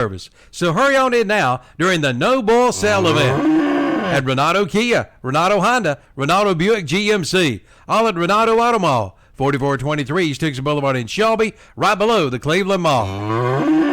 service. So hurry on in now during the No Bull Sale event at Renato Kia, Renato Honda, Renato Buick GMC, all at Renato Auto Mall, 4423 East Dixon Boulevard in Shelby, right below the Cleveland Mall.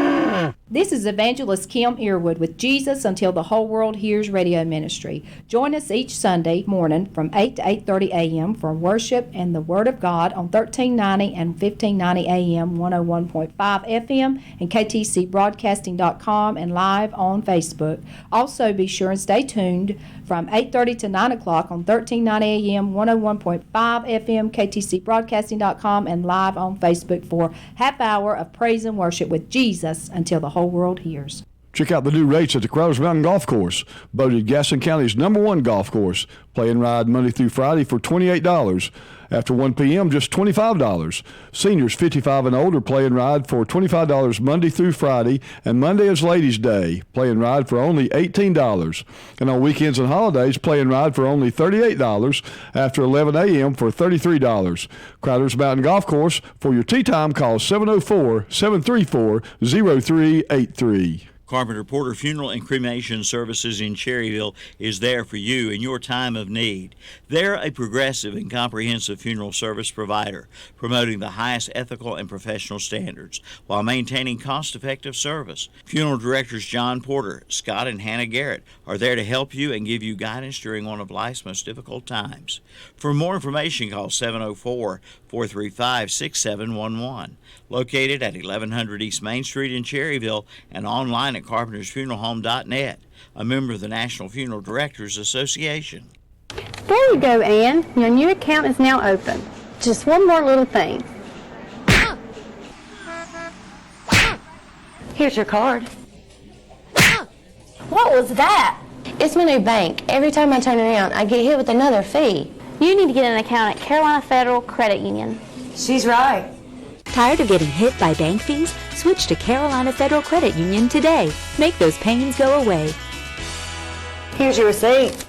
This is Evangelist Kim Earwood with Jesus Until the Whole World Hears Radio Ministry. Join us each Sunday morning from 8 to 8:30 a.m. for worship and the Word of God on 1390 and 1590 a.m., 101.5 FM, and ktcbroadcasting.com and live on Facebook. Also, be sure and stay tuned from 8:30 to 9 o'clock on 1390 a.m., 101.5 FM, ktcbroadcasting.com, and live on Facebook for half hour of praise and worship with Jesus Until the Whole World Hears. Check out the new rates at the Crowders Mountain Golf Course, voted Gaston County's #1 golf course. Play and ride Monday through Friday for $28. After 1 p.m., just $25. Seniors 55 and older play and ride for $25 Monday through Friday, and Monday is Ladies' Day. Play and ride for only $18. And on weekends and holidays, play and ride for only $38. After 11 a.m. for $33. Crowders Mountain Golf Course. For your tee time, call 704-734-0383. Carpenter Porter Funeral and Cremation Services in Cherryville is there for you in your time of need. They're a progressive and comprehensive funeral service provider, promoting the highest ethical and professional standards while maintaining cost-effective service. Funeral directors John Porter, Scott, and Hannah Garrett are there to help you and give you guidance during one of life's most difficult times. For more information, call 704-435-6711. Located at 1100 East Main Street in Cherryville and online at carpentersfuneralhome.net, a member of the National Funeral Directors Association. There you go, Ann. Your new account is now open. Just one more little thing. Here's your card. What was that? It's my new bank. Every time I turn around, I get hit with another fee. You need to get an account at Carolina Federal Credit Union. She's right. Tired of getting hit by bank fees? Switch to Carolina Federal Credit Union today. Make those pains go away. Here's your receipt.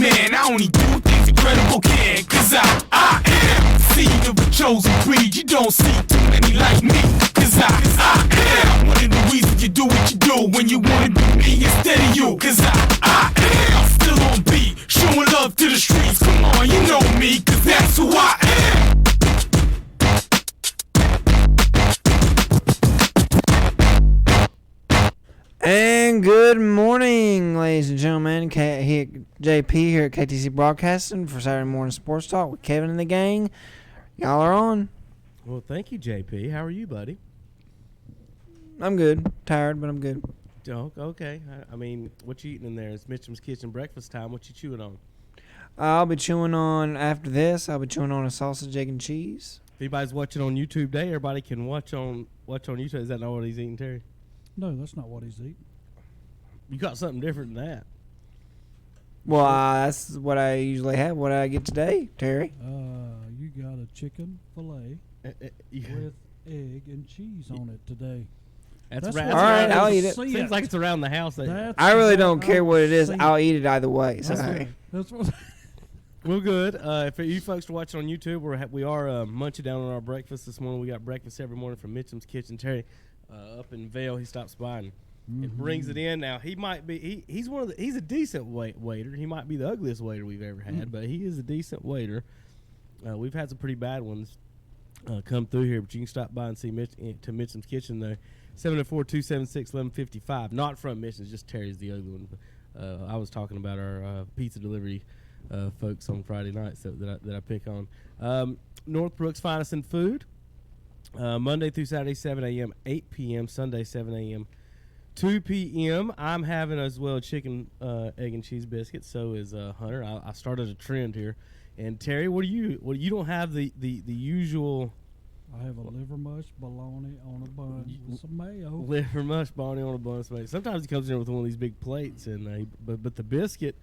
Man, I only do things incredible can, cause I am seed of a chosen breed. You don't see too many like me, cause I am one of the reasons you do what you do when you wanna be me instead of you, cause I am still on beat, showing love to the streets. Come on, you know me, cause that's who I am. And good morning, ladies and gentlemen. JP here at KTC Broadcasting for Saturday Morning Sports Talk with Kevin and the gang. Y'all are on. Well, thank you, JP. How are you, buddy? I'm good. Tired, but I'm good. Oh, okay. I mean, what you eating in there? It's Mitchem's Kitchen breakfast time. What you chewing on? I'll be chewing on, after this, I'll be chewing on a sausage, egg, and cheese. If anybody's watching on YouTube Day, everybody can watch on YouTube. Is that not what he's eating, Terry? No, that's not what he's eating. You got something different than that. Well, that's what I usually have. What did I get today, Terry? You got a chicken fillet with egg and cheese on it today. That's right. All right, I'll eat it. Seems like it's around the house. I really don't care what it is. I'll eat it either way. So. That's what. Well, good. If you folks are watching on YouTube, we are munching down on our breakfast this morning. We got breakfast every morning from Mitchem's Kitchen. Terry up in Vail, he stops by and brings it in. Now he might be he's a decent waiter. He might be the ugliest waiter we've ever had, but he is a decent waiter. We've had some pretty bad ones come through here, but you can stop by and see to Mitchem's Kitchen though. 704-276-1155. Not from Mitchem's, just Terry's the ugly one. I was talking about our pizza delivery folks on Friday nights that I pick on. Northbrook's Finest in Food. Monday through Saturday, 7 a.m., 8 p.m., Sunday, 7 a.m., 2 p.m. I'm having as well chicken, egg, and cheese biscuits. So is Hunter. I started a trend here. And Terry, what do you don't have the usual? I have a liver mush bologna on a bun with some mayo. Liver mush bologna on a bun with some mayo. Sometimes he comes in with one of these big plates, and but the biscuit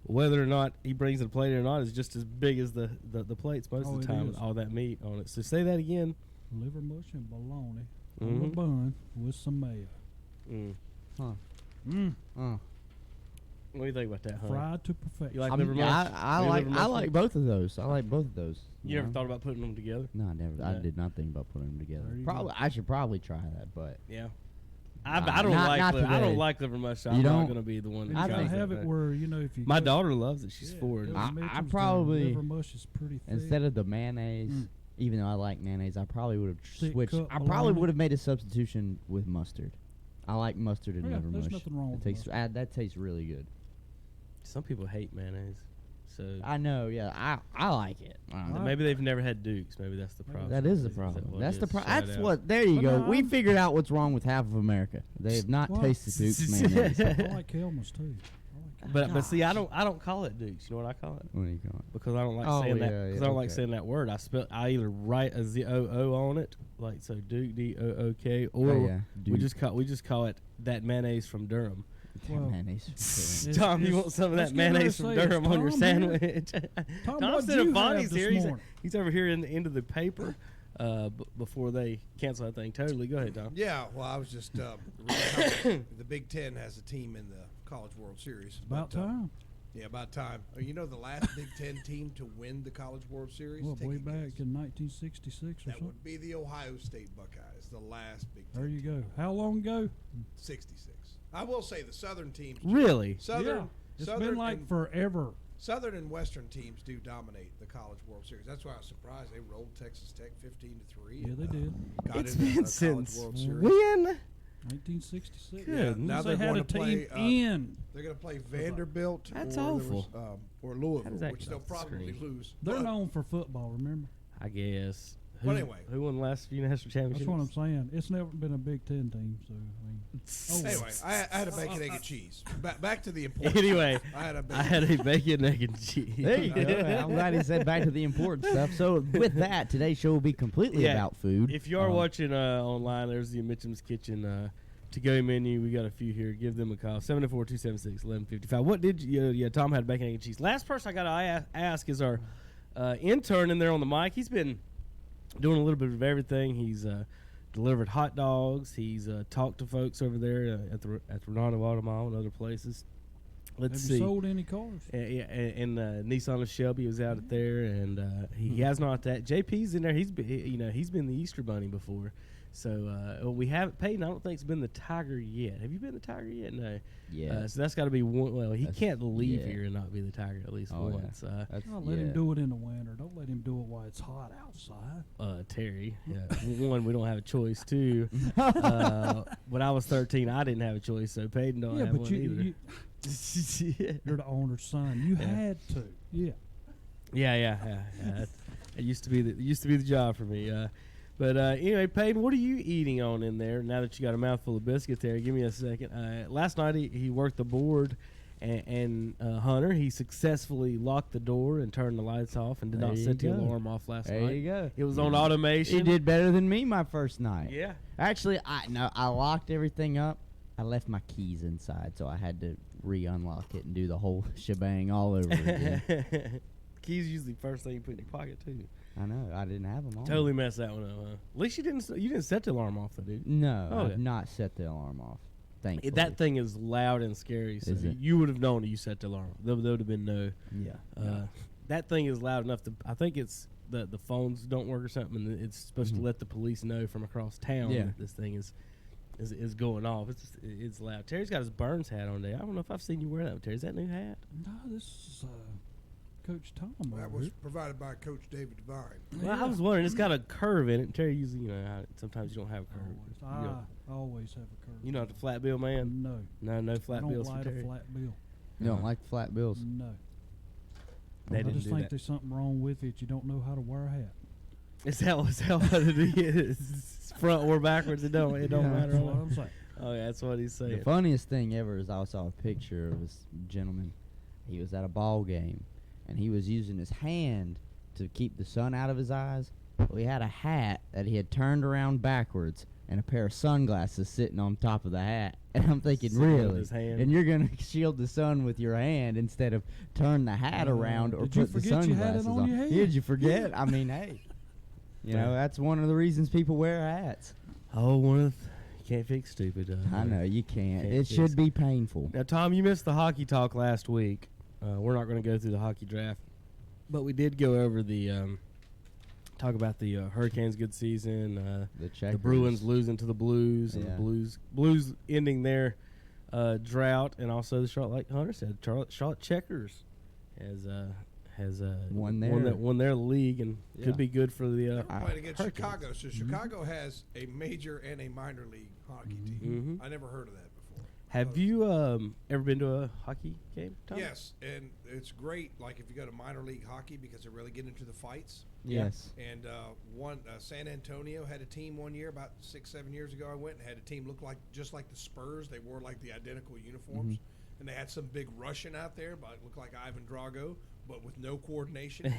whether or not he brings the plate or not is just as big as the plates most of the time with all that meat on it. So say that again. Liver mush and bologna on a bun with some mayo. What do you think about that, huh? Fried to perfection. You like liver mush? I like both of those. I like both of those. You ever thought about putting them together? No, I never. Yeah. I did not think about putting them together. Go. I should probably try that, but Yeah. I don't not like I don't today. like liver mush. So You I'm not don't? going to be the one. And that you gotta tries have that. it where, if you My go- daughter loves it. She's 4. go to I Mitchem's, probably- the liver mush is pretty thick. instead of the mayonnaise, even though I like mayonnaise, I probably would have Thick switched. cut I probably bologna. would have made a substitution with mustard. I like mustard and Yeah, liver there's mush. nothing wrong It with tastes mustard. that tastes really good. Some people hate mayonnaise. So I know, yeah. I like it. maybe they've never had Dukes. Maybe that's the problem. That is the Is that problem. what That's it the is? problem. Shout That's out. what. There you But go. no, We I'm- figured out what's wrong with half of America. They have not Well, tasted Duke's mayonnaise. I like Helma's too. But see, I don't call it Dukes. You know what I call it? What do you call it? Because I don't like Oh, saying that. yeah, Because yeah, I don't like okay. saying that word. I either write a ZOO on it, like so Duke DOOK, or Oh, yeah, we Duke. just call it that mayonnaise from Durham. Well, Mayonnaise. Tom, you want some of let's that get ready mayonnaise to from say it's Durham on your Tom here. sandwich? Tom, Tom's what'd in a you Bonnie's have here. this morning? He's over here in the end of the paper before they cancel that thing totally. Go ahead, Tom. Yeah, well, I was just the Big Ten has a team in the College World Series. About time. Yeah, about time. The last Big Ten team to win the College World Series? Well, Take way a back guess. in 1966 or That something. would be the Ohio State Buckeyes, the last Big Ten. There you go. How long ago? 66. I will say the Southern teams. Really? Southern. It's Southern been like and, forever. Southern and Western teams do dominate the College World Series. That's why I was surprised they rolled Texas Tech 15-3. Yeah, they did. Got It's into the been College since World Series. when? 1966. Good. Now they they're had going a to team play. in. They're going to play Vanderbilt. That's or awful. or How Louisville, does that which get they'll off the probably screen? lose. They're But known for football, remember? I guess. But anyway. Who won the last few national championships? That's what I'm saying. It's never been a Big Ten team, so Anyway, I had a bacon, egg, and cheese. Back to the important. Anyway, I had a bacon, egg, and cheese. There you go. I'm glad he said back to the important stuff. So with that, today's show will be completely about food. If you are watching online, there's the Mitchem's Kitchen to-go menu. We got a few here. Give them a call. 704-276-1155. What did you? Tom had bacon, egg, and cheese. Last person I got to ask is our intern in there on the mic. He's been doing a little bit of everything. He's delivered hot dogs. He's talked to folks over there at Renato Auto Mall and other places. Let's have see. you sold any cars? And Nissan of Shelby was out there, and he has not that. JP's in there. He's been the Easter Bunny before. So we haven't paid, and I don't think it's been the Tiger yet. Have you been the Tiger yet? No. Yeah. So that's got to be one. Well, he can't leave yeah. here and not be the Tiger at least once. I'll let him do it in the winter. Don't let him do it while it's hot outside. Terry. One, we don't have a choice. Two, when I was 13, I didn't have a choice, so Peyton don't have one either. You're the owner's son. You had to. Yeah. Yeah. It used to be the job for me. But anyway, Peyton, what are you eating on in there now that you got a mouthful of biscuit there? Give me a second. Last night he worked the board, and Hunter, he successfily locked the door and turned the lights off and did not set the alarm off last night. There you go. It was on automation. He did better than me my first night. Yeah. Actually, I locked everything up. I left my keys inside, so I had to re-unlock it and do the whole shebang all over again. Keys usually first thing you put in your pocket too. I know. I didn't have them on. Totally messed that one up. Huh? At least you didn't set the alarm off though, dude. No, Oh, I've yeah. not set the alarm off. Thankfully. That thing is loud and scary. So Is it? you would have known that you set the alarm. There would have been no. Yeah. That thing is loud enough to. I think it's the phones don't work or something. And it's supposed to let the police know from across town that this thing is going off. It's loud. Terry's got his Burns hat on there. I don't know if I've seen you wear that. Terry, is that new hat? No, this is Coach Tom. That was provided by Coach David Devine. Well, I was wondering. It's got a curve in it. And Terry usually, sometimes you don't have a curve. I always have a curve. You not the flat bill man? No flat I bills don't for like Terry. a flat bill. You don't like flat bills? No. They I didn't just do think that. there's something wrong with it. You don't know how to wear a hat. Is that what it is? Front or backwards? It don't matter. That's what I'm saying. Oh, yeah, that's what he's saying. The funniest thing ever is I saw a picture of this gentleman. He was at a ball game, and he was using his hand to keep the sun out of his eyes. Well, he had a hat that he had turned around backwards and a pair of sunglasses sitting on top of the hat. And I'm thinking, Sit with really? his hand. And you're going to shield the sun with your hand instead of turn the hat around or Did you put the forget you had it sunglasses on on. your head? Did you forget? I mean, hey. You know, that's one of the reasons people wear hats. Oh, you can't fix stupid. I know, you can't. It fix. should be painful. Now, Tom, you missed the hockey talk last week. We're not going to go through the hockey draft, but we did go over the talk about the Hurricanes' good season, the Bruins losing to the Blues, and the Blues ending their drought, and also the Charlotte, like Hunter said, Charlotte Checkers has won their league and could be good for the. They're playing against Hurricanes. Chicago. So Chicago has a major and a minor league hockey team. I never heard of that before. Have you ever been to a hockey game, Tom? Yes, and it's great. Like if you go to minor league hockey because they really get into the fights. Yes. And San Antonio had a team one year about 6-7 years ago. I went and had a team look just like the Spurs. They wore like the identical uniforms, and they had some big Russian out there, but it looked like Ivan Drago, but with no coordination,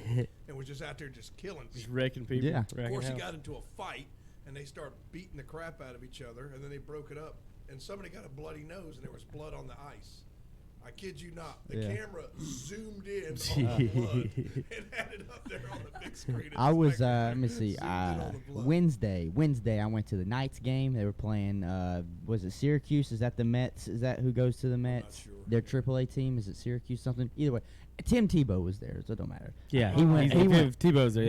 and was just out there just killing people. Just wrecking people. Yeah. Of course, he got into a fight, and they started beating the crap out of each other, and then they broke it up, and somebody got a bloody nose, and there was blood on the ice. I kid you not. The camera zoomed in on the blood and had it up there on the big screen. I was, let me see, Wednesday I went to the Knights game. They were playing, was it Syracuse? Is that the Mets? Is that who goes to the Mets? Sure. Their AAA team? Is it Syracuse something? Either way. Tim Tebow was there, so it don't matter. Yeah, he went. Tebow's there.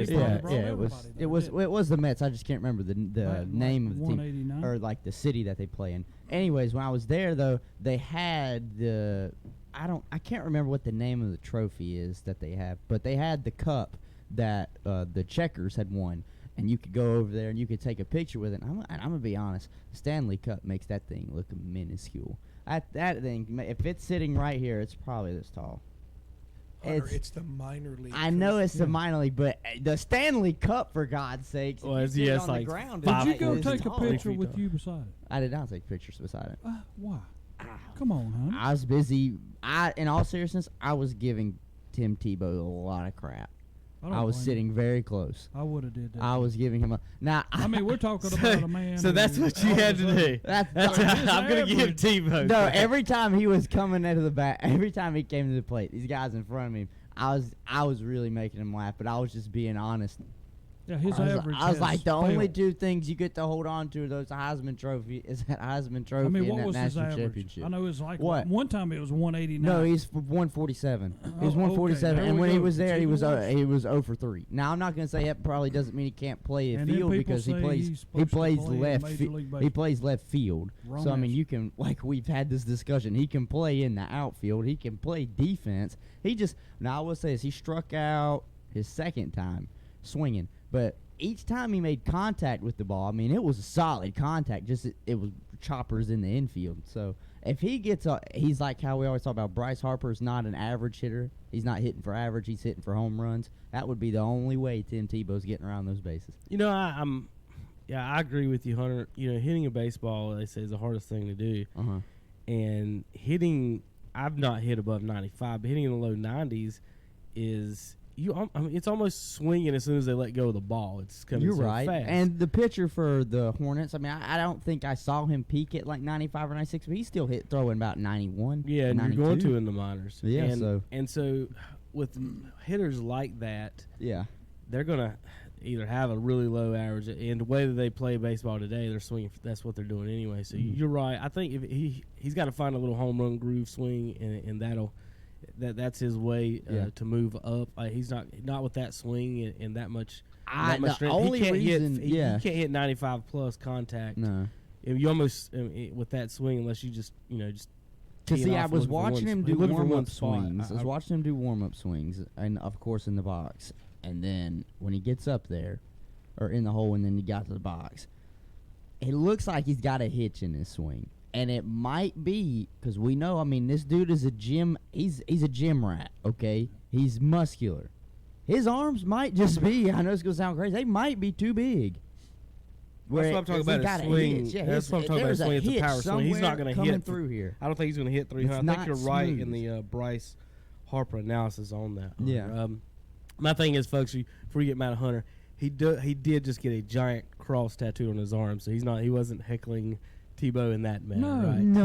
It was the Mets. I just can't remember the name of the team 189? or like the city that they play in. Anyways, when I was there though, they had I can't remember what the name of the trophy is that they have, but they had the cup that the Checkers had won, and you could go over there and you could take a picture with it. And I'm gonna be honest, the Stanley Cup makes that thing look minuscule. That thing, if it's sitting right here, it's probably this tall. Hunter, it's the minor league. I know it's the minor league, but the Stanley Cup, for God's sakes, Well, if you sit on like the ground. Did you go it's take a tall. picture with you beside it? I did not take pictures beside it. Why? Come on, honey. I was busy. In all seriousness, I was giving Tim Tebow a lot of crap. I was sitting very close. I would have did that. I was giving him a. Now, I mean, we're talking about a man. So that's what you had to do. That's I'm going to give Tebow. No, every time he was coming into the bat, every time he came to the plate, these guys in front of me, I was really making him laugh, but I was just being honest. Yeah, his average. I was like, the only failed. two things you get to hold on to are those Heisman Trophy and what that was his national average? championship. I know it was like What? one time it was 189. No, he's 147. He was 147, okay, there and we when he go. was there, he was Continue. he was 0 for 3. Now I'm not going to say that probably doesn't mean he can't play a And then field people because he say plays he's supposed to play in left Major League he Baseball. plays left field. Wrong So I mean, answer. you can like we've had this discussion. He can play in the outfield. He can play defense. Now I will say this: he struck out his second time swinging, but each time he made contact with the ball, I mean, it was a solid contact. Just it was choppers in the infield. So if he gets he's like how we always talk about Bryce Harper's not an average hitter. He's not hitting for average. He's hitting for home runs. That would be the only way Tim Tebow's getting around those bases. You know, I agree with you, Hunter. You know, hitting a baseball, they say, is the hardest thing to do. And hitting, I've not hit above 95, but hitting in the low 90s is. It's almost swinging as soon as they let go of the ball. It's coming You're so right. fast. And the pitcher for the Hornets, I mean, I don't think I saw him peak at like 95 or 96, but he still throwing about 91. Yeah, and 92. you're going to in the minors. Yeah, so with hitters like that, yeah, they're going to either have a really low average, and the way that they play baseball today, they're swinging. That's what they're doing anyway. So you're right. I think if he's got to find a little home run groove swing, and that's his way to move up. He's not with that swing and that much. That much strength. Only reason, he can't hit 95 plus contact. No, you almost with that swing unless you just Because see, I was watching him do warm-up swings. I was I watching him do warm-up swings, and of course in the box. And then when he gets up there, or in the hole, and then he got to the box, it looks like he's got a hitch in his swing. And it might be because we know. I mean, this dude is a gym. He's a gym rat. Okay, he's muscular. His arms might just be. I know it's gonna sound crazy. They might be too big. That's what I'm talking about. His swing. That's what I'm talking about. His swing. It's a power swing. He's not going to hit through here. I don't think he's going to hit 300. I think you're right in the Bryce Harper analysis on that. Yeah. My thing is, folks, before you get mad at Hunter, he did just get a giant cross tattooed on his arm, so he wasn't heckling Tebow in that manner, No.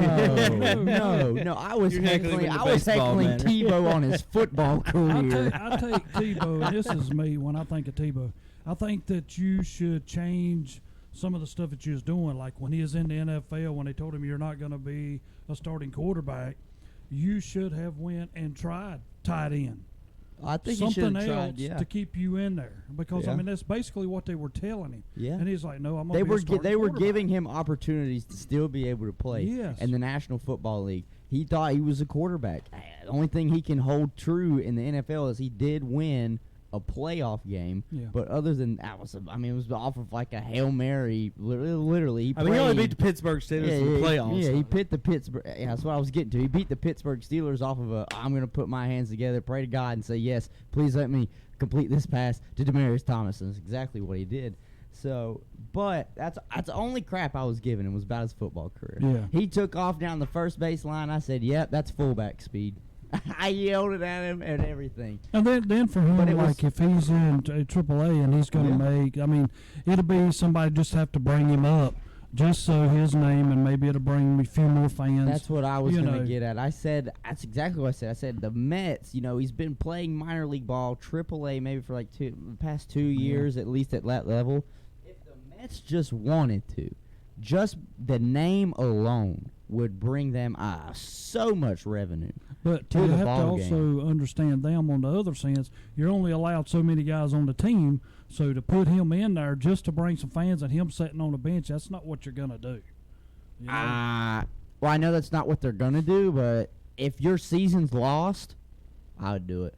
right? No. I was You're heckling heckling. in the I was baseball heckling manner. Tebow on his football career. I take Tebow, and this is me when I think of Tebow. I think that you should change some of the stuff that you was doing, like when he was in the NFL, when they told him you're not going to be a starting quarterback, you should have went and tried tight end. I think something he else tried, yeah. to keep you in there, because I Yeah. mean that's basically what they were telling him. Yeah. And he's like, no, I'm They going to be were a starting they were quarterback. giving him opportunities to still be able to play Yes. in the National Football League. He thought he was a quarterback. The only thing he can hold true in the NFL is he did win a playoff game. Yeah. But other than that, it was off of like a Hail Mary. Literally, I mean, he only beat the Pittsburgh Steelers in the playoffs. Yeah, he beat the Pittsburgh. Yeah, that's what I was getting to. He beat the Pittsburgh Steelers off of I'm going to put my hands together, pray to God, and say, yes, please let me complete this pass to Demaryius Thomas. And that's exactly what he did. So, but that's the only crap I was giving him was about his football career. Yeah. He took off down the first base line. I said, yep, that's fullback speed. I yelled it at him and everything. And then for him, But it was- like if he's in AAA and he's going to make, I mean, it'll be somebody just have to bring him up just so his name, and maybe it'll bring me a few more fans. That's what I was you going know. to get at. I said, that's exactly what I said. I said, the Mets, he's been playing minor league ball, AAA, maybe for like the past 2 years, at least at that level. If the Mets just wanted to, just the name alone would bring them so much revenue. But to you the have to ball game. also understand them on the other sense. You're only allowed so many guys on the team, so to put him in there just to bring some fans and him sitting on the bench, that's not what you're going to do. You know? Well, I know that's not what they're going to do, but if your season's lost, I would do it.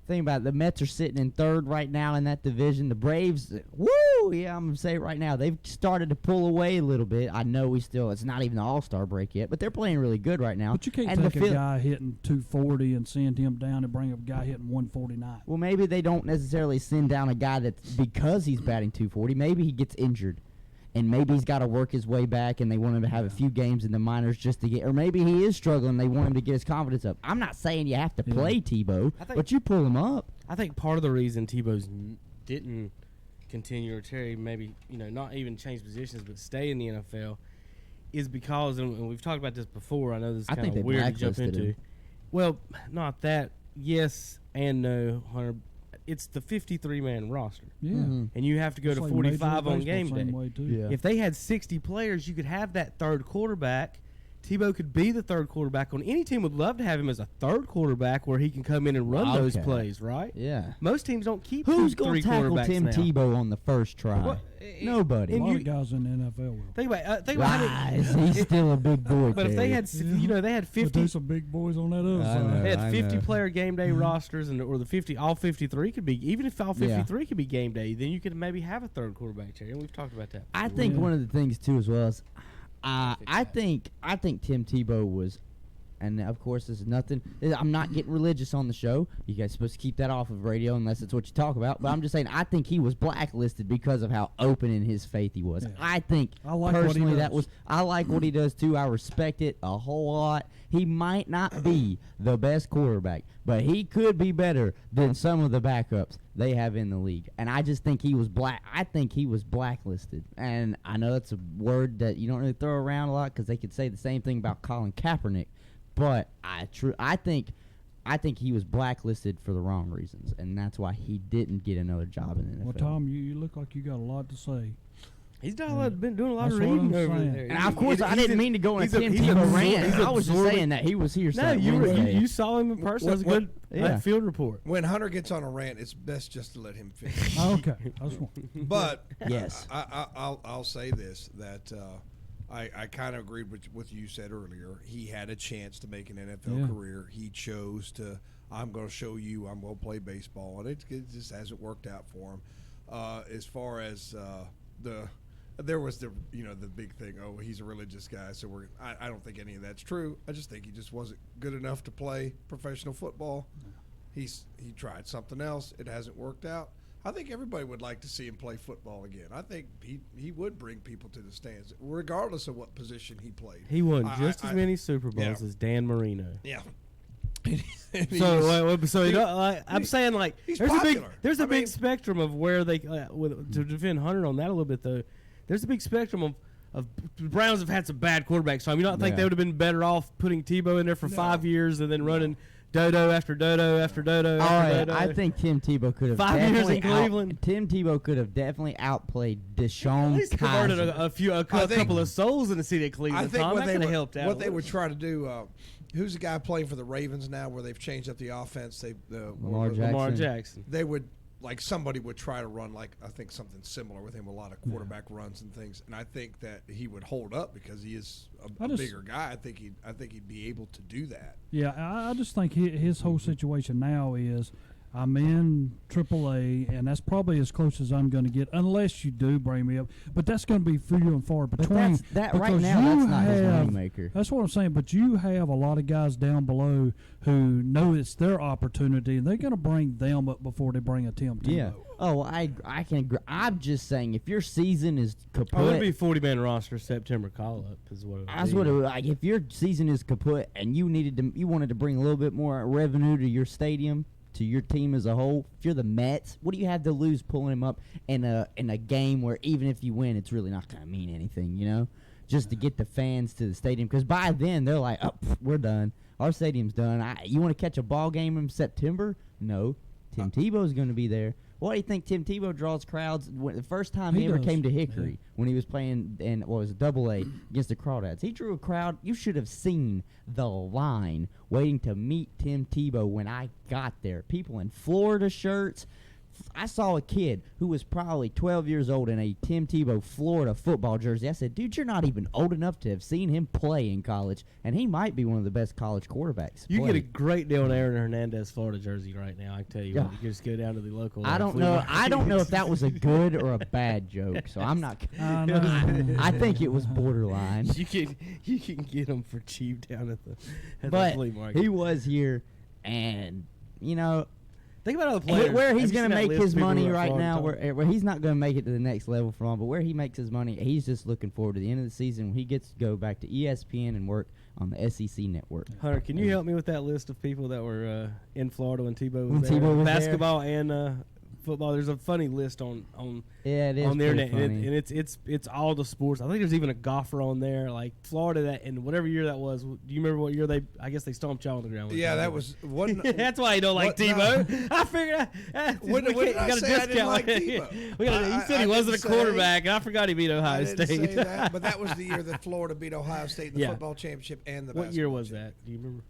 Think about it. The Mets are sitting in third right now in that division. The Braves, woo! Yeah, I'm going to say it right now. They've started to pull away a little bit. I know it's not even the All-Star break yet, but they're playing really good right now. But you can't And take a guy hitting 240 and send him down and bring up a guy hitting 149. Well, maybe they don't necessarily send down a guy that's because he's batting 240. Maybe he gets injured, and maybe he's got to work his way back, and they want him to have a few games in the minors just to get – or maybe he is struggling. They want him to get his confidence up. I'm not saying you have to play Tebow, but you pull him up. I think part of the reason Tebow's didn't continue, or Terry maybe not even change positions but stay in the NFL, is because, and we've talked about this before. I know this is kind of weird to jump into. Him. Well, not that. Yes and no, Hunter. It's the 53-man roster. Yeah. Mm-hmm. And you have to go It's to like 45 Major on League game Baseball, same day. way, too. Yeah. If they had 60 players, you could have that third quarterback. Tebow could be the third quarterback on any team. Would love to have him as a third quarterback where he can come in and run those plays, right? Yeah. Most teams don't keep Who's going to tackle Tim Tebow on the first try? Well, Nobody. A lot of guys in the NFL will. Think about Lies. He's still a big boy. But if they had, they had But 50. there's some big boys on that other I side. know. They had 50 know. player game day rosters, or the all 53 could be, even if all 53 could be game day, then you could maybe have a third quarterback chair. And we've talked about that. I think one of the things too, as well as I think Tim Tebow was, and of course this is nothing. I'm not getting religious on the show. You guys are supposed to keep that off of radio unless it's what you talk about. But I'm just saying I think he was blacklisted because of how open in his faith he was. Yeah. I think I like what he personally that does. was I like what he does too. I respect it a whole lot. He might not be the best quarterback, but he could be better than some of the backups they have in the league. And I just think he was I think he was blacklisted. And I know that's a word that you don't really throw around a lot because they could say the same thing about Colin Kaepernick. But I think he was blacklisted for the wrong reasons, and that's why he didn't get another job in the NFL. Well, Tom, you look like you got a lot to say. He's been doing a lot of That's what reading I'm over saying. there. And of course, I didn't mean to go on a Tim Tebow rant. I was just saying that he was here. No, you saw him in person. That was a good field report. When Hunter gets on a rant, it's best just to let him finish. Okay. That's one. But Yes. I'll say this, that I kind of agreed with what you said earlier. He had a chance to make an NFL career. He chose to, I'm going to show you I'm going to play baseball, and it just hasn't worked out for him. As far as there was the big thing, oh, he's a religious guy, so I don't think any of that's true. I just think he just wasn't good enough to play professional football. He tried something else. It hasn't worked out. I think everybody would like to see him play football again. I think he would bring people to the stands, regardless of what position he played. He won just as many Super Bowls as Dan Marino. Yeah. I'm saying, like, he's there's popular. a big spectrum of where they to defend Hunter on that a little bit though. There's a big spectrum the Browns have had some bad quarterbacks. So I mean, you don't think they would have been better off putting Tebow in there for 5 years and then running dodo after dodo after dodo after dodo? I think Tim Tebow could have 5 years in Cleveland. Tim Tebow could have definitely outplayed Deshaun At least converted a couple of souls in the city of Cleveland. I think Tom. what That they could have were, helped out. what they were trying to do. Who's the guy playing for the Ravens now, where they've changed up the offense? Lamar Jackson. They would somebody would try to run I think something similar with him, a lot of quarterback runs and things. And I think that he would hold up because he is a bigger guy. I think he'd be able to do that. Yeah, I just think his whole situation now is I'm in AAA, and that's probably as close as I'm going to get, unless you do bring me up. But that's going to be few and far between. But right now, that's not his moneymaker. That's what I'm saying. But you have a lot of guys down below who know it's their opportunity, and they're going to bring them up before they bring a Tim Tebow. Yeah. Oh, I can agree. I'm just saying, if your season is kaput, it would be 40-man roster September call-up is what it would be. That's what it would, like. If your season is kaput and you wanted to bring a little bit more revenue to your stadium, to your team as a whole, if you're the Mets, what do you have to lose pulling him up in a game where even if you win, it's really not going to mean anything, just to get the fans to the stadium? Because by then, they're like, we're done. Our stadium's done. You want to catch a ball game in September? No. Tim Tebow's going to be there. Why do you think Tim Tebow draws crowds? The first time he ever came to Hickory, when he was playing in AA against the Crawdads, he drew a crowd. You should have seen the line waiting to meet Tim Tebow when I got there. People in Florida shirts. I saw a kid who was probably 12 years old in a Tim Tebow Florida football jersey. I said, dude, you're not even old enough to have seen him play in college, and he might be one of the best college quarterbacks. You get a great deal on Aaron Hernandez Florida jersey right now. I can tell you what. You can just go down to the local. I don't know. I don't know if that was a good or a bad joke, so I'm not. I think it was borderline. You can get them for cheap down at the flea market. He was here, and think about all the players. Where he's going to make his money right now, where he's not going to make it to the next level from, but where he makes his money, he's just looking forward to the end of the season when he gets to go back to ESPN and work on the SEC network. Hunter, can you help me with that list of people that were in Florida when Tebow was there? Tebow was basketball there. And football. There's a funny list on it is on the internet, funny. and it's all the sports. I think there's even a golfer on there, like Florida. That and whatever year that was. Do you remember what year they? I guess they stomped y'all on the ground. Yeah, that was one. That's why you don't like Tebow. No. I figured we got a discount. Like he said he wasn't a quarterback. I forgot he beat Ohio State. Say that, but that was the year that Florida beat Ohio State in the football championship and the. What year was that? Do you remember?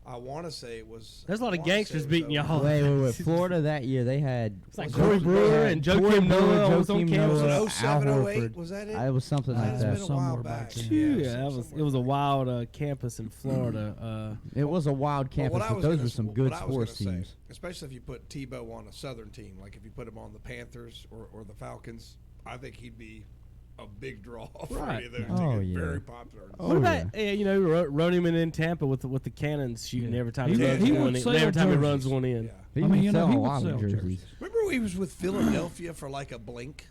I want to say it was. There's a lot of gangsters beating y'all. Wait. Florida that year they had. It's like Corey Brewer and Joakim Noah was on campus. Was it 07, 08? Was that it? It was something like that. It's been a while back. Yeah, it was a wild campus in Florida. It was a wild campus, but those were some good sports teams. Especially if you put Tebow on a Southern team, like if you put him on the Panthers or the Falcons, I think he'd be a big draw for any of those teams. Very popular. What about Roniman in Tampa with the cannons shooting every time he runs one in? Yeah. He sell a lot of jerseys. Remember he was with Philadelphia for like a blink?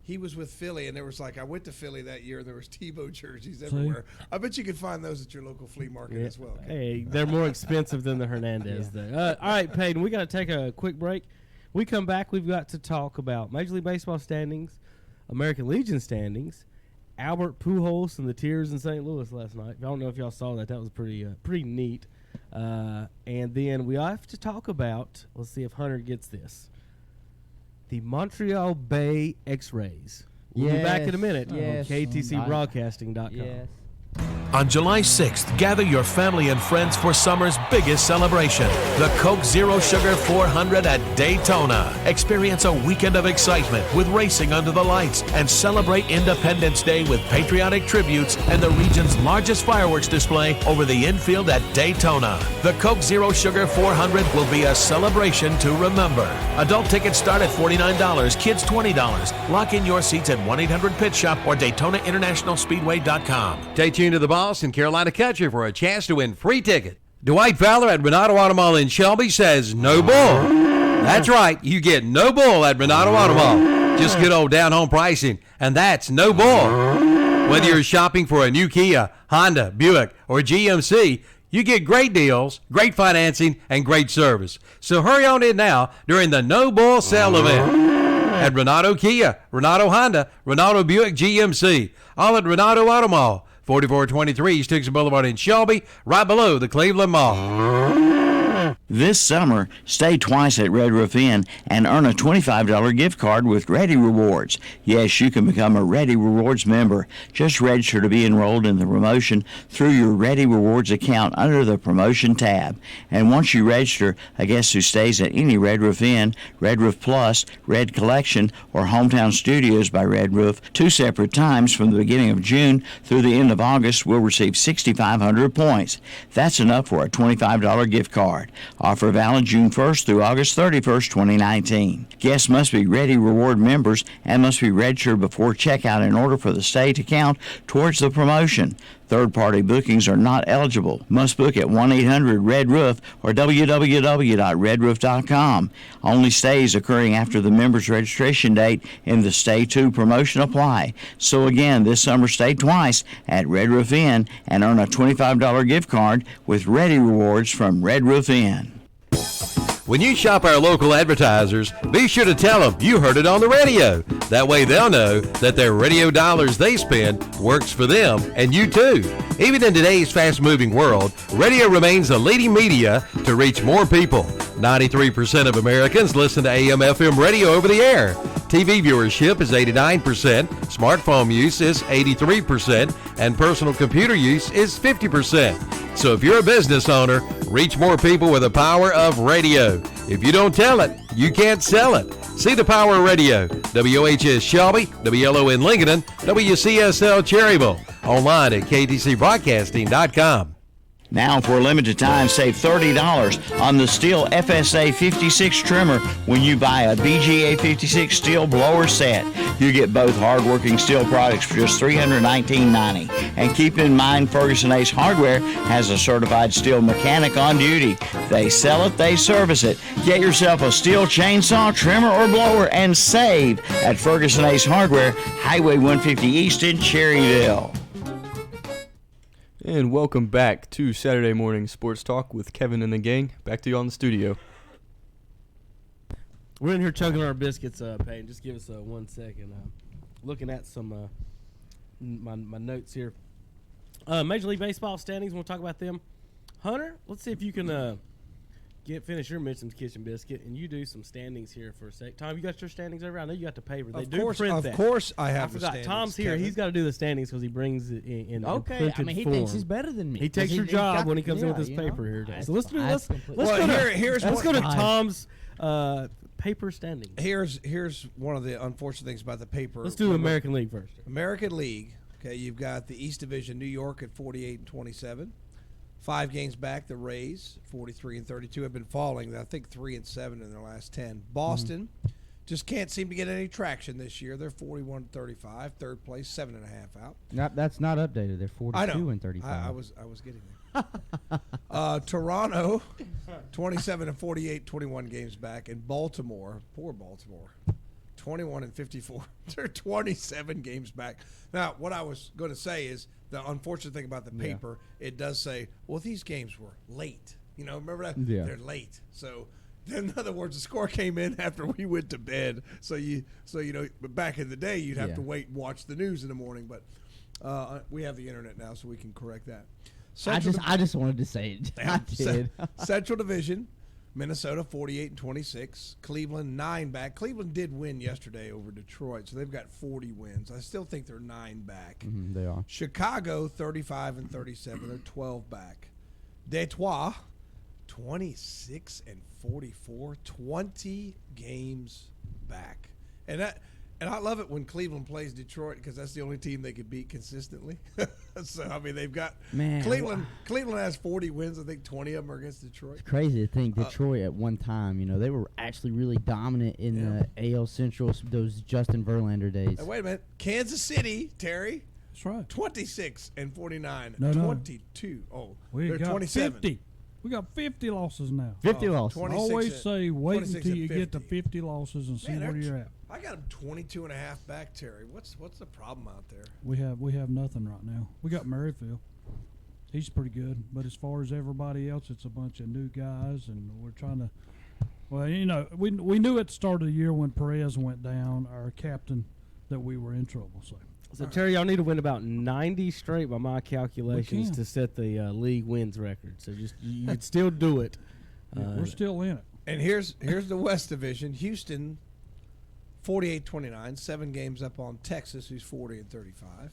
He was with Philly, and there was I went to Philly that year, and there was Tebow jerseys everywhere. I bet you could find those at your local flea market as well. Hey, they're more expensive than the Hernandez thing. All right, Peyton, we got to take a quick break. We come back, we've got to talk about Major League Baseball standings, American Legion standings, Albert Pujols and the Tears in St. Louis last night. I don't know if y'all saw that. That was pretty neat. And then we have to talk about, let's see if Hunter gets this, the Montreal Bay X-Rays. We'll be back in a minute on KTCBroadcasting.com. Yes. On July 6th, gather your family and friends for summer's biggest celebration, the Coke Zero Sugar 400 at Daytona. Experience a weekend of excitement with racing under the lights and celebrate Independence Day with patriotic tributes and the region's largest fireworks display over the infield at Daytona. The Coke Zero Sugar 400 will be a celebration to remember. Adult tickets start at $49, kids $20. Lock in your seats at 1-800-PIT-SHOP or DaytonaInternationalSpeedway.com. Stay tuned to the Boss in Carolina Country for a chance to win free ticket. Dwight Fowler at Renato Automall in Shelby says no bull. That's right, you get no bull at Renato Automall. Just good old down-home pricing, and that's no bull. Whether you're shopping for a new Kia, Honda, Buick, or GMC, you get great deals, great financing, and great service. So hurry on in now during the No Bull Sale event. at Renato Kia, Renato Honda, Renato Buick GMC. All at Renato Auto Mall, 4423 East Dixon Boulevard in Shelby, right below the Cleveland Mall. This summer, stay twice at Red Roof Inn and earn a $25 gift card with Ready Rewards. Yes, you can become a Ready Rewards member. Just register to be enrolled in the promotion through your Ready Rewards account under the promotion tab. And once you register, a guest who stays at any Red Roof Inn, Red Roof Plus, Red Collection, or Hometown Studios by Red Roof 2 separate times from the beginning of June through the end of August will receive 6,500 points. That's enough for a $25 gift card. Offer valid June 1st through August 31st, 2019. Guests must be Ready Reward members and must be registered before checkout in order for the stay to count towards the promotion. Third-party bookings are not eligible. Must book at 1-800-RED-ROOF or www.redroof.com. Only stays occurring after the member's registration date in the Stay 2 promotion apply. So again, this summer stay twice at Red Roof Inn and earn a $25 gift card with Ready Rewards from Red Roof Inn. When you shop our local advertisers, be sure to tell them you heard it on the radio. That way they'll know that their radio dollars they spend works for them and you too. Even in today's fast-moving world, radio remains the leading media to reach more people. 93% of Americans listen to AM/FM radio over the air. TV viewership is 89%, smartphone use is 83%, and personal computer use is 50%. So if you're a business owner, reach more people with the power of radio. If you don't tell it, you can't sell it. See the power of radio. WHS Shelby, WLON Lincolnton, WCSL Cherryville. Online at ktcbroadcasting.com. Now, for a limited time, save $30 on the Stihl FSA 56 trimmer when you buy a BGA 56 Stihl blower set. You get both hard-working Stihl products for just $319.90. And keep in mind, Ferguson Ace Hardware has a certified Stihl mechanic on duty. They sell it, they service it. Get yourself a Stihl chainsaw, trimmer, or blower and save at Ferguson Ace Hardware, Highway 150 East in Cherryville. And welcome back to Saturday Morning Sports Talk with Kevin and the gang. Back to you on the studio. We're in here chugging our biscuits, Payne. Just give us 1 second. Looking at some my notes here. Major League Baseball standings. We'll talk about them. Hunter, let's see if you can finish your Mitchem's Kitchen Biscuit, and you do some standings here for a sec. Tom, you got your standings over? I know you got the paper. They do print that. Of course I have I the forgot. standings. Tom's here. Kevin. He's got to do the standings because he brings it in Okay, printed I mean, he form. thinks he's better than me. He takes your job when he comes in with his paper here. So let's go to Tom's paper standings. Here's one of the unfortunate things about the paper. Let's do American League first. American League. Okay, you've got the East Division, New York at 48-27. 5 games back, the Rays, 43-32, have been falling. I think 3-7 in their last 10. Boston just can't seem to get any traction this year. They're 41-35, third place, 7.5 out. That's not updated. They're 42-35. I was getting there. Toronto, 27-48, 21 games back, and Baltimore, poor Baltimore, 21-54. They're 27 games back. Now, what I was going to say is the unfortunate thing about the paper, it does say, well, these games were late. You know, remember that? Yeah. They're late. So, in other words, the score came in after we went to bed. So you know, but back in the day, you'd have to wait and watch the news in the morning. But we have the internet now, so we can correct that. I just wanted to say it. I did. Central Division. Minnesota 48-26. Cleveland 9 back. Cleveland did win yesterday over Detroit, so they've got 40 wins. I still think they're 9 back. They are. Chicago 35-37. They're 12 back. Detroit 26-44. 20 games back. And I love it when Cleveland plays Detroit because that's the only team they could beat consistently. So, I mean, they've got Cleveland has 40 wins. I think 20 of them are against Detroit. It's crazy to think Detroit at one time, you know, they were actually really dominant in the AL Central, those Justin Verlander days. Now, wait a minute. Kansas City, Terry. That's right. 26-49. No. 22. Oh, We got 27. 50. We got 50 losses now. 50 losses. I always say wait until you get to 50 losses and see where you're at. I got them 22.5 back, Terry. What's the problem out there? We have nothing right now. We got Merrifield. He's pretty good, but as far as everybody else, it's a bunch of new guys, and we're trying Well, we knew at the start of the year when Perez went down, our captain, that we were in trouble. So Terry, y'all need to win about 90 straight by my calculations to set the league wins record. So you'd still do it. We're still in it. And here's the West Division. Houston, 48-29, 7 games up on Texas, who's 40-35.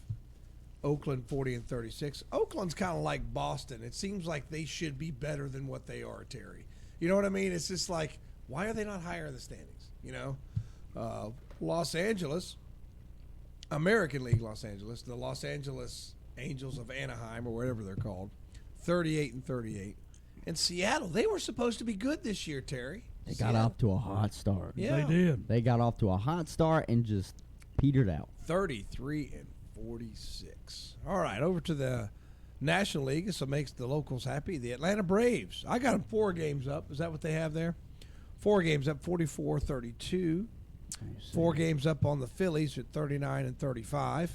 Oakland 40-36. Oakland's kind of like Boston. It seems like they should be better than what they are, Terry. You know what I mean? It's just like, why are they not higher in the standings? Los Angeles, American League Los Angeles, the Los Angeles Angels of Anaheim, or whatever they're called, 38-38. And Seattle, they were supposed to be good this year, Terry. They got off to a hot start. Yeah. They did. They got off to a hot start and just petered out. 33-46. All right, over to the National League. This makes the locals happy. The Atlanta Braves. I got them 4 games up. Is that what they have there? 4 games up, 44-32. 4 games up on the Phillies at 39-35.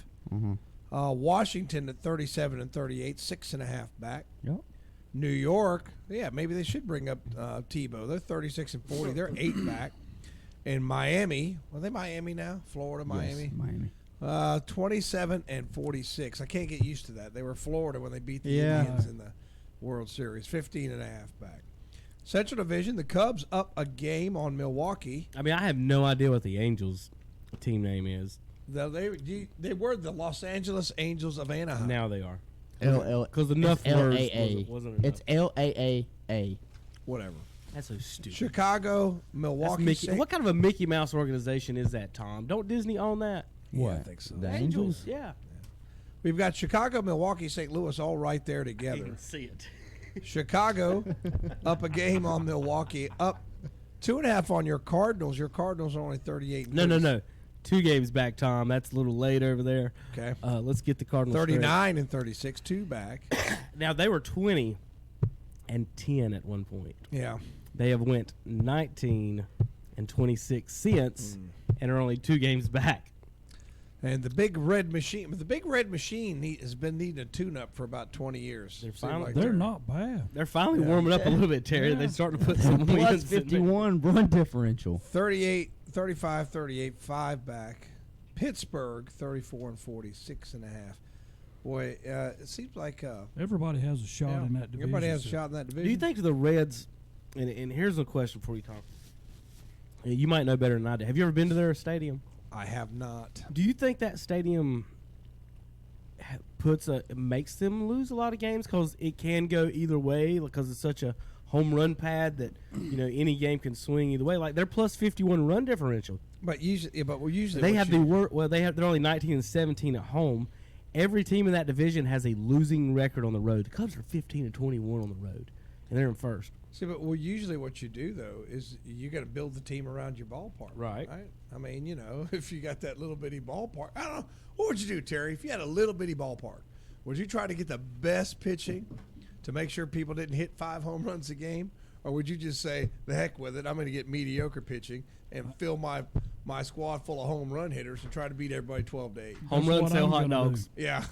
Washington at 37-38, 6.5 back. Yep. New York, maybe they should bring up Tebow. They're 36-40. They're 8 back. And Miami, are they Miami now? Florida, Miami. Yes, Miami. 27-46. I can't get used to that. They were Florida when they beat the Indians in the World Series. 15.5 back. Central Division, the Cubs up a game on Milwaukee. I mean, I have no idea what the Angels team name is. They were the Los Angeles Angels of Anaheim. Now they are. Because enough words wasn't enough. It's LAAA. Whatever. That's so stupid. Chicago, Milwaukee. What kind of a Mickey Mouse organization is that, Tom? Don't Disney own that? Yeah, I think so. The Angels? Yeah. We've got Chicago, Milwaukee, St. Louis all right there together. You can see it. Chicago up a game on Milwaukee, up 2.5 on your Cardinals. Your Cardinals are only 38. No. 2 games back, Tom. That's a little late over there. Okay. Let's get the Cardinals 39-36, 2 back. Now, they were 20-10 at one point. Yeah. They have went 19-26 since and are only 2 games back. And the Big Red Machine has been needing a tune-up for about 20 years. They're not bad. They're finally warming up a little bit, Terry. Yeah. They're starting to put some Plus wins in there. 51 run differential. 35-38, 5 back. Pittsburgh, 34-40, 6.5. Boy, it seems like everybody has a shot in that division. Everybody has a shot in that division. Do you think the Reds, and here's a question before you talk. You might know better than I do. Have you ever been to their stadium? I have not. Do you think that stadium makes them lose a lot of games because it can go either way because it's such a home run pad that any game can swing either way? Like they're plus 51 run differential. But usually, they're only 19-17 at home. Every team in that division has a losing record on the road. The Cubs are 15-21 on the road, and they're in first. See, but usually what you do though is you got to build the team around your ballpark, right? I mean, if you got that little bitty ballpark, I don't know, what would you do, Terry? If you had a little bitty ballpark, would you try to get the best pitching to make sure people didn't hit 5 home runs a game, or would you just say the heck with it? I'm going to get mediocre pitching and fill my squad full of home run hitters and try to beat everybody 12-8. Home run, sell hot dogs. Yeah,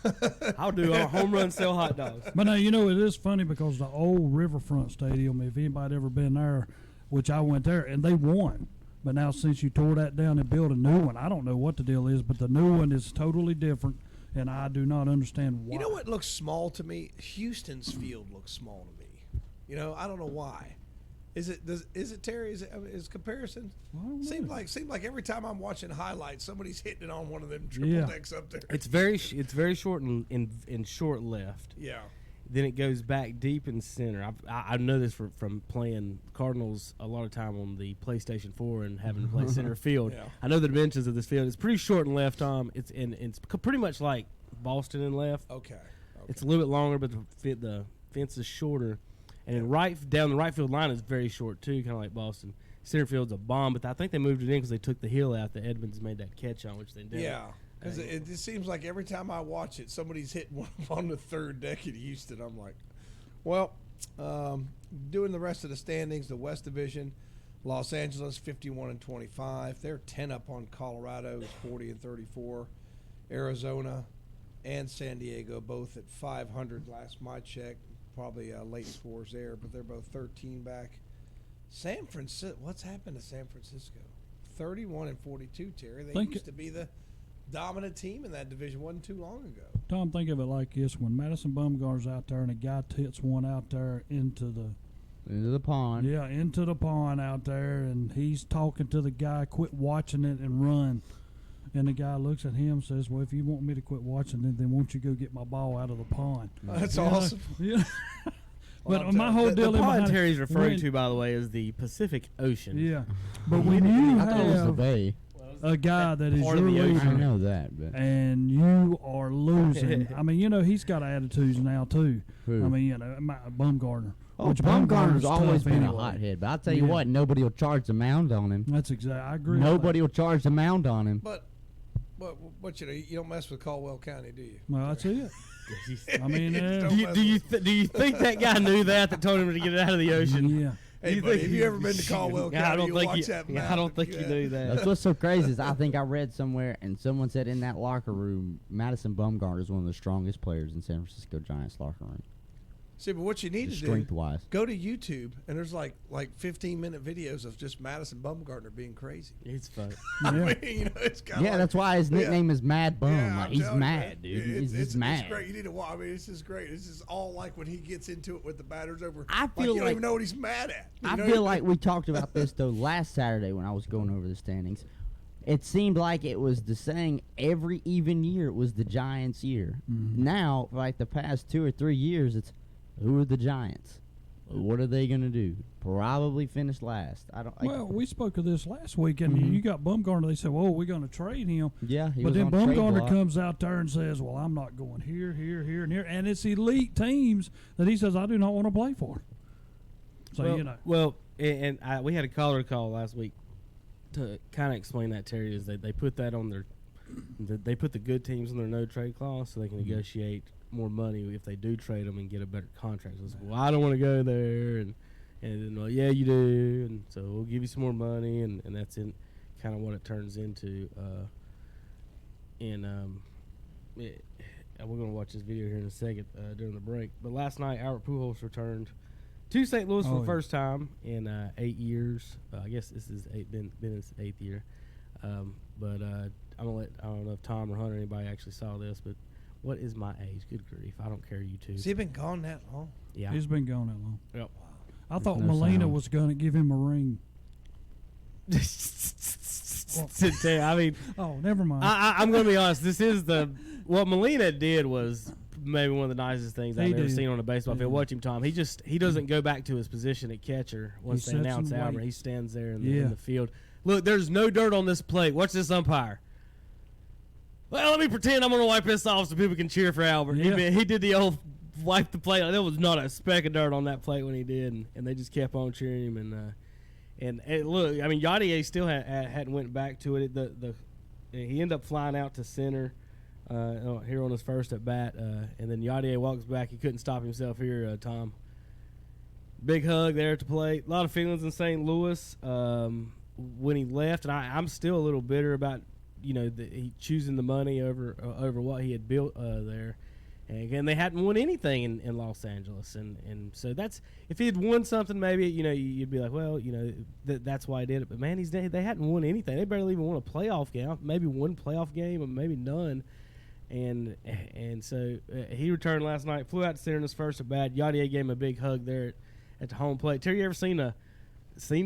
I'll do a home run, sell hot dogs. But now it is funny because the old Riverfront Stadium, if anybody ever been there, which I went there and they won. But now since you tore that down and built a new one, I don't know what the deal is, but the new one is totally different, and I do not understand why. You know what looks small to me? Houston's field looks small to me. I don't know why. Is it Terry? Is comparison? Seems like every time I'm watching highlights, somebody's hitting it on one of them triple decks up there. It's very short and short left. Yeah. Then it goes back deep in center. I know this from playing Cardinals a lot of time on the PlayStation 4 and having to play center field. Yeah. I know the dimensions of this field. It's pretty short and left, Tom. It's pretty much like Boston and left. Okay. It's a little bit longer, but the fence is shorter. And down the right field line is very short too, kind of like Boston. Center field's a bomb, but I think they moved it in because they took the hill out that Edmonds made that catch on, which they did. Yeah, because it just seems like every time I watch it, somebody's hitting one on the third deck at Houston. I'm like, well, doing the rest of the standings, the West Division, Los Angeles 51-25. They're 10 up on Colorado, 40-34. Arizona and San Diego both at 500 last my check. Probably late scores there, but they're both 13 back. San Francisco. What's happened to San Francisco? 31-42, Terry. They Think used to be the dominant team in that division. Wasn't too long ago. Tom, think of it like this: when Madison Bumgarner's out there and a guy hits one out there into the pond. Yeah, into the pond out there, and he's talking to the guy, quit watching it and run. And the guy looks at him and says, well, if you want me to quit watching it, then won't you go get my ball out of the pond? That's awesome. Yeah. But my whole the deal pond Terry's referring to, by the way, is the Pacific Ocean. Yeah. But when you I thought it was the have bay. a guy that is part your of the ocean. leader, I know that, but and you are losing. I mean, he's got attitudes now, too. Who? I mean, Bumgarner. Oh, Which Bumgarner's always tough been anyway. a hothead, but I'll tell you what, nobody will charge the mound on him. That's exactly. I agree. Nobody will charge the mound on him. But you don't mess with Caldwell County, do you? Well, that's it. I mean, do you think that guy knew that told him to get it out of the ocean? Yeah. Hey, buddy, have you ever been to Caldwell County? I don't You think watch you. that Yeah, I map. don't think you knew that. That's what's so crazy is I think I read somewhere, and someone said in that locker room, Madison Bumgarner is one of the strongest players in San Francisco Giants locker room. See, but what you need to do, Strength-wise. go to YouTube, and there's like 15-minute videos of just Madison Bumgarner being crazy. It's fun. I mean, it's kind of Yeah, that's why his nickname is Mad Bum. Yeah, like, I'm he's telling you, mad, man. dude. He's It's mad. great. You need to watch. I mean, this is great. This is all like when he gets into it with the batters over. I feel you don't like- even know what he's mad at. I feel like we talked about this though last Saturday when I was going over the standings. It seemed like it was the saying every even year it was the Giants' year. Now, like the past 2 or 3 years, it's who are the Giants? What are they gonna do? Probably finish last. Well, we spoke of this last week, and you got Bumgarner. They said, well, we're going to trade him. Yeah, he but was then on trade Bumgarner block. comes out there and says, well, I'm not going here, here, here, and here. And it's elite teams that he says, I do not want to play for. So, Well, Well, and we had a caller call last week to kind of explain that, Terry, is that they put that on their they put the good teams on their no trade clause so they can negotiate more money if they do trade them and get a better contract. So it's, well, I don't want to go there, and then, well, yeah, you do, and so we'll give you some more money, and that's in kind of what it turns into. We're going to watch this video here in a second during the break. But last night, Albert Pujols returned to St. Louis for the first time in 8 years. I guess this is been his 8th year. But I don't know if Tom or Hunter or anybody actually saw this, but what is my age? Good grief. I don't care, you two. Has he been gone that long? Yeah. He's been gone that long. Yep. I thought no Molina sound. was going to give him a ring. I mean, Oh, never mind. I'm going to be honest. This is what Molina did was maybe one of the nicest things I've He ever did. seen on a baseball field. Yeah. Watch him, Tom. He doesn't go back to his position at catcher once they sits announce and Albert. waits. He stands there in Yeah. the field. Look, there's no dirt on this plate. Watch this umpire. Well, let me pretend I'm going to wipe this off so people can cheer for Albert. Yeah. He did the old wipe the plate. There was not a speck of dirt on that plate when he did, and they just kept on cheering him. And look, I mean, Yadier still hadn't went back to it. He ended up flying out to center here on his first at bat, and then Yadier walks back. He couldn't stop himself here, Tom. Big hug there at the plate. A lot of feelings in St. Louis when he left, and I'm still a little bitter about he choosing the money over what he had built there. And again, they hadn't won anything in Los Angeles, and so that's if he had won something, maybe you'd be like, well, that's why he did it. But man, they hadn't won anything. They barely even won a playoff game, maybe one playoff game, or maybe none. And so he returned last night, flew out to center in his first at bat. Yadier gave him a big hug there at the home plate. Terry, you ever seen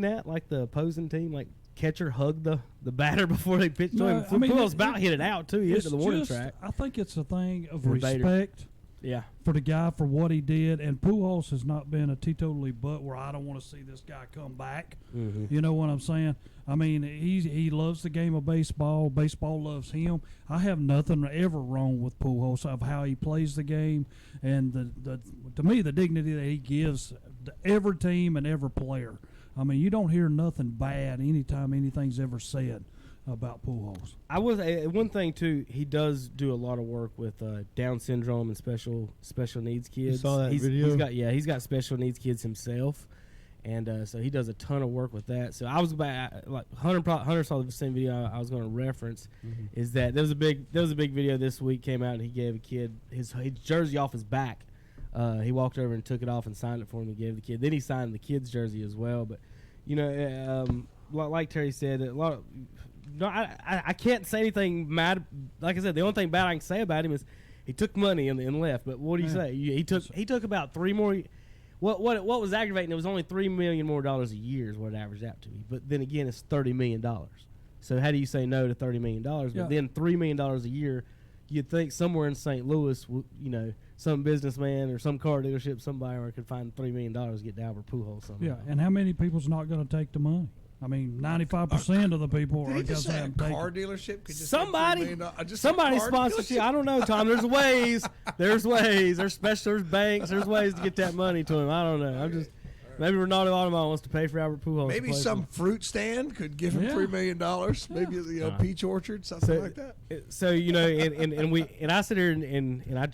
that like the opposing team catcher hug the batter before they pitch to him? I mean, Pujols about hit it out too. He hit it's to the warning just- track. I think it's a thing of For Bader. respect. Yeah. For the guy for what he did, and Pujols has not been a teetotally butt where I don't want to see this guy come back. Mm-hmm. You know what I'm saying? I mean, he loves the game of baseball. Baseball loves him. I have nothing ever wrong with Pujols of how he plays the game, and the to me the dignity that he gives to every team and every player. I mean, you don't hear nothing bad anytime anything's ever said about Pujols. I was one thing too. He does do a lot of work with Down syndrome and special needs kids. saw that video. video? He's got special needs kids himself, and so he does a ton of work with that. So I was Hunter saw the same video I was going to reference. Mm-hmm. Is that there was a big video this week came out, and he gave a kid his jersey off his back. He walked over and took it off and signed it for him and gave the kid. Then he signed the kid's jersey as well. But Like Terry said, a lot of. No, I can't say anything mad. Like I said, the only thing bad I can say about him is he took money and left. But what do you say? He took about 3 more. What was aggravating? It was only $3 million more a year is what it averaged out to me. But then again, it's $30 million. So how do you say no to $30 million? But then $3 million a year, you'd think somewhere in St. Louis, some businessman or some car dealership, somebody could find $3 million to get to Albert Pujols somehow. Yeah, and how many people's not going to take the money? I mean, 95% of the people are going to have a car dealership. Could just somebody sponsorship. I don't know, Tom. There's ways. There's special. There's banks. There's ways to get that money to him. I don't know. I'm just maybe Ronaldo Automobile wants to pay for Albert Pujols. Maybe some fruit stand could give him $3 million. Maybe peach orchard, something like that. So and I sit here and I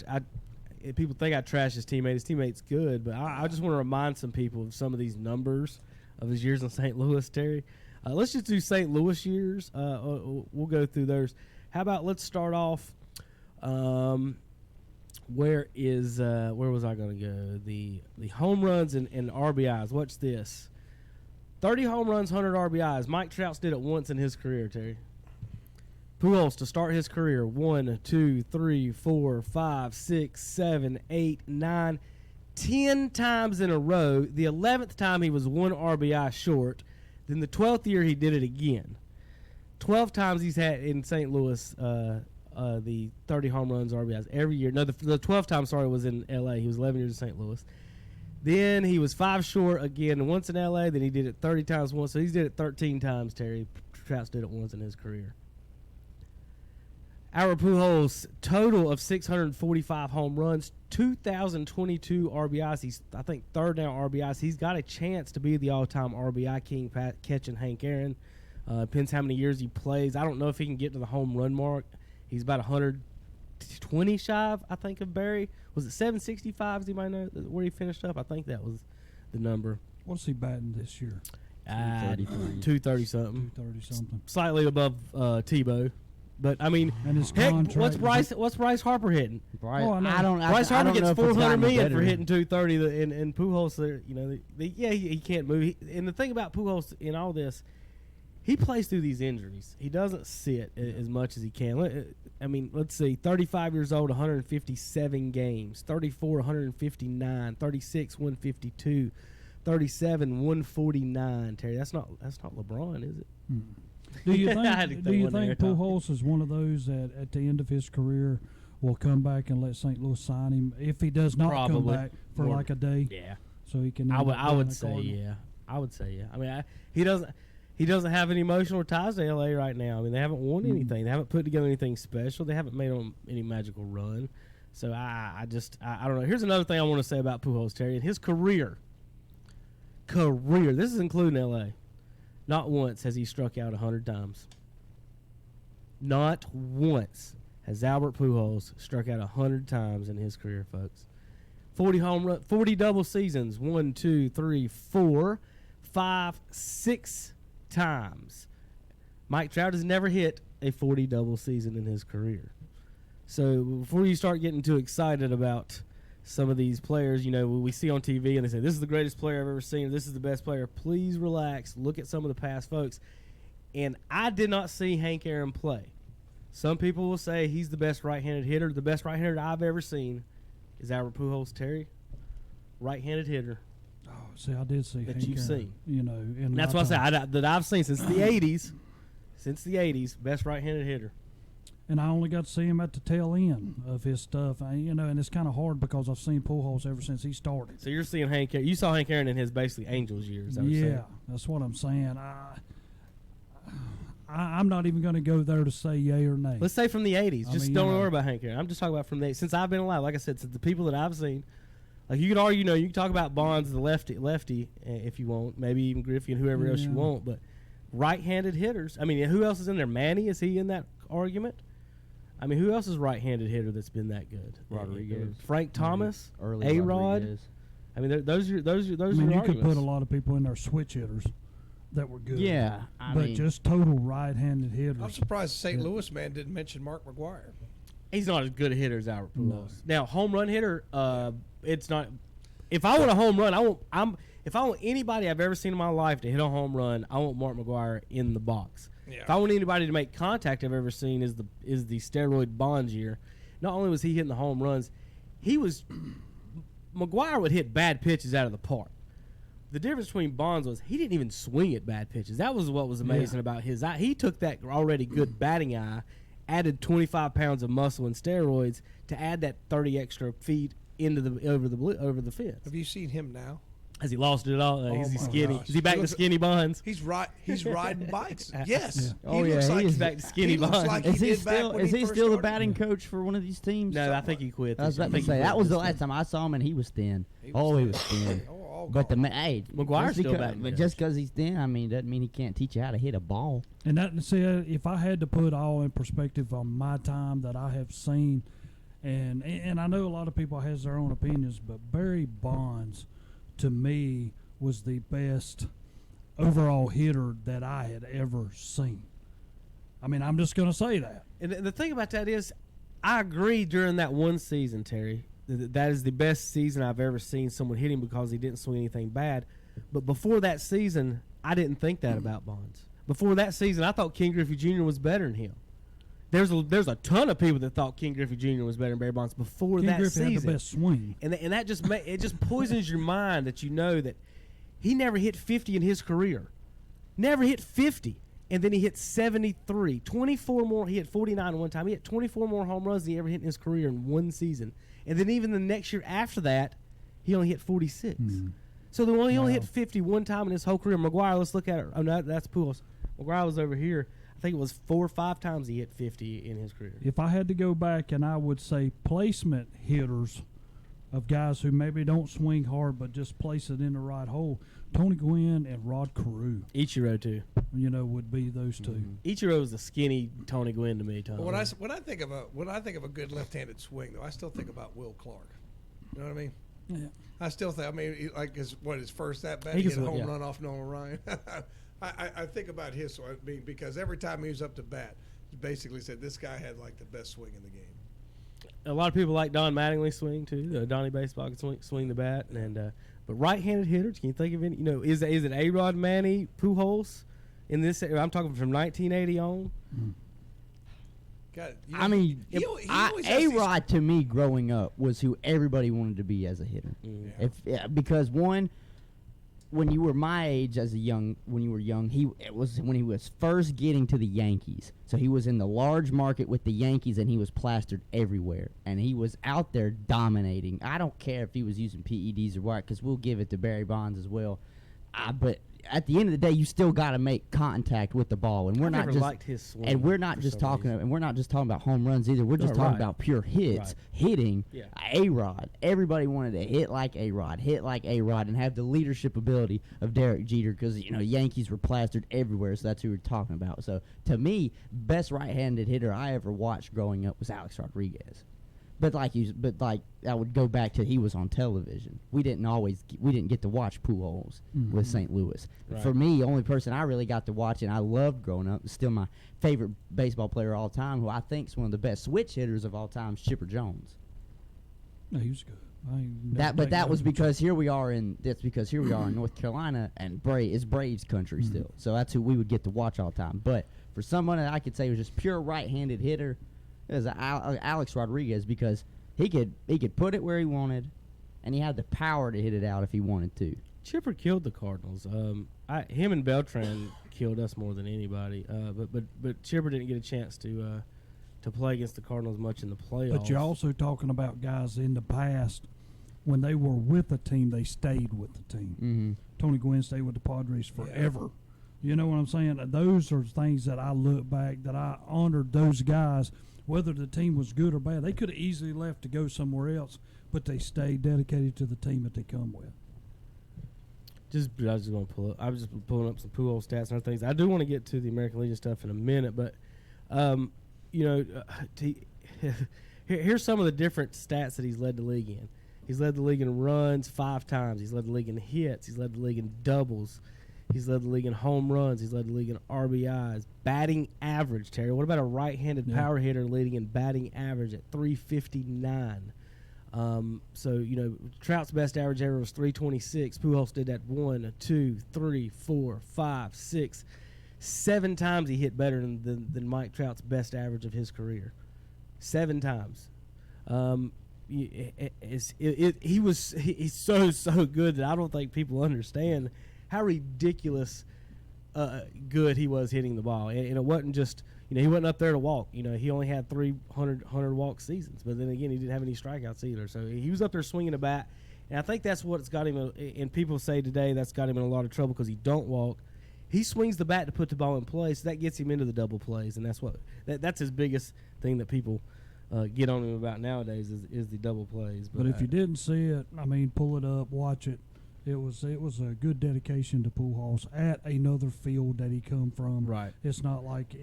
people think I trash his teammate. His teammate's good, but I just want to remind some people of some of these numbers of his years in St. Louis, Terry. Let's just do St. Louis years. We'll go through those. How about let's start off. Where was I going to go? The home runs and RBIs. Watch this. 30 home runs, 100 RBIs. Mike Trout did it once in his career, Terry. Pujols to start his career 1, 2, 3, 4, 5, 6, 7, 8, 9, 10 times in a row. The 11th time he was 1 RBI short. Then the 12th year he did it again. 12 times he's had in St. Louis the 30 home runs, RBIs every year. No, the 12th time, was in L.A. He was 11 years in St. Louis. Then he was 5 short again once in L.A. Then he did it 30 times once. So he's did it 13 times, Terry. Trout did it once in his career. Albert Pujols, total of 645 home runs, 2,022 RBIs. He's, I think, third now RBIs. He's got a chance to be the all-time RBI king, catching Hank Aaron. Depends how many years he plays. I don't know if he can get to the home run mark. He's about 120 shy, I think, of Barry. Was it 765, as you might know, where he finished up? I think that was the number. What's he batting this year? 230-something. 230-something. Slightly above Tebow. But I mean, and his heck, contract, what's Bryce Harper hitting? Bryce Harper gets $400 million for better. hitting 230. And Pujols, he can't move. And the thing about Pujols in all this, he plays through these injuries. He doesn't sit as much as he can. I mean, let's see, 35 years old, 157 games, 34, 159, 36, 152, 37, 149. Terry, that's not LeBron, is it? Do you think Pujols is one of those that at the end of his career will come back and let St. Louis sign him if he does not come back for like a day? Yeah. So he can. I would say yeah. I mean, he doesn't have any emotional ties to LA right now. I mean, they haven't won anything. They haven't put together anything special. They haven't made any magical run. So I don't know. Here's another thing I want to say about Pujols, Terry. In his career. This is including LA. Not once has he struck out 100 times. Not once has Albert Pujols struck out 100 times in his career, folks. 40 home run, 40 double seasons. 1, 2, 3, 4, 5, 6 times. Mike Trout has never hit a 40 double season in his career. So before you start getting too excited about some of these players, we see on TV and they say, this is the greatest player I've ever seen, this is the best player. Please relax. Look at some of the past folks. And I did not see Hank Aaron play. Some people will say he's the best right-handed hitter. The best right-hander I've ever seen is Albert Pujols, Terry. Right-handed hitter. Oh, see, I did see that Hank you've Aaron, seen. And that's what I say that I've seen since the 80s. Since the 80s, best right-handed hitter. And I only got to see him at the tail end of his stuff, and it's kind of hard because I've seen Pujols ever since he started. So you're seeing Hank Aaron. You saw Hank Aaron in his basically Angels years. That's what I'm saying. I'm not even going to go there to say yay or nay. Let's say from the 80s. Don't worry about Hank Aaron. I'm just talking about from the 80s. Since I've been alive, like I said, since the people that I've seen, like you could argue, you can talk about Bonds, the lefty, if you want, maybe even Griffey and whoever else you want, but right-handed hitters. I mean, who else is in there? Manny, is he in that argument? I mean, who else is right-handed hitter that's been that good? Rodriguez, Frank Thomas, early A-Rod. Rodriguez. I mean, those are you arguments. could put a lot of people in there switch hitters that were good. Yeah, but just total right-handed hitters. I'm surprised the St. Louis man didn't mention Mark McGwire. He's not as good a hitter as Albert Pujols. Now, home run hitter, it's not. If I want a home run, If I want anybody I've ever seen in my life to hit a home run, I want Mark McGwire in the box. Yeah. If I want anybody to make contact I've ever seen is the steroid Bonds year. Not only was he hitting the home runs, McGwire would hit bad pitches out of the park. The difference between Bonds was he didn't even swing at bad pitches. That was what was amazing about his eye. He took that already good batting eye, added 25 pounds of muscle and steroids to add that 30 extra feet into over the fence. Have you seen him now? Has he lost it all? Is he skinny? Gosh. Is he back to skinny Bonds? He's riding bikes. Yes. Oh, yeah, looks like he's back to skinny he looks Bonds. like Is he did back still? when Is he first still the started. batting coach for one of these teams? No, I think he quit. I was about to say that was the last time I saw him, and he was thin. He was thin. But McGuire's still batting. But just because he's thin, I mean, doesn't mean he can't teach you how to hit a ball. And that, see, if I had to put all in perspective on my time that I have seen, and I know a lot of people has their own opinions, but Barry Bonds, to me, was the best overall hitter that I had ever seen. I mean, I'm just going to say that. And the thing about that is, I agree during that one season, Terry, that is the best season I've ever seen someone hit him because he didn't swing anything bad. But before that season, I didn't think that about Bonds. Before that season, I thought Ken Griffey Jr. was better than him. There's a ton of people that thought Ken Griffey Jr. was better than Barry Bonds before Ken that Griffey season. had the best swing. And that just it just poisons your mind that you know that he never hit 50 in his career. Never hit 50. And then he hit 73. 24 more. He hit 49 one time. He hit 24 more home runs than he ever hit in his career in one season. And then even the next year after that, he only hit 46. So he only hit 50 one time in his whole career. McGwire, let's look at it. Oh, no, that's Pujols. McGwire was over here. I think it was 4 or 5 times he hit 50 in his career. If I had to go back, and I would say placement hitters of guys who maybe don't swing hard but just place it in the right hole, Tony Gwynn and Rod Carew. Ichiro too. Would be those two. Ichiro was a skinny Tony Gwynn to me, Tom. Well, when I think of a good left-handed swing, though, I still think about Will Clark. You know what I mean? Yeah. I still think. I mean, like his first at bat, He he can hit a swing, home yeah. run off Nolan Ryan. I think about his swing because every time he was up to bat, he basically said this guy had like the best swing in the game. A lot of people like Don Mattingly's swing too. Donnie Baseball can swing the bat, but right-handed hitters. Can you think of any? Is it A-Rod, Manny, Pujols? In this, I'm talking from 1980 on. God, I mean, he always has A-Rod to me growing up was who everybody wanted to be as a hitter. Because one, when you were my age when you were young, it was when he was first getting to the Yankees. So he was in the large market with the Yankees, and he was plastered everywhere. And he was out there dominating. I don't care if he was using PEDs or what, because we'll give it to Barry Bonds as well. But at the end of the day, you still got to make contact with the ball, and we're not just liked his swing. And we're not just talking. And we're not just talking about home runs either. We're just talking about pure hits, hitting. Yeah. A-Rod. Everybody wanted to hit like A-Rod, and have the leadership ability of Derek Jeter because Yankees were plastered everywhere. So that's who we're talking about. So to me, best right-handed hitter I ever watched growing up was Alex Rodriguez. But I would go back to he was on television. We didn't get to watch Pujols with St. Louis. Right. For me, the only person I really got to watch and I loved growing up, still my favorite baseball player of all time, who I think is one of the best switch hitters of all time, Chipper Jones. No, he was good. That was because here we are in North Carolina, and it's Braves country still. So that's who we would get to watch all the time. But for someone that I could say was just pure right-handed hitter, it was Alex Rodriguez, because he could put it where he wanted, and he had the power to hit it out if he wanted to. Chipper killed the Cardinals. Him and Beltran killed us more than anybody. But Chipper didn't get a chance to play against the Cardinals much in the playoffs. But you're also talking about guys in the past when they were with the team, they stayed with the team. Mm-hmm. Tony Gwynn stayed with the Padres forever. You know what I'm saying? Those are things that I look back, that I honored those guys. Whether the team was good or bad, they could have easily left to go somewhere else, but they stayed dedicated to the team that they come with. I was just pulling up some Pujols stats and other things. I do want to get to the American Legion stuff in a minute, but here's some of the different stats that he's led the league in. He's led the league in runs 5 times. He's led the league in hits. He's led the league in doubles. He's led the league in home runs. He's led the league in RBIs. Batting average, Terry. What about a right-handed power hitter leading in batting average at .359? So, Trout's best average ever was 326. Pujols did that 1, 2, 3, 4, 5, 6, 7 times he hit better than Mike Trout's best average of his career. 7 times. He's so good that I don't think people understand how ridiculous good he was hitting the ball. And it wasn't just, he wasn't up there to walk. He only had 300 walk seasons. But then again, he didn't have any strikeouts either. So he was up there swinging a bat. And I think that's what's got him, and people say today that's got him in a lot of trouble because he don't walk. He swings the bat to put the ball in play, so that gets him into the double plays. And that's his biggest thing that people get on him about nowadays is the double plays. But if you didn't see it, pull it up, watch it. It was a good dedication to Pujols at another field that he come from. Right. It's not like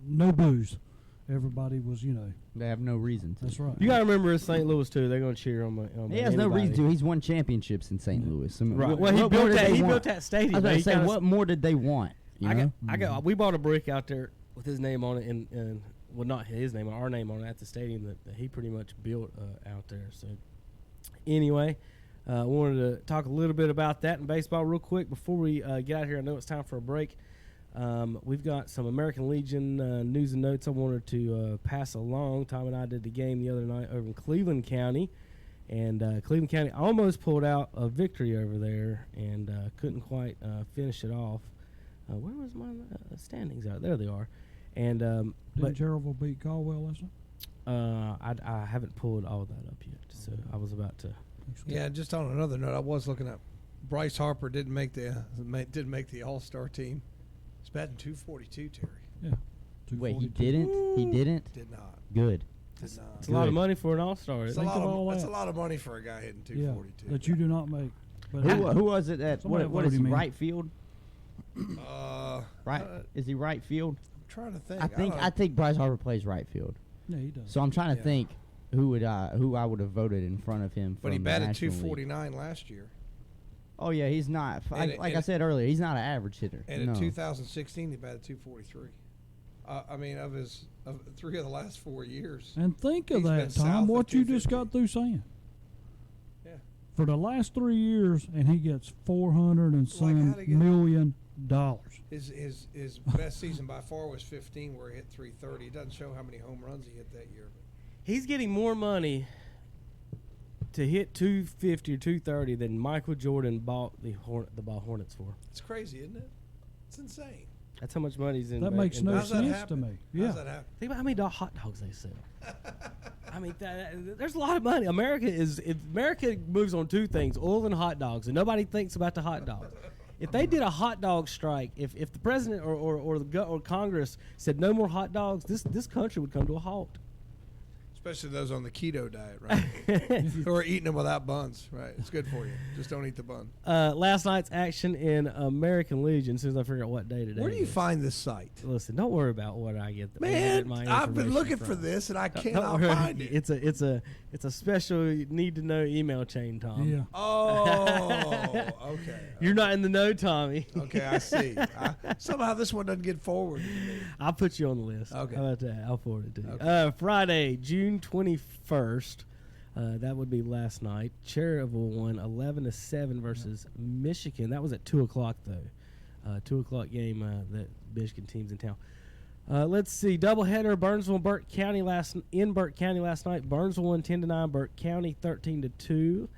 no booze. Everybody was, They have no reason to. That's right. You got to remember, it's St. Louis too. They're going to cheer on. He has no reason to. He's won championships in St. Louis. Right. Well, he built that stadium. I was going to say, what more did they want? We bought a brick out there with his name on it, and well, not his name, our name on it at the stadium that he pretty much built out there. So, anyway, I wanted to talk a little bit about that in baseball real quick before we get out of here. I know it's time for a break. We've got some American Legion news and notes I wanted to pass along. Tom and I did the game the other night over in Cleveland County, and Cleveland County almost pulled out a victory over there and couldn't quite finish it off. Where was my standings out? There they are. And did Cherryville beat Caldwell last night? I haven't pulled all that up yet, so I was about to. Yeah, just on another note, I was looking at Bryce Harper didn't make the All-Star team. He's batting .242, Terry. Yeah. Wait, he didn't? He didn't? Did not. Good. It's a lot of money for an All-Star. That's a lot of money for a guy hitting .242. Yeah, that you do not make. But who was it that? What is he? Right field? Right? Is he right field? I'm trying to think. I think Bryce Harper plays right field. Yeah, he does. So I'm trying to think who I would have voted in front of him. But he batted .249 last year. Oh yeah, he's not. I said earlier, he's not an average hitter. And in 2016, he batted .243. Of 3 of the last 4 years. And think of that, Tom, what you just got through saying. Yeah. For the last 3 years, and he gets $400 and some million. His best season by far was 15, where he hit .330. It doesn't show how many home runs he hit that year. He's getting more money to hit .250 or .230 than Michael Jordan bought the ball Hornets for. It's crazy, isn't it? It's insane. That's how much money he's in. That makes no sense to me. Yeah. How's that happen? Think about how many hot dogs they sell. There's a lot of money. America moves on 2 things: oil and hot dogs, and nobody thinks about the hot dogs. If they did a hot dog strike, if the president or Congress said no more hot dogs, this country would come to a halt. Especially those on the keto diet, right? Who are eating them without buns, right? It's good for you. Just don't eat the bun. Last night's action in American Legion, as soon as I figure out what day today Where do you find this site? Listen, don't worry about what I get. Man, I've been looking for this, and I cannot find it. It's a special need-to-know email chain, Tom. Yeah. Oh, okay. You're not in the know, Tommy. Okay, I see. Somehow this one doesn't get forwarded. I'll put you on the list. Okay. How about that? I'll forward it to you. Okay. Friday, June 21st. That would be last night. Cherryville won 11-7 versus Michigan. That was at 2:00 though. 2:00 game. That Michigan team's in town. Let's see. Doubleheader. Burnsville, Burke County in Burke County last night. Burnsville won 10-9. Burke County 13-2.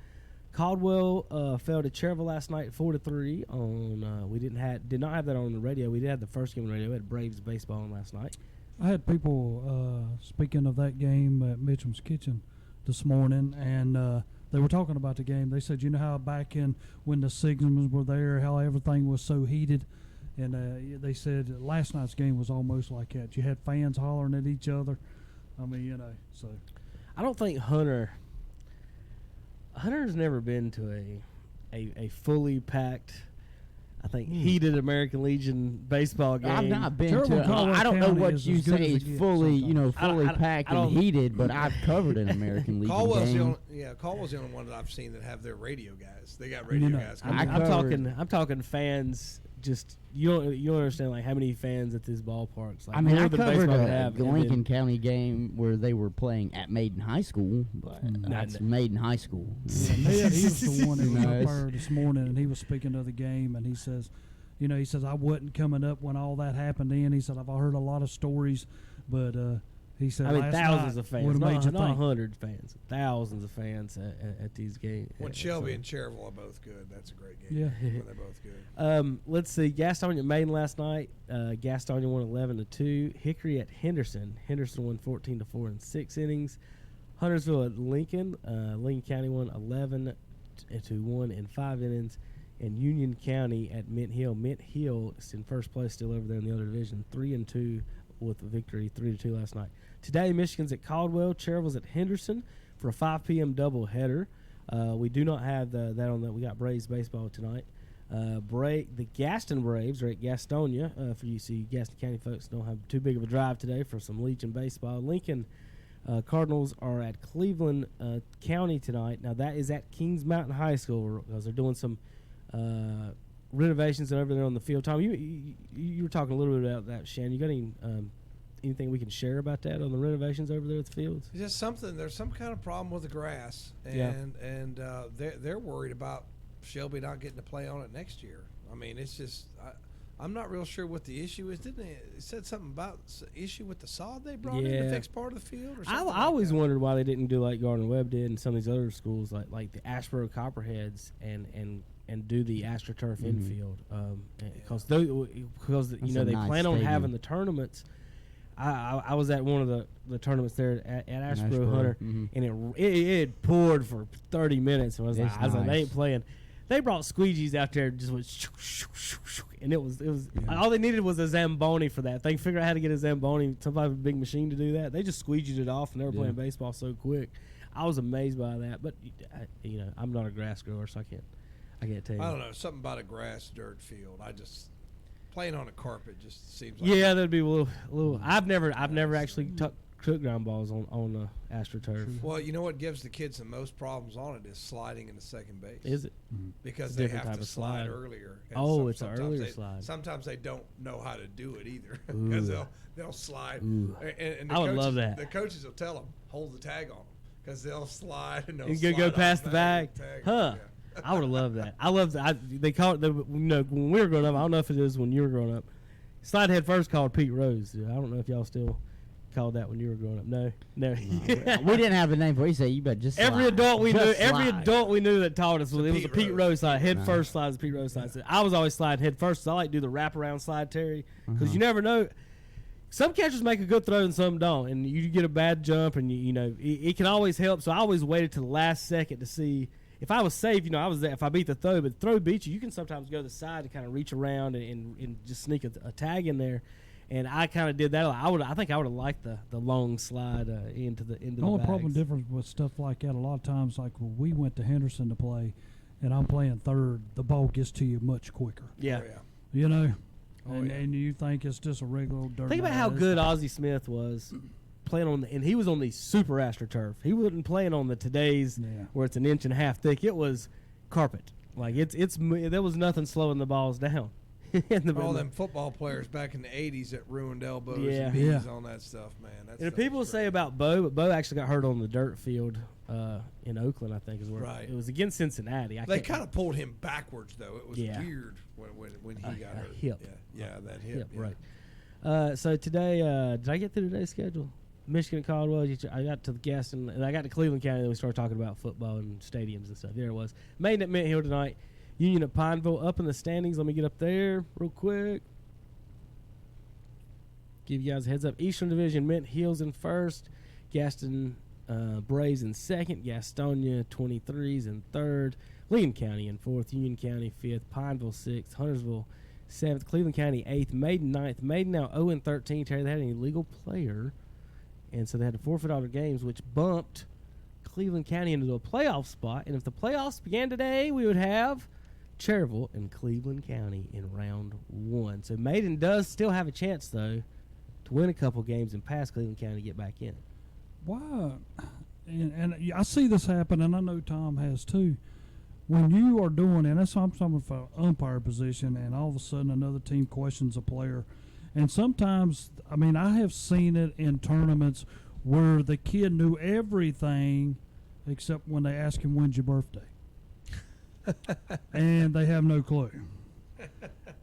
Caldwell fell to Cherryville last night 4-3. On we did not have that on the radio. We did have the first game on the radio. We had Braves baseball on last night. I had people speaking of that game at Mitchem's Kitchen this morning, and they were talking about the game. They said, you know how back in when the Signals were there, how everything was so heated, and they said last night's game was almost like that. You had fans hollering at each other. So I don't think Hunter's never been to a fully packed, I think, heated American Legion baseball game. I've not been to. I don't know what you say is fully, fully packed and heated, but I've covered an American Legion game. Caldwell's the only one that I've seen that have their radio guys. They got radio guys. I'm talking fans just you don't understand like how many fans at this ballpark's. Like, I mean, more I than covered baseball could a have, and Lincoln then- County game where they were playing at Maiden High School, but that's Maiden High School. Yeah, Ned, he was the one that was No, up it's- there this morning, and he was speaking of the game, and he says, I wasn't coming up when all that happened in. He said, I've heard a lot of stories, but he said, I mean, last thousands night of fans, would've made you not think. hundreds of fans, thousands of fans at these games. When Shelby and Cherryville are both good, that's a great game. Yeah. When they're both good. Let's see. Gastonia at Maiden last night. Gastonia won 11-2. Hickory at Henderson. Henderson won 14-4 in 6 innings. Huntersville at Lincoln. Lincoln County won 11-1 in 5 innings. And Union County at Mint Hill. Mint Hill is in first place, still over there in the other division, 3-2 with a victory, 3-2 last night. Today, Michigan's at Caldwell. Cherryville's at Henderson for a 5 p.m. doubleheader. We do not have that on that. We got Braves baseball tonight. The Gaston Braves are at Gastonia. For you see, Gaston County folks don't have too big of a drive today for some Legion baseball. Lincoln Cardinals are at Cleveland County tonight. Now that is at Kings Mountain High School because they're doing some renovations over there on the field. Tom, you were talking a little bit about that, Shannon. You got anything we can share about that on the renovations over there at the fields? It's just something. There's some kind of problem with the grass, and they're worried about Shelby not getting to play on it next year. I mean, it's just I'm not real sure what the issue is. Didn't it said something about issue with the sod they brought in to fix part of the field? Or something I always wondered why they didn't do like Gardner Webb did and some of these other schools like the Ashboro Copperheads and do the AstroTurf infield because they nice plan on stadium. having the tournaments. I was at one of the tournaments there at Ashboro Hunter, and it poured for 30 minutes. And I was like, they ain't playing. They brought squeegees out there, just went shoo, shoo, shoo, shoo, and it was all they needed was a Zamboni for that. They figured out how to get a Zamboni, some type of big machine to do that. They just squeegeed it off, and they were playing baseball so quick. I was amazed by that, but I'm not a grass grower, so I can't tell you. I don't know, something about a grass dirt field. I just playing on a carpet just seems like that'd be a little. I've never actually took ground balls on AstroTurf. Well, you know what gives the kids the most problems on it is sliding into second base. Is it? Because It's a they different have type to of slide slide. earlier. It's an earlier slide. Sometimes they don't know how to do it either because they'll slide. And the I would coaches, love that. The coaches will tell them hold the tag on them because they'll slide and they'll You slide go off past the bag, tag. huh? Yeah. I would have loved that. I love that. They call it when we were growing up. I don't know if it is when you were growing up. Slide head first called Pete Rose. I don't know if y'all still called that when you were growing up. No. We didn't have a name for it. He said, you better just Every slide. adult we Just knew, slide. that taught us it was a Pete Rose slide. Head first slide is a Pete Rose slide. So I was always sliding head first. So I like to do the wraparound slide, Terry, because you never know. Some catchers make a good throw and some don't, and you get a bad jump, and it can always help. So I always waited to the last second to see if I was safe. I was there. If I beat the throw, but the throw beats you, you can sometimes go to the side to kind of reach around and just sneak a tag in there. And I kind of did that. I think I would have liked the long slide into the only bags. problem difference with stuff like that, a lot of times, like when we went to Henderson to play, and I'm playing third, the ball gets to you much quicker. Yeah. And you think it's just a regular old dirt. Think about how good Ozzie Smith was playing on and he was on the super AstroTurf. He wasn't playing on the today's where it's 1.5 inches thick. It was carpet. Like there was nothing slowing the balls down. All them football players back in the 80s that ruined elbows and knees on that stuff, man. And people say about Bo, but Bo actually got hurt on the dirt field in Oakland, I think is where it was against Cincinnati. They kind of pulled him backwards, though. It was weird when he got hurt. Hip. Yeah, that hip. Right. So today, did I get through today's schedule? Michigan and Caldwell. I got to the Gaston, and I got to Cleveland County. Then we started talking about football and stadiums and stuff. There it was. Maiden at Mint Hill tonight. Union at Pineville up in the standings. Let me get up there real quick. Give you guys a heads up. Eastern Division, Mint Hill's in first. Gaston Braves in second. Gastonia 23s in third. Lincoln County in fourth. Union County fifth. Pineville sixth. Huntersville seventh. Cleveland County eighth. Maiden ninth. Maiden now 0-13. Terry, they had an illegal player, and so they had to forfeit all their games, which bumped Cleveland County into a playoff spot. And if the playoffs began today, we would have Cherryville and Cleveland County in round one. So Maiden does still have a chance, though, to win a couple games and pass Cleveland County to get back in. Why? And I see this happen, and I know Tom has too. when you are doing, and that's something for umpire position, and all of a sudden another team questions a player, and sometimes, I mean, I have seen it in tournaments where the kid knew everything except when they ask him when's your birthday, and they have no clue.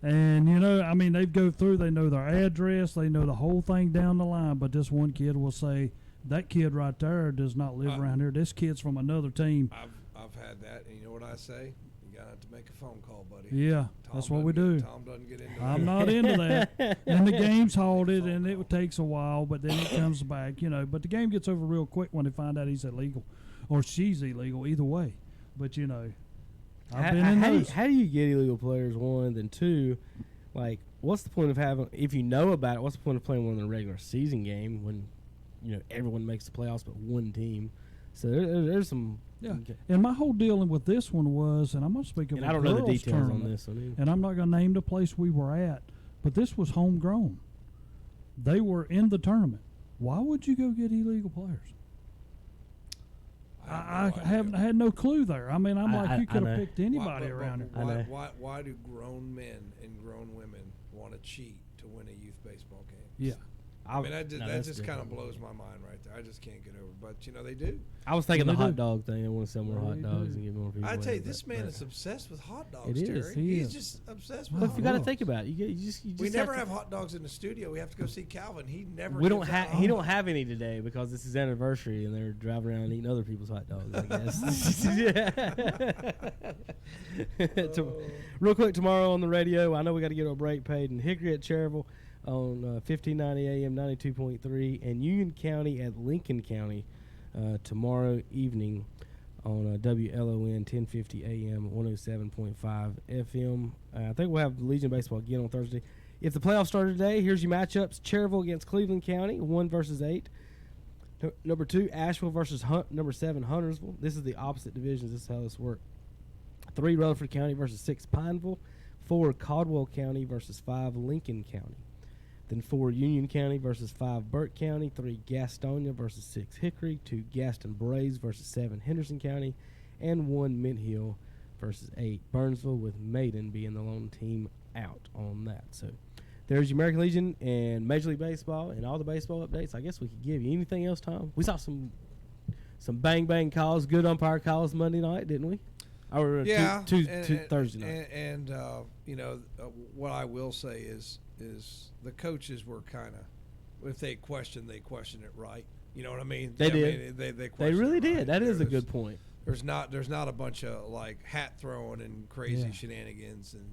And I mean, they go through, they know their address, they know the whole thing down the line, but this one kid will say, that kid right there does not live around here. This kid's from another team. I've had that, and you know what I say? You got to make a phone call, buddy. Yeah, that's what we do. Tom doesn't get into I'm not into that. And the game's halted, and it takes a while, but then it comes back, But the game gets over real quick when they find out he's illegal or she's illegal, either way. But, I've been in those. How do you get illegal players, one? Then two, like, what's the point of having, if you know about it, what's the point of playing one in a regular season game when, everyone makes the playoffs but one team? So there's some. Yeah. Okay. And my whole dealing with this one was, and I'm going to speak of and a I don't know the girls' details tournament, on this one either. and I'm not going to name the place we were at, but this was homegrown. They were in the tournament. Why would you go get illegal players? I had no clue there. I mean, you could have picked anybody around here. Why do grown men and grown women want to cheat to win a youth baseball game? Yeah. I mean, that just kind of blows my mind right there. I just can't get over it. But, they do. I was thinking the hot dog thing. They want to sell more hot dogs and get more people. I tell you, this man is obsessed with hot dogs, It is. Terry. He He's is. just obsessed with But hot you got to dogs. think about it. You just We never have hot dogs in the studio. We have to go see Calvin. He never. We don't gives out have. He hot don't dogs. have any today because it's his anniversary and they're driving around eating other people's hot dogs. I guess. Real quick, tomorrow on the radio, I know we got to get a break paid in Hickory at Cherryville on 1590 AM 92.3 and Union County at Lincoln County tomorrow evening on WLON 1050 AM 107.5 FM. I think we'll have Legion Baseball again on Thursday. If the playoffs started today, here's your matchups. Cherryville against Cleveland County, 1 versus 8. Number 2, Asheville versus number 7, Huntersville. This is the opposite divisions. This is how this works. 3, Rutherford County versus 6, Pineville. 4, Caldwell County versus 5, Lincoln County. Then 4, Union County versus 5, Burke County. 3, Gastonia versus 6, Hickory. 2, Gaston Braves versus 7, Henderson County. And 1, Mint Hill versus 8, Burnsville, with Maiden being the lone team out on that. So there's your American Legion and Major League Baseball and all the baseball updates. I guess we could give you anything else, Tom. We saw some bang calls, good umpire calls Monday night, didn't we? Or yeah, Thursday night. And what I will say is the coaches were kind of, if they question it right. You know what I mean? They did. I mean, they really did. Right. That is a good point. There's not a bunch of like hat throwing and crazy shenanigans, and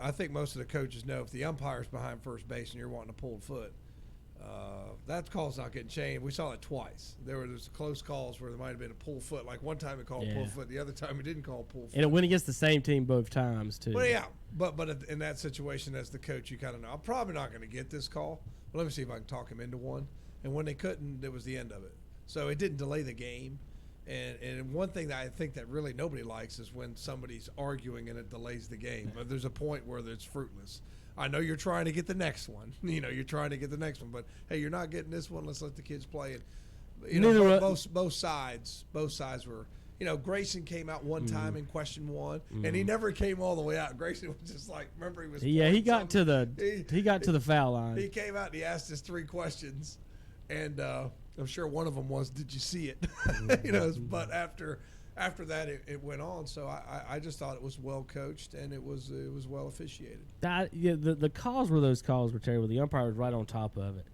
I think most of the coaches know if the umpire's behind first base and you're wanting to pull a foot, that call's not getting changed. We saw it twice. There was close calls where there might have been a pull foot. Like one time it called pull foot, the other time it didn't call pull foot. And it went against the same team both times too. Well, yeah, but in that situation, as the coach, you kind of know I'm probably not going to get this call. But let me see if I can talk him into one. And when they couldn't, it was the end of it. So it didn't delay the game. And one thing that I think that really nobody likes is when somebody's arguing and it delays the game. But there's a point where it's fruitless. I know you're trying to get the next one. You're trying to get the next one. But, hey, you're not getting this one. Let's let the kids play it. Both sides were – Grayson came out one time in question 1, and he never came all the way out. Grayson was just like – remember he was – Yeah, he got to the foul line. He came out and he asked us 3 questions, and I'm sure one of them was, "Did you see it?" But after that, it went on. So I just thought it was well coached and it was well officiated. The calls were those calls were terrible. The umpire was right on top of it,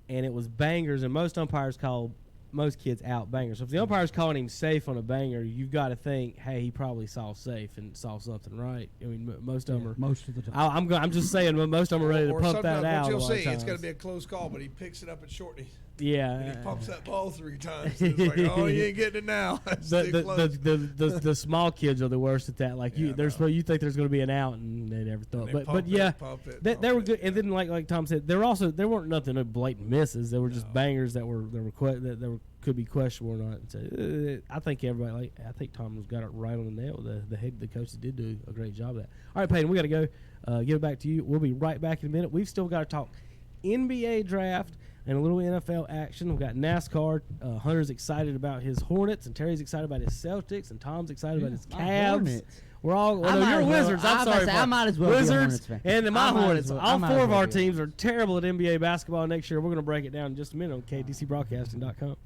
and it was bangers. And most umpires call most kids out bangers. So if the umpire's calling him safe on a banger, you've got to think, hey, he probably saw safe and saw something right. I mean, most of them are. Most of the time. I'm just saying, most of them are ready to pump that out. What you'll see, it's going to be a close call, but he picks it up at short. And he pumps that ball 3 times. And it's like, oh, you ain't getting it now. The small kids are the worst at that. Like you think there's going to be an out, and they never thought. They were good. And then like Tom said, there weren't nothing no blatant misses. There were just bangers that could be questionable or not. So, I think everybody I think Tom got it right on the nail. The coaches did do a great job of that. All right, Peyton, we got to go. Give it back to you. We'll be right back in a minute. We've still got to talk NBA draft. and a little NFL action. We've got NASCAR. Hunter's excited about his Hornets, and Terry's excited about his Celtics, and Tom's excited about his Cavs. Hornets. We're all I no, might you're as well- Wizards. I I'm was sorry. about to say, I might as well be a Wizards Hornets fan. and my I might as Hornets. well- I All might four as of well our be. teams are terrible at NBA basketball next year. We're going to break it down in just a minute on KTCBroadcasting.com.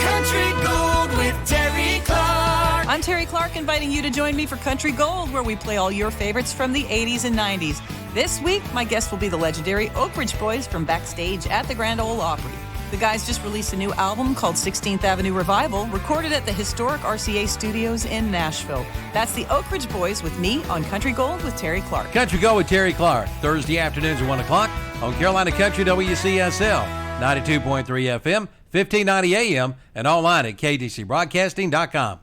Country Gold with Terry Clark. I'm Terry Clark, inviting you to join me for Country Gold, where we play all your favorites from the 80s and 90s. This week, my guest will be the legendary Oak Ridge Boys from backstage at the Grand Ole Opry. The guys just released a new album called 16th Avenue Revival, recorded at the historic RCA Studios in Nashville. That's the Oak Ridge Boys with me on Country Gold with Terry Clark. Country Gold with Terry Clark, Thursday afternoons at 1 o'clock on Carolina Country WCSL, 92.3 FM, 1590 AM, and online at ktcbroadcasting.com.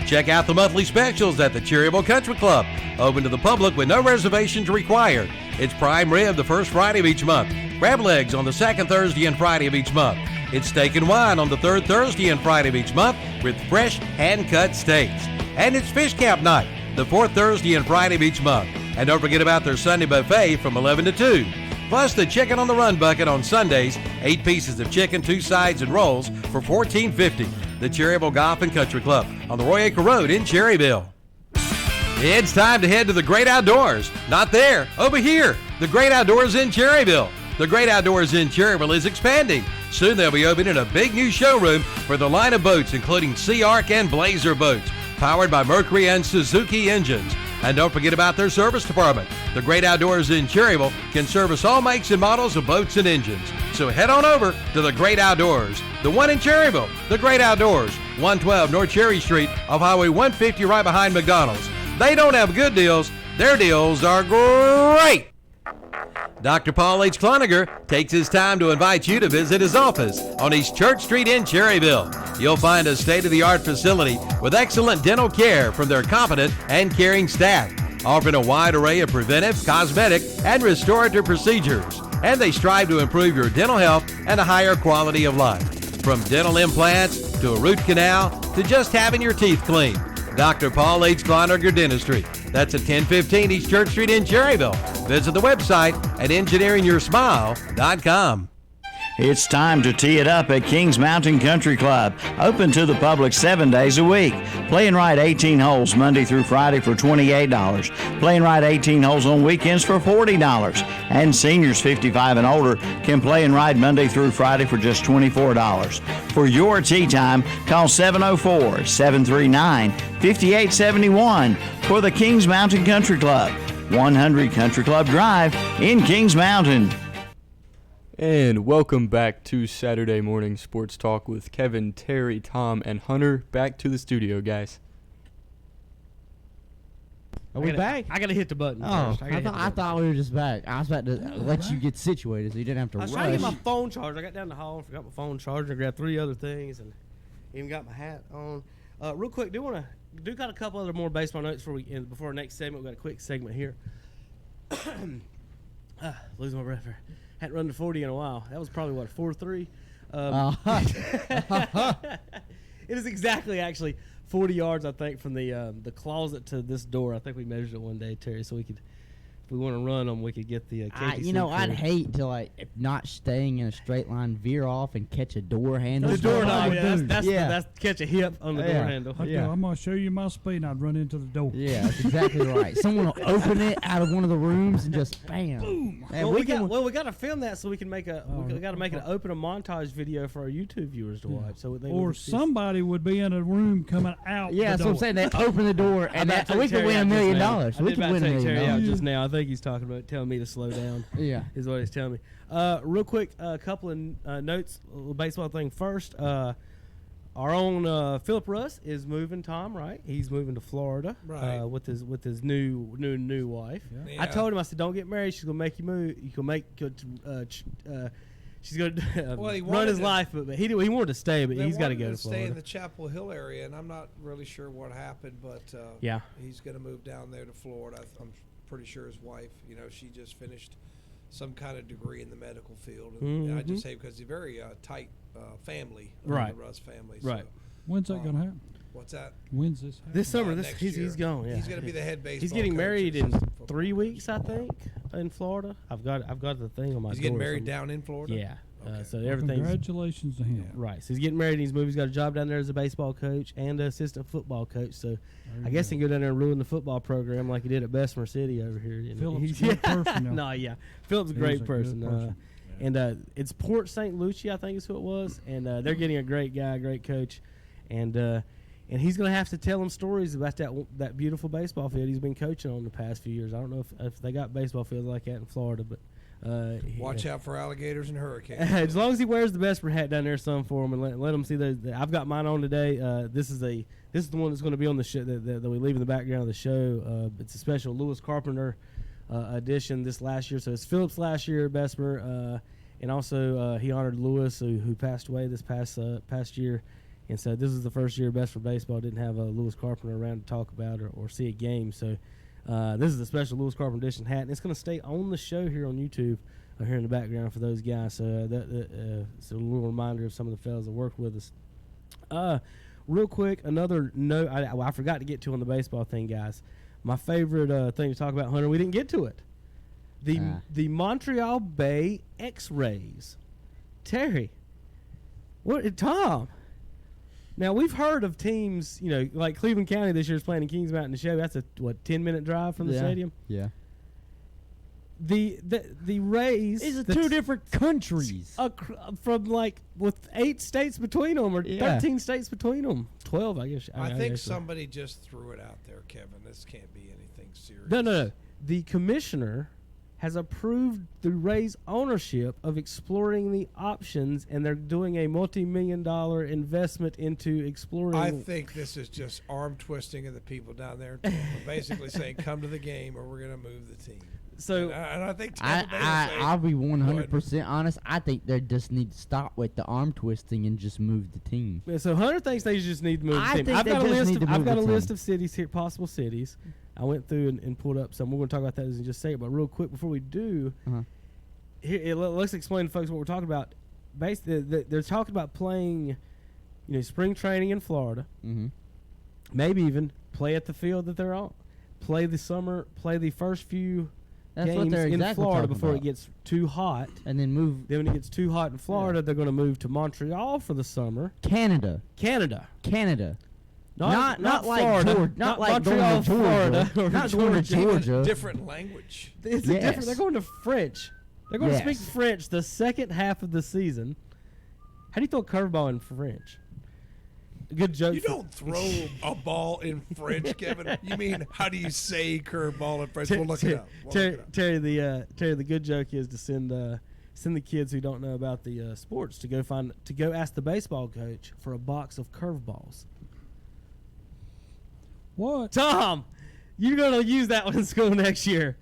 Check out the monthly specials at the Cherryville Country Club, open to the public with no reservations required. It's prime rib the first Friday of each month, crab legs on the second Thursday and Friday of each month. It's steak and wine on the third Thursday and Friday of each month with fresh hand-cut steaks. And it's fish camp night, the fourth Thursday and Friday of each month. And don't forget about their Sunday buffet from 11 to 2. Plus the Chicken on the Run bucket on Sundays, 8 pieces of chicken, 2 sides, and rolls for $14.50. The Cherryville Golf and Country Club on the Roy Acre Road in Cherryville. It's time to head to the Great Outdoors. Not there, over here. The Great Outdoors in Cherryville. The Great Outdoors in Cherryville is expanding. Soon they'll be opening a big new showroom for the line of boats, including Sea Arc and Blazer boats, powered by Mercury and Suzuki engines. And don't forget about their service department. The Great Outdoors in Cherryville can service all makes and models of boats and engines. So head on over to the Great Outdoors, the one in Cherryville. The Great Outdoors, 112 North Cherry Street off Highway 150 right behind McDonald's. They don't have good deals. Their deals are great. Dr. Paul H. Cloninger takes his time to invite you to visit his office on East Church Street in Cherryville. You'll find a state-of-the-art facility with excellent dental care from their competent and caring staff, offering a wide array of preventive, cosmetic, and restorative procedures. And they strive to improve your dental health and a higher quality of life. From dental implants to a root canal to just having your teeth cleaned. Dr. Paul H. Cloninger Dentistry. That's at 1015 East Church Street in Cherryville. Visit the website at engineeringyoursmile.com. It's time to tee it up at Kings Mountain Country Club, open to the public 7 days a week. Play and ride 18 holes Monday through Friday for $28. Play and ride 18 holes on weekends for $40. And seniors 55 and older can play and ride Monday through Friday for just $24. For your tee time, call 704-739-5871 for the Kings Mountain Country Club, 100 Country Club Drive in Kings Mountain. And welcome back to Saturday Morning Sports Talk with Kevin, Terry, Tom, and Hunter. Back to the studio, guys. Are we back? I gotta hit the button. Oh, first. I thought we were just back. I was about to let you get situated so you didn't have to I was rush. trying to get my phone charged. I got down the hall and forgot my phone charger. I grabbed 3 other things and even got my hat on. Real quick, got a couple other more baseball notes before our next segment. We got a quick segment here. Losing my breath here. Hadn't run to 40 in a while. That was probably, 4.3? It is exactly, actually, 40 yards, I think, from the closet to this door. I think we measured it one day, Terry, so we could, if we want to run them, we could get the KTC I'd hate to, if not staying in a straight line, veer off and catch a door handle. The doorknob, that's catch a hip on the door handle. I'm going to show you my speed, and I'd run into the door. Yeah, that's exactly right. Someone will open it out of one of the rooms and just bam. Boom. And we got to film that so we can make we got to make an open a montage video for our YouTube viewers to watch. So or somebody would be in a room coming out. Yeah, the so I'm door. saying they open the door and we could win $1 million. We could win $1 million. Just now, I think he's talking about telling me to slow down. Yeah, is what he's telling me. Real quick, a couple of notes. A little baseball thing first. Our own Philip Russ is moving. Tom, right? He's moving to Florida, right? With his new wife. Yeah. I told him, I said, don't get married. She's gonna make you move. You can make. She's gonna run his life, but he wanted to stay, but he's got to go to Florida. Stay in the Chapel Hill area, and I'm not really sure what happened, but yeah, he's going to move down there to Florida. I'm pretty sure his wife, she just finished some kind of degree in the medical field, and I just say because he's a very tight family, right? The Russ family, right? So, when's that going to happen? What's that? When's this? This summer, Next he's year. going. Yeah, He's going to be the head baseball. He's getting coach married and in assistant football 3 coach. weeks, I think, in Florida. I've got the thing on my. He's getting door married somewhere. down in Florida. Yeah. Okay. So everything's Congratulations to him. right. So he's getting married. He's moved. He's got a job down there as a baseball coach and an assistant football coach. So I guess he can go down there and ruin the football program like he did at Bessemer City over here. You know? Philip's a good person, though. No, yeah, Philip's a He's great a good person. person. And it's Port St. Lucie, I think is who it was. And they're getting a great guy, great coach, and he's going to have to tell them stories about that beautiful baseball field he's been coaching on the past few years. I don't know if they got baseball fields like that in Florida, but Watch out for alligators and hurricanes. as long as he wears the Vesper hat down there some for him and let him see those. I've got mine on today. This is the one that's going to be on the show that we leave in the background of the show. It's a special Lewis Carpenter edition this last year. So it's Phillips last year at Bessemer, and also he honored Lewis who passed away this past year. And so this is the first year Bessemer baseball didn't have Lewis Carpenter around to talk about or see a game. So this is a special Lewis Carpenter edition hat, and it's going to stay on the show here on YouTube here in the background for those guys. So it's a little reminder of some of the fellas that worked with us. Real quick, another note I forgot to get to on the baseball thing, guys. My favorite thing to talk about, Hunter, we didn't get to it. The Montreal Bay X-Rays. Terry. Tom. Now, we've heard of teams, like Cleveland County this year is playing in Kings Mountain to show. That's a, 10-minute drive from the stadium? Yeah. The Rays... These are two different countries. From, with 8 states between them, or 13 states between them. 12, I guess. I think somebody just threw it out there, Kevin. This can't be anything serious. No. The commissioner has approved the Rays' ownership of exploring the options, and they're doing a multi-million-dollar investment into exploring. I think this is just arm twisting of the people down there, basically saying, "Come to the game, or we're going to move the team." So, and I think I'll be 100% honest. I think they just need to stop with the arm twisting and just move the team. So Hunter thinks they just need to move the team. Think I've got a list of cities here, possible cities. I went through and pulled up some. We're going to talk about that in just a second. But real quick, before we do, let's explain to folks what we're talking about. Basically, they're talking about playing, spring training in Florida. Mm-hmm. Maybe even play at the field that they're on. Play the first few games in Florida before it gets too hot. And then move. Then when it gets too hot in Florida, they're going to move to Montreal for the summer. Canada. Not like Florida. Georgia. Not like Montreal, going to Florida. Florida. Not going to Georgia. Different language. It's a different. They're going to French. They're going to speak French the second half of the season. How do you throw a curveball in French? Good joke. You don't throw a ball in French, Kevin. You mean how do you say curveball in French? We'll look it up. Terry, the good joke is to send the kids who don't know about the sports to go ask the baseball coach for a box of curveballs. What? Tom, you're going to use that one in school next year.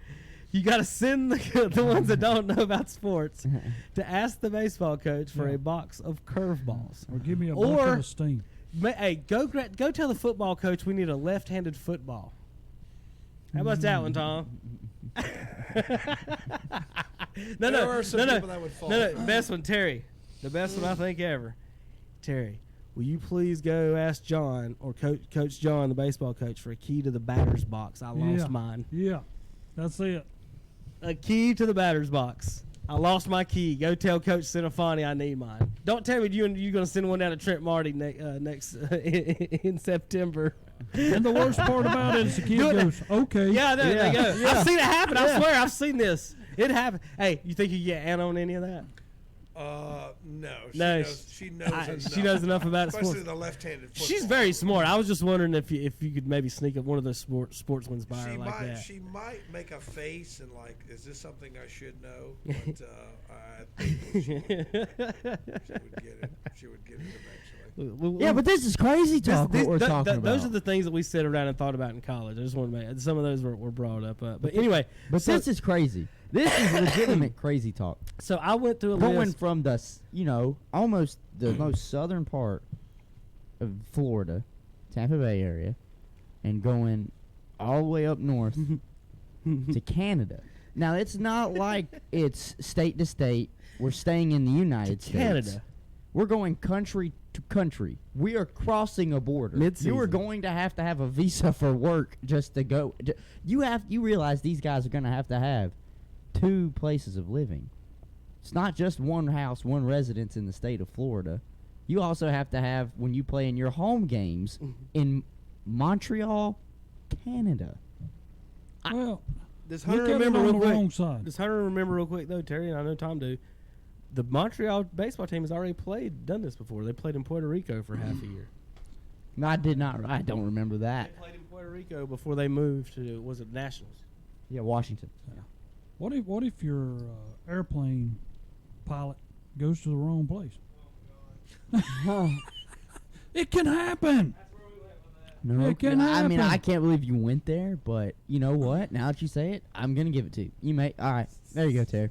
You got to send the ones that don't know about sports to ask the baseball coach for a box of curveballs. Or give me a bucket of steam. Hey, go tell the football coach we need a left-handed football. How about that one, Tom? No. Best one, Terry. The best one I think ever. Terry, will you please go ask John or Coach John, the baseball coach, for a key to the batter's box? I lost mine. Yeah, that's it. A key to the batter's box. I lost my key. Go tell Coach Cinefani I need mine. Don't tell me you're going to send one down to Trent Marty next in September. And the worst part about it is the kid goes, okay. Yeah, there they go. Yeah. I've seen it happen. I swear, I've seen this. It happened. Hey, you think you get Anna on any of that? No. She knows enough. She knows enough about especially sports. the left-handed football. She's very smart. I was just wondering if you could maybe sneak up one of those sports ones by her like that. She might make a face and is this something I should know? But I think she would get it. She would get it eventually. Yeah, but this is crazy talk. What we're talking about. Those are the things that we sat around and thought about in college. I just want to make some of those were brought up. But anyway, this is crazy. This is legitimate crazy talk. So I went through a going list. From the almost the most southern part of Florida, Tampa Bay area, and going all the way up north to Canada. Now it's not like it's state to state. We're staying in the United States. Canada. We're going country to country. We are crossing a border. Mid-season. You are going to have a visa for work just to go. You realize these guys are going to have 2 places of living. It's not just one house, one residence in the state of Florida. You also have to have, when you play in your home games, in Montreal, Canada. Well, Does look Hunter at it remember on real the quick? wrong side. Does Hunter remember real quick though, Terry? And I know Tom do. The Montreal baseball team has already done this before. They played in Puerto Rico for half a year. No, I did not. I don't remember that. They played in Puerto Rico before they moved to, was it Nationals? Yeah, Washington. Yeah. What if your airplane pilot goes to the wrong place? It can happen. No, It can I mean, happen. I can't believe you went there, but you know what? Now that you say it, I'm gonna give it to you. You may. All right, there you go, Terry.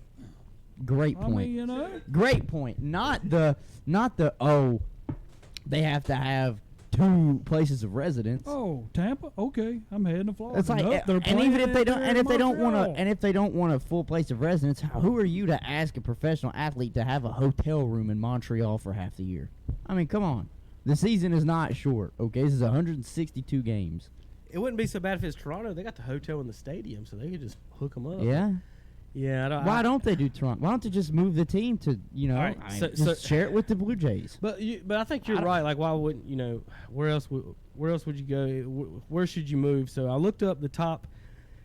Great I point. mean, you know. Great point. Not the. Oh, they have to have 2 places of residence. Oh, Tampa. Okay, I'm heading to Florida. It's like, Nope, they're and even if playing they don't, there and in if they don't want Montreal. to, and if they don't want a full place of residence, who are you to ask a professional athlete to have a hotel room in Montreal for half the year? I mean, come on. The season is not short. Okay, this is 162 games. It wouldn't be so bad if it's Toronto. They got the hotel in the stadium, so they could just hook them up. Yeah. Yeah. Why don't they do Toronto? Why don't they just move the team to, All right, just share it with the Blue Jays? But I think you're right. Like, why wouldn't where else would you go? Where should you move? So I looked up the top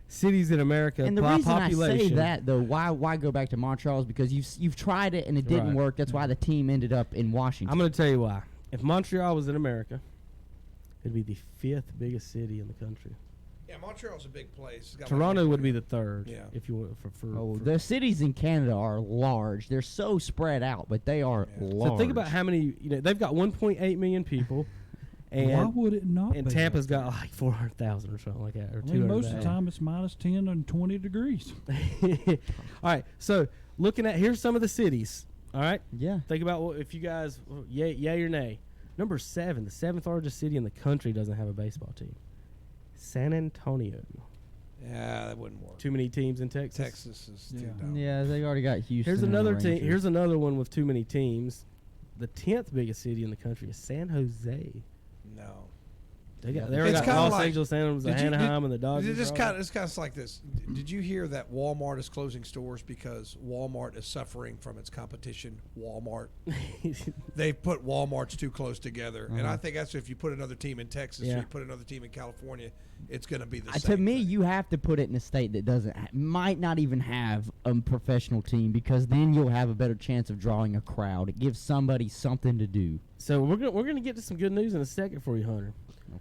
cities in America And the by reason population. I say that, though, why go back to Montreal is because you've tried it and it didn't Right. work. That's why the team ended up in Washington. I'm going to tell you why. If Montreal was in America, it'd be the 5th biggest city in the country. Yeah, Montreal's a big place. It's got Toronto would be the 3rd. Yeah. If you want for The cities in Canada are large. They're so spread out, but they are large. So think about how many. They've got 1.8 million people. And Why would it not And be Tampa's got like 400,000 or something like that, or I mean, most of 200,000. the time it's minus 10 and 20 degrees. All right, so looking at here's some of the cities. All right, yeah. Think about if you guys yay or nay. Number 7, the 7th largest city in the country doesn't have a baseball team. San Antonio. Yeah, that wouldn't work. Too many teams in Texas. Texas is too down. Yeah, they already got Houston. Here's and the another team. Rangers. Here's another one with too many teams. The 10th biggest city in the country is San Jose. No. They got It's kinda Los like- Angeles, Did you- Anaheim, and the Dodgers. It's kind of like this. Did you hear that Walmart is closing stores because Walmart is suffering from its competition, Walmart? They put Walmarts too close together, and I think that's if you put another team in Texas or you put another team in California, it's going to be the same. To me, you have to put it in a state that might not even have a professional team, because then you'll have a better chance of drawing a crowd. It gives somebody something to do. So we're gonna get to some good news in a second for you, Hunter.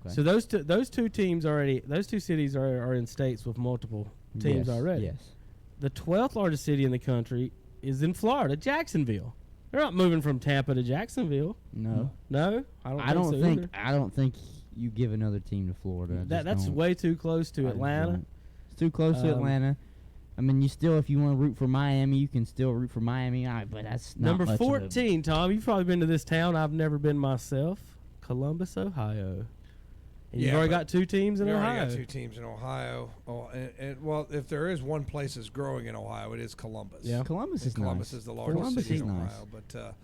Okay. So those two cities are in states with multiple teams Yes, already. yes. The 12th largest city in the country is in Florida, Jacksonville. They're not moving from Tampa to Jacksonville. No. No, I don't think so either. I don't think you give another team to Florida. I just That's don't. way too close to I Atlanta. don't. It's too close to Atlanta. I mean, you still, if you want to root for Miami, you can still root for Miami. But that's not Number much of a- 14, Tom. You've probably been to this town. I've never been myself. Columbus, Ohio. And you've already got 2 teams in You Ohio. already got 2 teams in Ohio. Oh, and well, if there is one place that's growing in Ohio, it is Columbus. Yeah. Columbus is Columbus nice. is the largest Columbus city is in nice. Ohio, but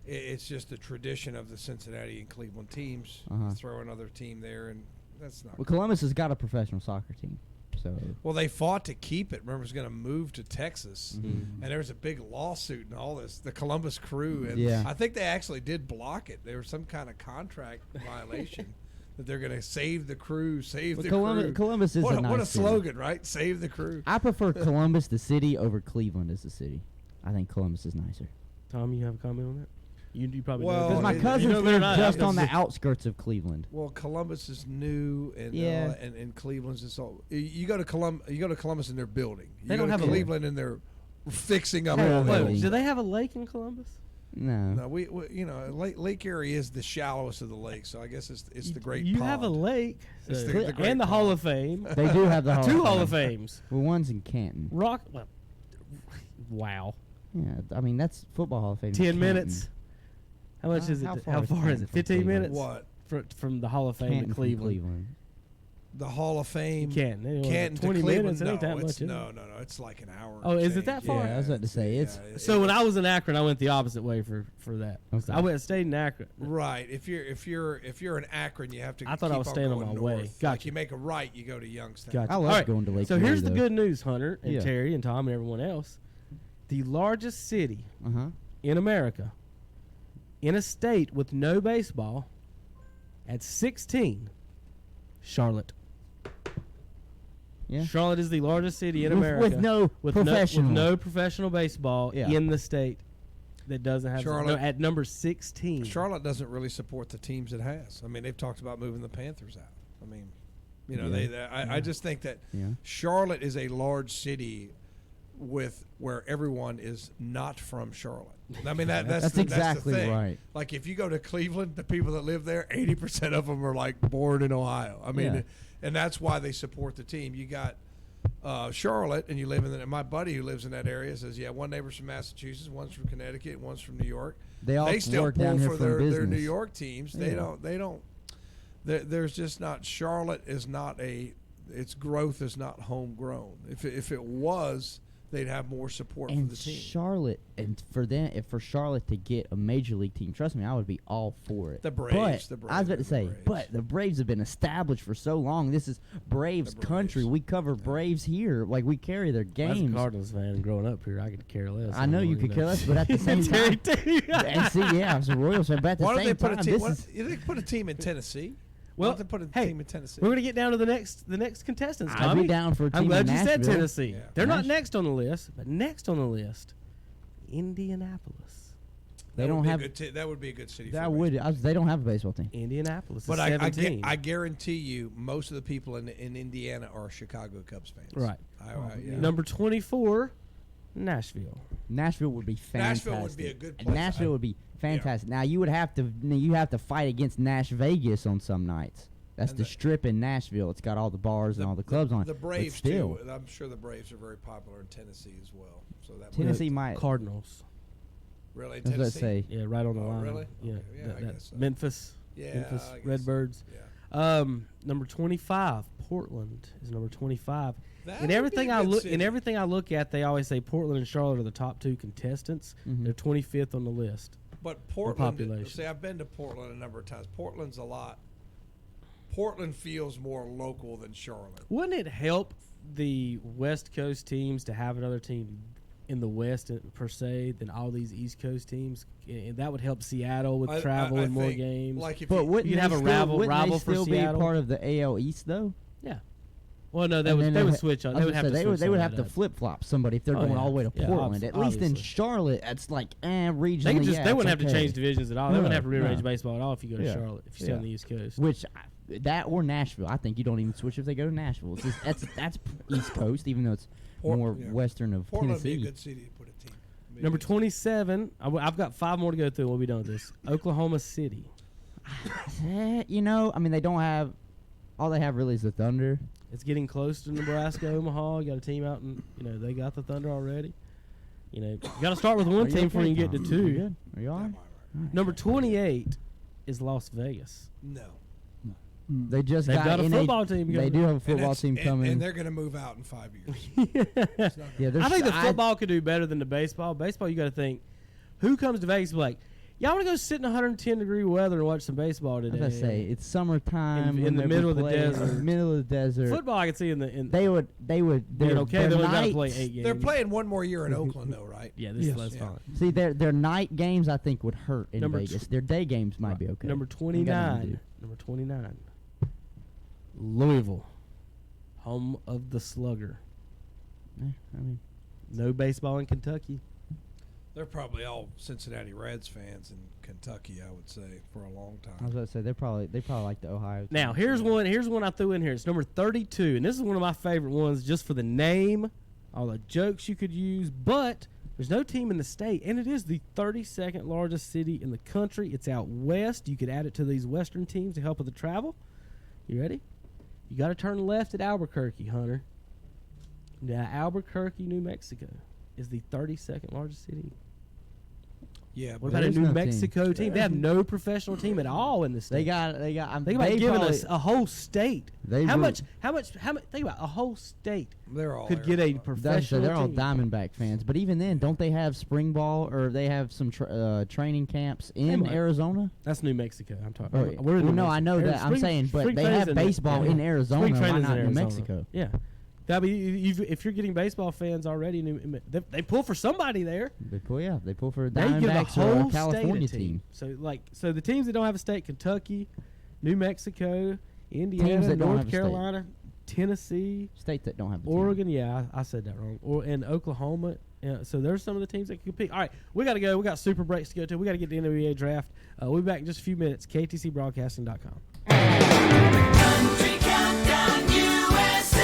it's just the tradition of the Cincinnati and Cleveland teams Uh-huh. throw another team there, and that's not. Well, Columbus has got a professional soccer team, so. Well, they fought to keep it. Remember, it was going to move to Texas, Mhm. and there was a big lawsuit and all this. The Columbus Crew, and Yeah. I think they actually did block it. There was some kind of contract violation that they're going to save the crew, save Well, the Columbus- crew. Columbus is what a nice what a city. slogan, right? Save the crew. I prefer Columbus, the city, over Cleveland as the city. I think Columbus is nicer. Tom, you have a comment on that? You probably Well, know. Because my you cousins know, live they're just not- on the outskirts of Cleveland. Well, Columbus is new, and Yeah. and Cleveland's is all. You go to Columbus, and they're building. You They go don't to have a- Cleveland, and they're fixing up Hey, all wait, those. Do they have a lake in Columbus? No. No, we Lake Erie is the shallowest of the lakes, so I guess it's the great. You pond. have a lake. It's So- the great and the Hall of Fame. They do have the Hall Two of Hall Fame. of Fames. Well, one's in Canton. Wow. Yeah, I mean, that's Football Hall of Fame. in 10 Canton. minutes. How much is it? How far is Canton it? from 15 Cleveland? minutes? What? From the Hall of Fame Canton to from Cleveland. the Hall of Fame. Canton Canton to 20 Cleveland. minutes. It No, ain't that it's, much, is no, it? no, no. It's like an hour. Oh, and is it change. that far? Yeah, I was about to say it's. So when I was in Akron, I went the opposite way for that. Okay. I went stayed in Akron. Right. If you're in Akron, you have to. I thought I keep was on staying on going my north. way. Like Gotcha. you make a right, you go to Youngstown. Gotcha. I love All right. going to Lake So here's Erie, the though. good news, Hunter and Yeah. Terry and Tom and everyone else. The largest city in America, in a state with no baseball, at 16, Charlotte. Yeah. Charlotte is the largest city in With- America with no professional. with no professional baseball Yeah. in the state that doesn't have Charlotte- at number 16. Charlotte doesn't really support the teams it has. I mean, they've talked about moving the Panthers out. I mean, you know, I just think that Charlotte is a large city where everyone is not from Charlotte. I mean, that's exactly the thing. right. Like if you go to Cleveland, the people that live there, 80% of them are like born in Ohio. I mean, Yeah. and that's why they support the team. You got Charlotte, and you live in the. My buddy who lives in that area says, yeah, one neighbor's from Massachusetts, one's from Connecticut, one's from New York. They all still work pull down here for from their New business. York teams. They Yeah. don't. There's just not. Charlotte is not its growth is not homegrown. If it was, they'd have more support And from the team. Charlotte, and for Charlotte to get a major league team, trust me, I would be all for it. The Braves, But I was about to say, but the Braves have been established for so long. This is Braves country. We cover Braves here, like we carry their As a games. Cardinals fan growing up here, I could care less. I know you could care less, but at the same Terry time, too. and see, yeah, I was a Royals fan, but at the Why don't same they put time, a team? this Why, is you think put a team in Tennessee? Well, Why don't they put a team in Tennessee? We're going to get down to the next contestants. I'd Tommy. be down for a I'm team glad in you said Nashville. Tennessee. Yeah. They're not next on the list, but next on the list, Indianapolis. they don't have. That would be a good city. That for would. baseball. They don't have a baseball team. Indianapolis. But is I 17. guarantee you, most of the people in Indiana are Chicago Cubs fans. Right. Yeah. Number 24, Nashville. Nashville would be fantastic. Nashville would be a good place. Nashville would be fantastic. Now you would have to fight against Nash Vegas on some nights. That's the strip in Nashville. It's got all the bars and all the clubs on it. The But Braves still, too. I'm sure the Braves are very popular in Tennessee as well. So that Tennessee might. Cardinals. really in I was about to Tennessee. say. Yeah, right on the line. really? Yeah, Okay, yeah, I that guess so. Memphis. Yeah, Memphis I guess Redbirds. Yeah. Number 25, Portland is number 25. That In would everything be a I good look, city. in everything I look at, they always say Portland and Charlotte are the top two contestants. They're 25th on the list. But Portland, population. see, I've been to Portland a number of times. Portland's a lot. Portland feels more local than Charlotte. Wouldn't it help the West Coast teams to have another team in the West per se than all these East Coast teams? And that would help Seattle with travel and more think, games. Like if But you, wouldn't You'd they have a still, wouldn't rival they for still be Seattle? part of the AL East though? Yeah. Well, no, they And would. then They would ha- switch. I They was would gonna have say, to. they would. switch They some would of have to that up. flip flop somebody if they're Oh, going yeah. all the way to Yeah, Portland. At least in obviously. Charlotte, it's like regionally. They could just. yeah, they it's wouldn't have to okay. change divisions at all. They wouldn't No, have to rearrange no. baseball at all if you go to Yeah. Charlotte. If you stay on the East Coast. Which that or Nashville. I think you don't even switch if they go to Nashville. It's just, that's East Coast, even though it's more yeah. western of Portland would be a Tennessee. good city to put a team. Number 27. I've got 5 more to go through. And we'll be done with this. Oklahoma City. You know, I mean, they don't have. All they have really is the Thunder. It's getting close to Nebraska, Omaha. You got a team out, and they got the Thunder already. You got to start with one Are you team before okay, you can get Tom? to 2. You good? Are you all right? Number 28 is Las Vegas. No. They just They've got a NH football team They going. do have a And football that's- team coming. and they're going to move out in 5 years. Yeah, I think the football could do better than the baseball. Baseball, you got to think, who comes to Vegas and be like, y'all want to go sit in 110-degree weather and watch some baseball today? I was gonna say it's summertime In when the they're middle of the playing, desert. Middle of the desert. Football, I could see in the. They would. being okay. They only got to play 8 games. They're playing one more year in Oakland, though, right? Yeah, this is fine. See, their night games I think would hurt in Number Vegas. Their day games might be okay. Number Ain't got nothing to 29. do. Number 29. Louisville, home of the Slugger. I mean, no baseball in Kentucky. They're probably all Cincinnati Reds fans in Kentucky, I would say, for a long time. I was about to say they probably like the Ohio. Now team. here's one I threw in here. It's number 32, and this is one of my favorite ones just for the name, all the jokes you could use. But there's no team in the state, and it is the 32nd largest city in the country. It's out west. You could add it to these western teams to help with the travel. You ready? You got to turn left at Albuquerque, Hunter. Now Albuquerque, New Mexico, is the 32nd largest city. Yeah, What about a There's New no Mexico team. team? They have no professional team at all in the state. They got. Think about giving us a whole state. They How were- much? Think about a whole state. They're all could get a professional They're all team. Diamondback fans, but even then, don't they have spring ball or they have some training camps in might. Arizona? That's New Mexico. I'm talking. Oh, We're in well, New no, I know Mexico. that. I'm saying, but spring they training's have in- baseball yeah. in Arizona. Spring Why training's not in New Arizona. Mexico? Yeah. I mean, if you're getting baseball fans already, they pull for somebody there. They pull for They get a Diamondbacks or whole a California state team. So the teams that don't have a state: Kentucky, New Mexico, Indiana, Teams that don't have North a state. Carolina, Tennessee, State that don't have a team. Oregon. Yeah, I said that wrong. And Oklahoma. Yeah, so there's some of the teams that can compete. All right, we got to go. We got super breaks to go to. We got to get the NBA draft. We'll be back in just a few minutes. KTCBroadcasting.com. Country Countdown USA.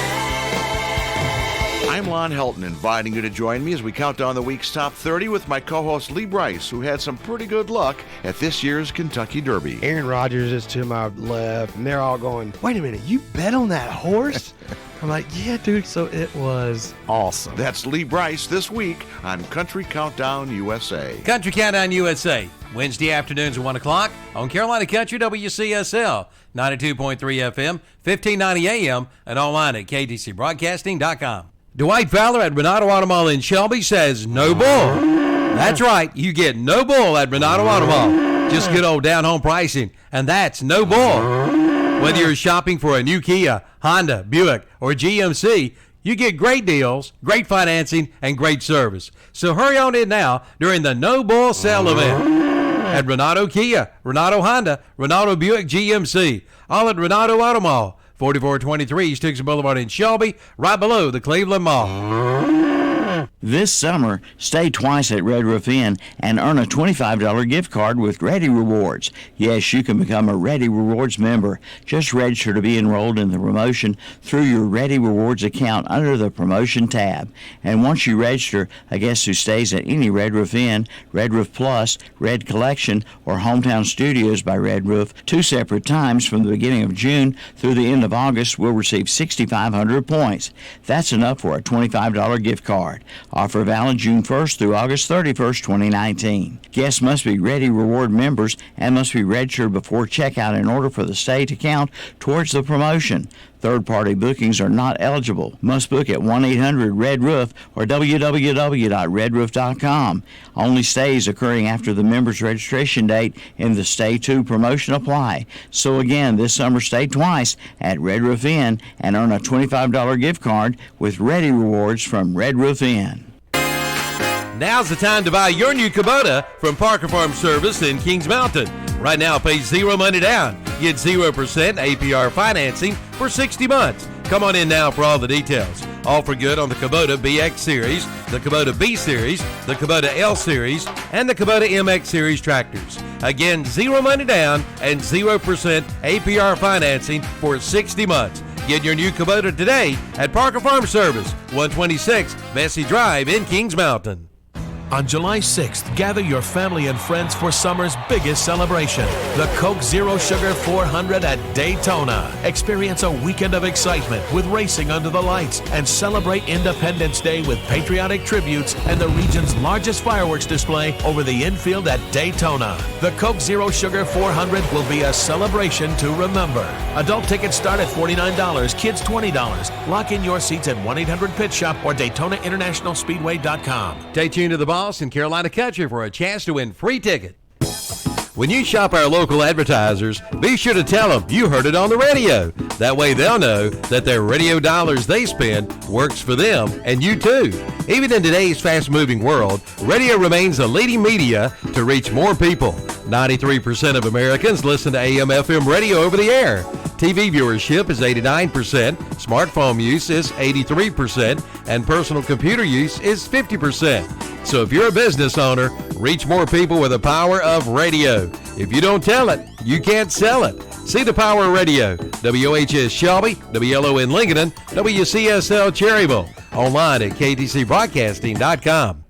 I'm Lon Helton, inviting you to join me as we count down the week's top 30 with my co-host Lee Bryce, who had some pretty good luck at this year's Kentucky Derby. Aaron Rodgers is to my left, and they're all going, wait a minute, you bet on that horse? I'm like, yeah, dude, so it was awesome. That's Lee Bryce this week on Country Countdown USA. Country Countdown USA, Wednesday afternoons at 1 o'clock on Carolina Country WCSL, 92.3 FM, 1590 AM, and online at ktcbroadcasting.com. Dwight Fowler at Renato Auto Mall in Shelby says no bull. That's right, you get no bull at Renato Auto Mall. Just good old down-home pricing, and that's no bull. Whether you're shopping for a new Kia, Honda, Buick, or GMC, you get great deals, great financing, and great service. So hurry on in now during the No Bull Sale event at Renato Kia, Renato Honda, Renato Buick GMC, all at Renato Auto Mall, 4423 East Dixon Boulevard in Shelby, right below the Cleveland Mall. This summer, stay twice at Red Roof Inn and earn a $25 gift card with Ready Rewards. Yes, you can become a Ready Rewards member. Just register to be enrolled in the promotion through your Ready Rewards account under the promotion tab. And once you register, a guest who stays at any Red Roof Inn, Red Roof Plus, Red Collection, or Hometown Studios by Red Roof, 2 separate times from the beginning of June through the end of August will receive 6,500 points. That's enough for a $25 gift card. Offer valid June 1st through August 31st, 2019. Guests must be Ready Reward members and must be registered before checkout in order for the stay to count towards the promotion. Third-party bookings are not eligible. Must book at 1-800-RED-ROOF or www.redroof.com. Only stays occurring after the member's registration date in the Stay 2 promotion apply. So again, this summer stay twice at Red Roof Inn and earn a $25 gift card with Ready Rewards from Red Roof Inn. Now's the time to buy your new Kubota from Parker Farm Service in Kings Mountain. Right now, pay zero money down. Get 0% APR financing for 60 months. Come on in now for all the details. All for good on the Kubota BX Series, the Kubota B Series, the Kubota L Series, and the Kubota MX Series tractors. Again, zero money down and 0% APR financing for 60 months. Get your new Kubota today at Parker Farm Service, 126 Vesey Drive in Kings Mountain. On July 6th, gather your family and friends for summer's biggest celebration, the Coke Zero Sugar 400 at Daytona. Experience a weekend of excitement with racing under the lights and celebrate Independence Day with patriotic tributes and the region's largest fireworks display over the infield at Daytona. The Coke Zero Sugar 400 will be a celebration to remember. Adult tickets start at $49, kids $20. Lock in your seats at 1-800-PIT-SHOP or DaytonaInternationalSpeedway.com. Stay tuned to the Boss in Carolina Country for a chance to win free ticket. When you shop our local advertisers, be sure to tell them you heard it on the radio. That way they'll know that their radio dollars they spend works for them and you too. Even in today's fast-moving world, radio remains the leading media to reach more people. 93% of Americans listen to AM/FM radio over the air. TV viewership is 89%, smartphone use is 83%, and personal computer use is 50%. So if you're a business owner, reach more people with the power of radio. If you don't tell it, you can't sell it. See the power of radio. WOHS Shelby, WLON Lincolnton, WCSL Cherryville. Online at ktcbroadcasting.com.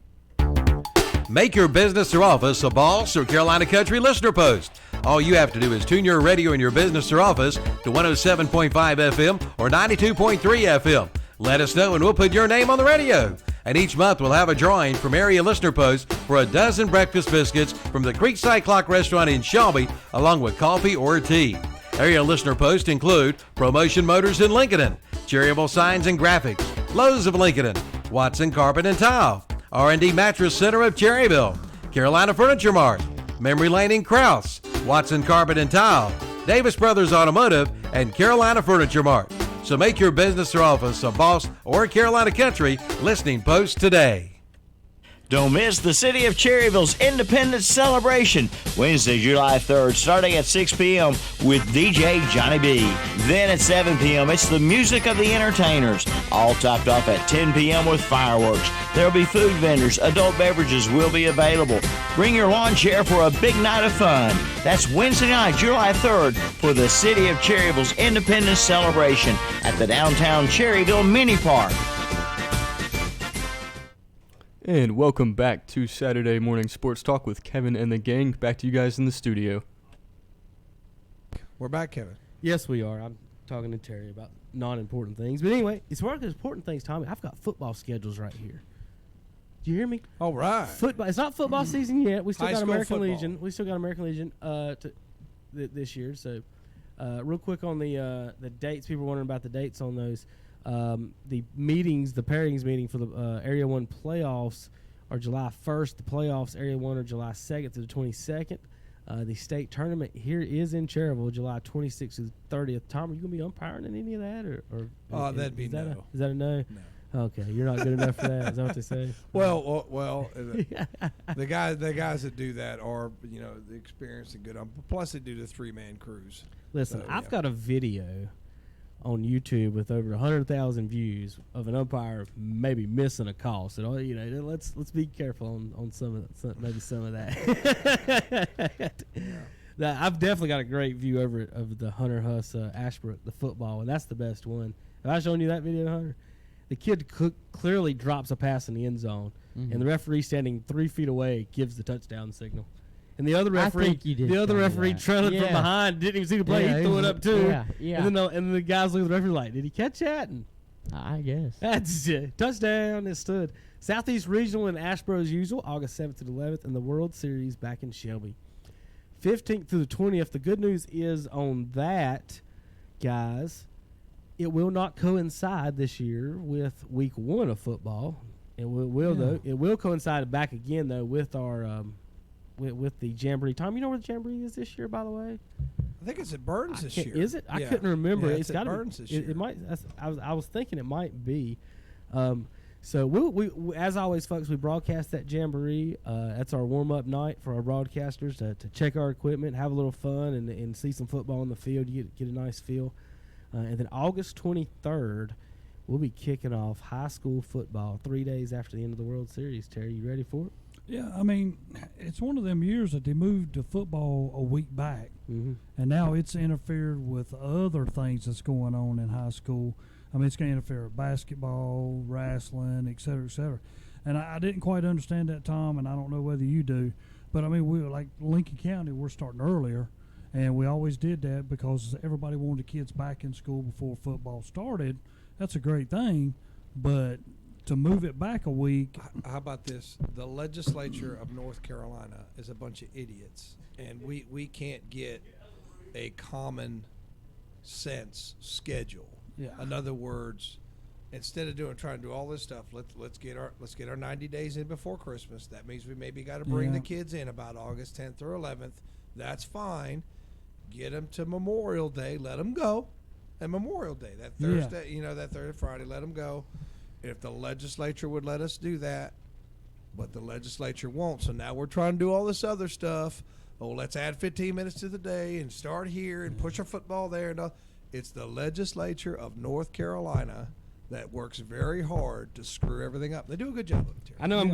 Make your business or office a Boss or Carolina Country listener post. All you have to do is tune your radio in your business or office to 107.5 FM or 92.3 FM. Let us know and we'll put your name on the radio. And each month we'll have a drawing from area listener posts for a dozen breakfast biscuits from the Creekside Clock Restaurant in Shelby, along with coffee or tea. Area listener posts include Promotion Motors in Lincolnton, Cherryville Signs and Graphics, Lowe's of Lincolnton, Watson Carpet and Tile, R&D Mattress Center of Cherryville, Carolina Furniture Mart, Memory Lane in Krause, Watson Carpet and Tile, Davis Brothers Automotive, and Carolina Furniture Mart. So make your business or office a Boss or Carolina Country listening post today. Don't miss the City of Cherryville's Independence Celebration, Wednesday, July 3rd, starting at 6 p.m. with DJ Johnny B. Then at 7 p.m., it's the music of the entertainers, all topped off at 10 p.m. with fireworks. There'll be food vendors, adult beverages will be available. Bring your lawn chair for a big night of fun. That's Wednesday night, July 3rd, for the City of Cherryville's Independence Celebration at the downtown Cherryville Mini Park. And welcome back to Saturday Morning Sports Talk with Kevin and the gang. Back to you guys in the studio. We're back, Kevin. Yes, we are. I'm talking to Terry about non-important things. But anyway, as far as important things, Tommy, I've got football schedules right here. Do you hear me? All right. Football. It's not football season yet. We still High got school American football. Legion. We still got American Legion this year. So, real quick on the dates. People are wondering about the dates on those. The meetings, the pairings meeting for the Area 1 playoffs are July 1st. The playoffs, Area 1, are July 2nd to the 22nd. The state tournament here is in Cherryville, July 26th to the 30th. Tom, are you going to be umpiring in any of that? Or That'd be no. Is that a no? No. Okay, you're not good enough for that. Is that what they say? Well, the guys that do that are, the experienced and good. Plus, they do the 3-man crews. Listen, So, I've got a video on YouTube with over 100,000 views of an umpire maybe missing a call. So let's be careful on some of that. Now, I've definitely got a great view of the Hunter Huss Ashbrook, the football, and that's the best one. Have I shown you that video, Hunter? The kid clearly drops a pass in the end zone, and the referee standing 3 feet away gives the touchdown signal. And the other referee, trailing from behind, didn't even see the play. He threw it up too. Yeah. And then the guys look at the referee like, "Did he catch that?" And I guess that's touchdown. It stood. Southeast Regional in Ashboro as usual, August 7th to the 11th, and the World Series back in Shelby, 15th through the 20th. The good news is on that, guys, it will not coincide this year with Week 1 of football. It will though. It will coincide back again though with our. With the Jamboree. Tom, you know where the Jamboree is this year, by the way? I think it's at Burns this year. Is it? I couldn't remember. Yeah, It's at got Burns this year. It might. I was thinking it might be. So we as always, folks, we broadcast that Jamboree. That's our warm up night for our broadcasters to check our equipment, have a little fun, and see some football on the field. You get a nice feel. And then August 23rd, we'll be kicking off high school football 3 days after the end of the World Series. Terry, you ready for it? Yeah, I mean, it's one of them years that they moved to football a week back, and now it's interfered with other things that's going on in high school. I mean, it's going to interfere with basketball, wrestling, et cetera, et cetera. And I didn't quite understand that, Tom, and I don't know whether you do. But, I mean, we like Lincoln County, we're starting earlier, and we always did that because everybody wanted the kids back in school before football started. That's a great thing, but to move it back a week. How about this? The legislature of North Carolina is a bunch of idiots, and we can't get a common sense schedule. Yeah. In other words, instead of trying to do all this stuff, let's get our 90 days in before Christmas. That means we maybe got to bring the kids in about August 10th or 11th. That's fine. Get them to Memorial Day. Let them go. And Memorial Day, that Thursday, that Thursday, Friday, let them go. If the legislature would let us do that, but the legislature won't. So now we're trying to do all this other stuff. Oh, let's add 15 minutes to the day and start here and push our football there. And it's the legislature of North Carolina that works very hard to screw everything up. They do a good job of it, Terry. I know I'm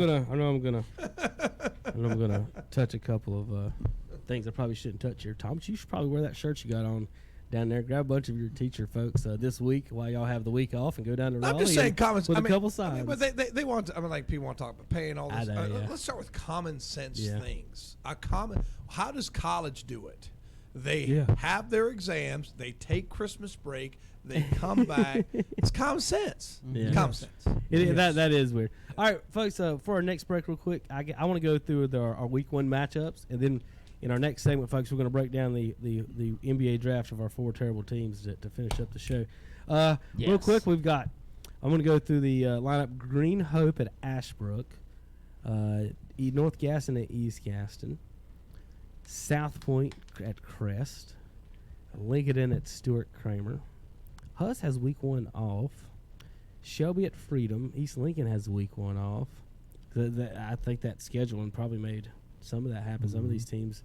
gonna touch a couple of things I probably shouldn't touch here, Tom. But you should probably wear that shirt you got on down there. Grab a bunch of your teacher folks this week while y'all have the week off and go down to Raleigh. I'm just saying comments with a couple signs. I mean, but they want to, like people want to talk about paying all this. Let's start with common sense things. How does college do it? They have their exams. They take Christmas break. They come back. It's common sense. Yeah. Common sense. That is weird. All right, folks, for our next break real quick, I want to go through our week 1 matchups, and then in our next segment, folks, we're going to break down the NBA draft of our 4 terrible teams to finish up the show. Real quick, I'm going to go through the lineup. Green Hope at Ashbrook, North Gaston at East Gaston, South Point at Crest, Lincolnton at Stuart Kramer. Huss has week 1 off. Shelby at Freedom. East Lincoln has week 1 off. I think that scheduling probably made some of that happen. Some of these teams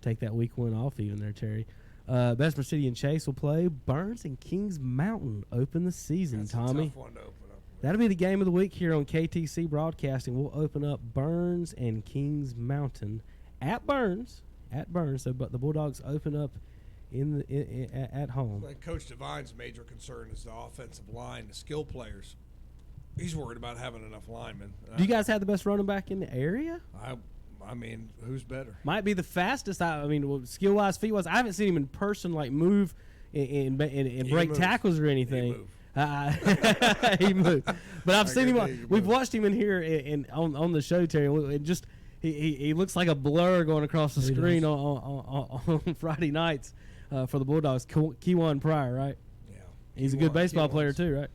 take that week 1 off even there, Terry. Bessemer City and Chase will play. Burns and Kings Mountain open the season, That's Tommy. a tough one to open up. That'll be the game of the week here on KTC Broadcasting. We'll open up Burns and Kings Mountain at Burns. So, but the Bulldogs open up at home. Like Coach Devine's major concern is the offensive line, the skill players. He's worried about having enough linemen. Do you guys have the best running back in the area? I mean, who's better? Might be the fastest. I mean, skill wise, feet wise. I haven't seen him in person like move and break tackles or anything. He moved, but I've seen him. We've watched him in here on the show, Terry. And just he looks like a blur going across the screen on Friday nights for the Bulldogs. Kewan Pryor, right? Yeah, he's a good baseball player too, right?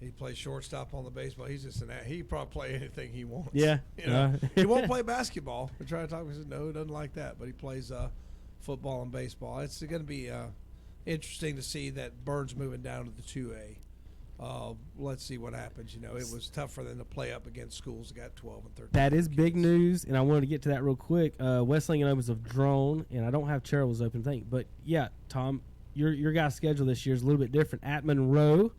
He plays shortstop on the baseball. He's just he probably play anything he wants. Yeah, he won't play basketball. We're trying to talk. He said no, he doesn't like that. But he plays football and baseball. It's going to be interesting to see that Burns moving down to the 2A. Let's see what happens. It was tough for them to play up against schools that got 12 and 13. That is big news, and I wanted to get to that real quick. West Lincoln opens of Drone, and I don't have Cherryville's open thing, but yeah, Tom, your guys' schedule this year is a little bit different. At Monroe.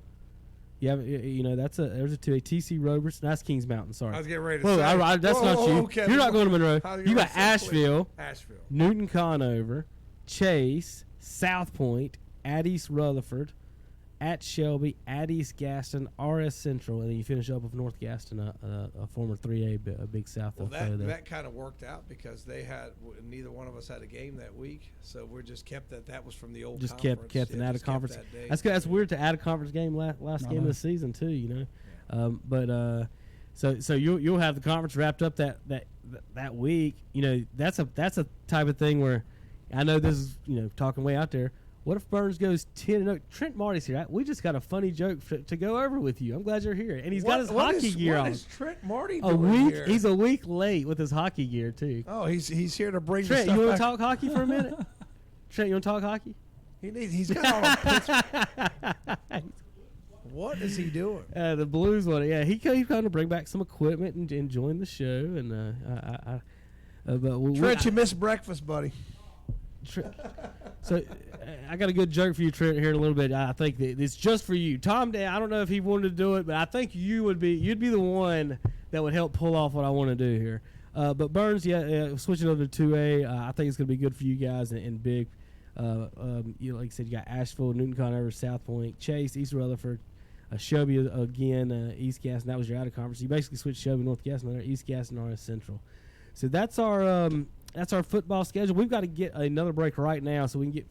Yeah, there's a 2A. TC Robertson. That's Kings Mountain. Sorry. I was getting ready to say. That's not you. Kevin, you're not going to Monroe. You got Asheville, Asheville, Newton Conover, Chase, South Point, at East Rutherford, at Shelby, at East Gaston, RS Central, and then you finish up with North Gaston, a former 3A, a Big South. Well, that kind of worked out because neither one of us had a game that week, so we just kept that. That was from the old. Just conference. kept an out of conference. That's good. That's weird to add a conference game last game of the season too. So you'll have the conference wrapped up that week. That's a type of thing where I know this is talking way out there. What if Burns goes 10-0? Trent Marty's here. We just got a funny joke to go over with you. I'm glad you're here. And he's got his hockey gear on. What is Trent Marty doing here? He's a week late with his hockey gear, too. Oh, he's here to bring Trent, the stuff you want back. to talk hockey for a minute? Trent, you want to talk hockey? He's got all Pittsburgh. What is he doing? The Blues one. Yeah, he came to bring back some equipment and join the show. And Trent, you missed breakfast, buddy. So I got a good joke for you, Trent, here in a little bit. I think that it's just for you. Tom, I don't know if he wanted to do it, but I think you'd be the one that would help pull off what I want to do here. But Burns, switching over to 2A, I think it's going to be good for you guys and big. Like I said, you got Asheville, Newton Conover, South Point, Chase, East Rutherford, Shelby again, East Gaston. That was your out of conference. You basically switched Shelby, North Gaston, East Gaston, RS Central. So that's our football schedule. We've got to get another break right now so we can get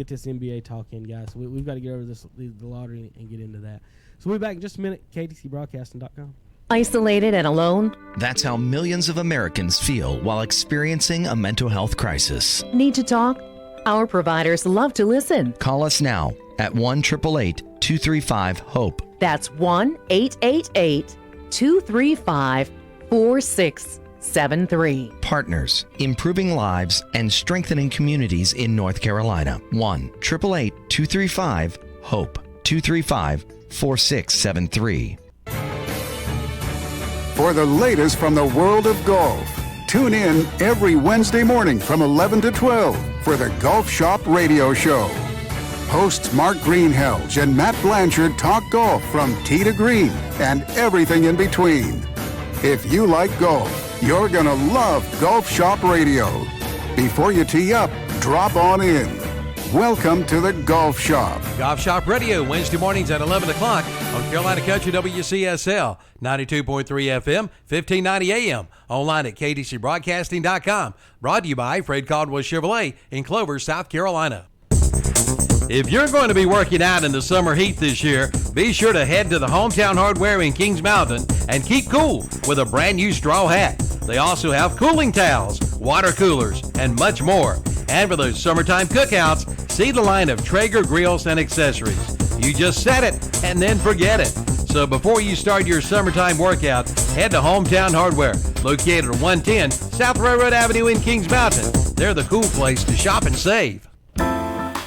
this NBA talk in, guys. So we've got to get over the lottery and get into that. So we'll be back in just a minute. KTCBroadcasting.com. Isolated and alone? That's how millions of Americans feel while experiencing a mental health crisis. Need to talk? Our providers love to listen. Call us now at 1-888-235-HOPE. That's 1-888-235-4673. Partners, improving lives and strengthening communities in North Carolina. 1-888-235-HOPE. 235-4673. For the latest from the world of golf, tune in every Wednesday morning from 11 to 12 for the Golf Shop Radio Show. Hosts Mark Greenhelge and Matt Blanchard talk golf from tee to green and everything in between. If you like golf, you're going to love Golf Shop Radio. Before you tee up, drop on in. Welcome to the Golf Shop. Golf Shop Radio, Wednesday mornings at 11 o'clock on Carolina Country WCSL, 92.3 FM, 1590 AM. Online at ktcbroadcasting.com. Brought to you by Fred Caldwell Chevrolet in Clover, South Carolina. If you're going to be working out in the summer heat this year, be sure to head to the Hometown Hardware in Kings Mountain and keep cool with a brand new straw hat. They also have cooling towels, water coolers, and much more. And for those summertime cookouts, see the line of Traeger grills and accessories. You just set it and then forget it. So before you start your summertime workout, head to Hometown Hardware, located at 110 South Railroad Avenue in Kings Mountain. They're the cool place to shop and save.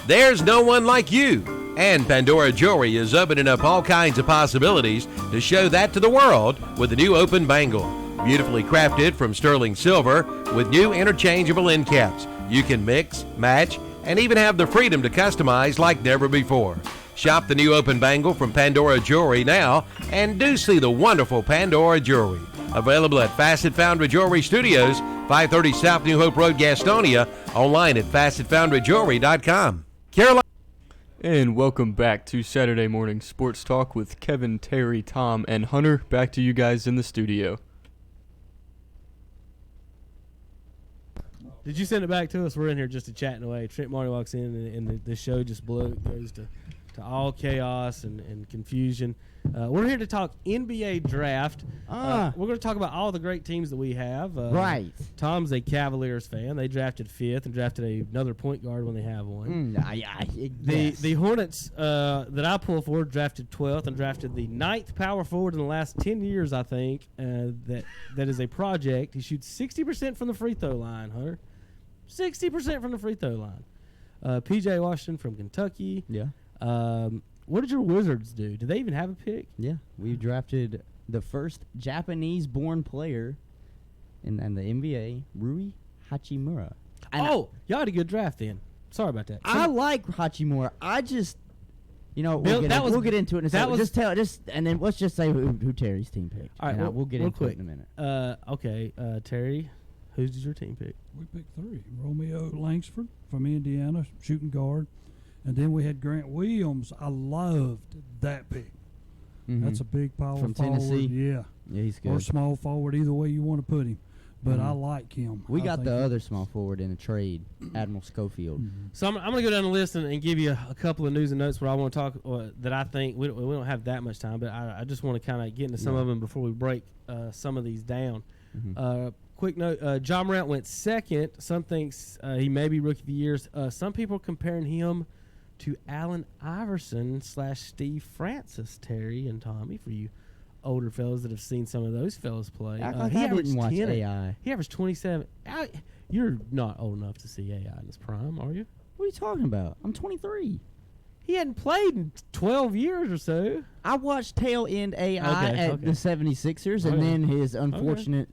There's no one like you. And Pandora Jewelry is opening up all kinds of possibilities to show that to the world with the new open bangle. Beautifully crafted from sterling silver with new interchangeable end caps. You can mix, match, and even have the freedom to customize like never before. Shop the new open bangle from Pandora Jewelry now and do see the wonderful Pandora Jewelry. Available at Facet Foundry Jewelry Studios, 530 South New Hope Road, Gastonia. Online at facetfoundryjewelry.com. Carolina. And welcome back to Saturday Morning Sports Talk with Kevin, Terry, Tom, and Hunter. Back to you guys in the studio. Did you send it back to us? We're in here just chatting away. Trent Marty walks in, and the show just goes to all chaos and confusion. We're here to talk NBA draft. We're going to talk about all the great teams that we have. Right. Tom's a Cavaliers fan. They drafted 5th and drafted another point guard when they have one. The Hornets that I pull for drafted 12th and drafted the 9th power forward in the last 10 years, I think. That is a project. He shoots 60% from the free throw line, Hunter. 60% from the free throw line. P.J. Washington from Kentucky. Yeah. What did your Wizards do? Do they even have a pick? Yeah, we drafted the first Japanese-born player in the NBA, Rui Hachimura. And y'all had a good draft then. Sorry about that. I like Hachimura. I just, we'll get into it in a second. And then let's just say who Terry's team picked. All right, we'll get into it in a minute. Okay, Terry, who's your team pick? We picked 3. Romeo Langsford from Indiana, shooting guard. And then we had Grant Williams. I loved that pick. Mm-hmm. That's a big power from forward. Tennessee. Yeah, he's good. Or small forward, either way you want to put him. But I like him. We got the other small forward in a trade, Admiral Schofield. Mm-hmm. So I'm going to go down the list and give you a couple of news and notes where I want to talk that I think we don't have that much time, but I just want to kind of get into some of them before we break some of these down. Mm-hmm. Quick note, John Morant went 2nd. Some thinks he may be Rookie of the Year. Some people are comparing him to Allen Iverson / Steve Francis, Terry and Tommy, for you older fellas that have seen some of those fellas play. He didn't watch AI. He averaged 27. You're not old enough to see AI in his prime, are you? What are you talking about? I'm 23. He hadn't played in 12 years or so. I watched tail end AI at the 76ers and then his unfortunate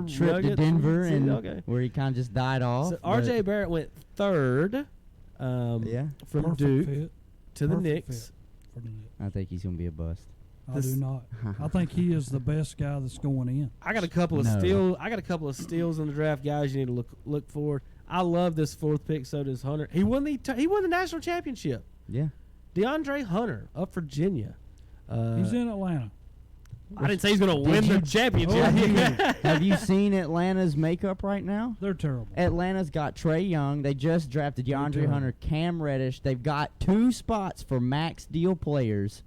trip to Denver and where he kind of just died off. So R.J. Barrett went 3rd. From Perfect Duke fit. to the Perfect Knicks. fit for the Knicks. I think he's going to be a bust. I do not. I think he is the best guy that's going in. I got a couple of steals. I got a couple of steals in the draft, guys. You need to look for. I love this 4th pick. So does Hunter. He won the national championship. Yeah. DeAndre Hunter of Virginia. He's in Atlanta. I didn't say he's going to win the championship. Have you seen Atlanta's makeup right now? They're terrible. Atlanta's got Trae Young. They just drafted DeAndre Hunter, Cam Reddish. They've got 2 spots for max deal players.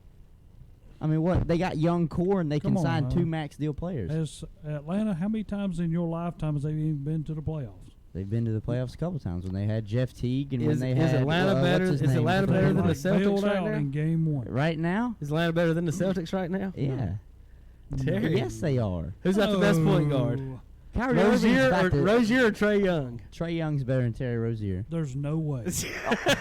I mean, what? They got young core, and they can sign 2 max deal players. As Atlanta, how many times in your lifetime have they even been to the playoffs? They've been to the playoffs a couple times when they had Jeff Teague and when they had. Is Atlanta better? Is Atlanta better than the Celtics right now? In game 1. Right now? Is Atlanta better than the Celtics right now? Yeah. Terry. Yes, they are. Who's got the best point guard? Rozier or Trae Young? Trae Young's better than Terry Rozier. There's no way.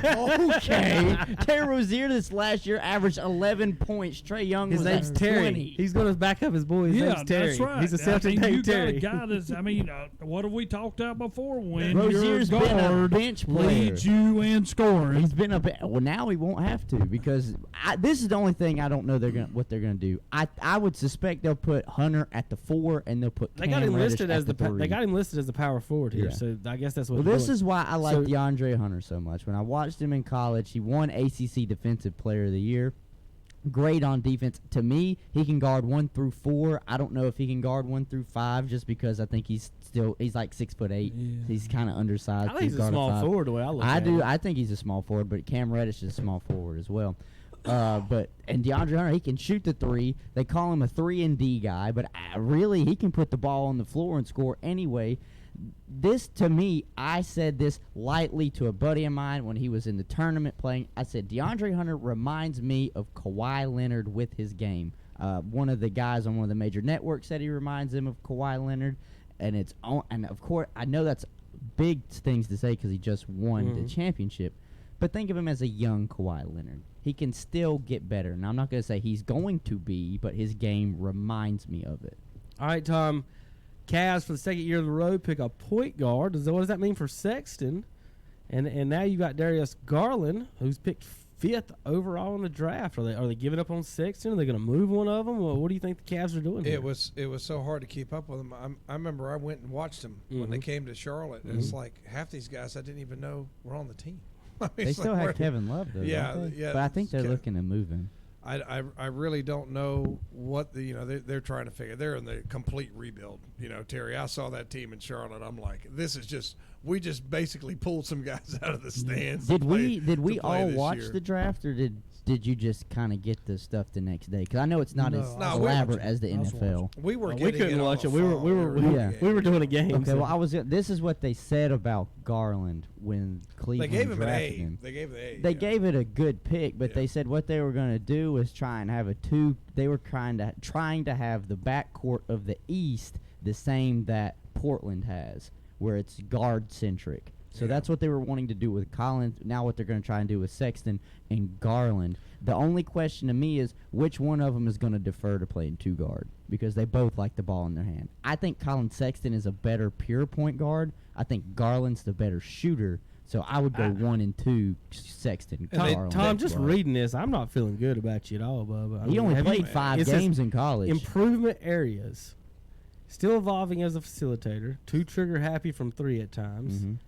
Okay. Terry Rozier this last year averaged 11 points. Trae Young his name's Terry. 20. He's going to back up his boy. His name's Terry. That's right. He's a Celtic named Terry. You got a guy that's, what have we talked about before? When Rozier's your been a guard bench player. leads you in scoring. He's been well, now he won't have to because this is the only thing I don't know what they're gonna do. I would suspect they'll put Hunter at the 4 and they'll put They got him listed as as the they got him listed as the power forward here, so I guess that's what. Well, this is why I like DeAndre Hunter so much. When I watched him in college, he won ACC Defensive Player of the Year. Great on defense. To me, he can guard 1 through 4. I don't know if he can guard 1 through 5, just because I think he's like 6'8". Yeah. He's kind of undersized. I think he's a small forward the way I look at him. it. I think he's a small forward, but Cam Reddish is a small forward as well. And DeAndre Hunter, he can shoot the 3. They call him a 3-and-D guy, but really he can put the ball on the floor and score anyway. This, to me, I said this lightly to a buddy of mine when he was in the tournament playing. I said, DeAndre Hunter reminds me of Kawhi Leonard with his game. One of the guys on one of the major networks said he reminds him of Kawhi Leonard. And of course, I know that's big things to say because he just won the championship. But think of him as a young Kawhi Leonard. He can still get better. And I'm not going to say he's going to be, but his game reminds me of it. All right, Tom. Cavs for the second year in a row pick a point guard. What does that mean for Sexton? And now you got Darius Garland, who's picked 5th overall in the draft. Are they giving up on Sexton? Are they going to move one of them? Well, what do you think the Cavs are doing here? It was so hard to keep up with them. I remember I went and watched them when they came to Charlotte, and it's like half these guys I didn't even know were on the team. I mean, they still have Kevin Love, though. Yeah, don't they? yeah. But I think they're looking to move him. I really don't know what they're trying to figure. They're in the complete rebuild. Terry, I saw that team in Charlotte. I'm like, this is just we just basically pulled some guys out of the stands. Did we all watch the draft, or did you just kind of get the stuff the next day? Because I know it's not as elaborate as the NFL. We were we couldn't watch it. We were doing a game. Okay, well this is what they said about Garland when Cleveland drafted him. They gave him an A. They gave it a good pick, but they said what they were going to do was try and have they were trying to have the backcourt of the East the same that Portland has, where it's guard centric. So that's what they were wanting to do with Collins. Now what they're going to try and do with Sexton and Garland. The only question to me is which one of them is going to defer to playing 2 guard, because they both like the ball in their hand. I think Colin Sexton is a better pure point guard. I think Garland's the better shooter. So I would go 1 and 2 Sexton. Tom, just reading this, I'm not feeling good about you at all, Bubba. He only played 5 games in college. Improvement areas. Still evolving as a facilitator. 2 trigger happy from 3 at times.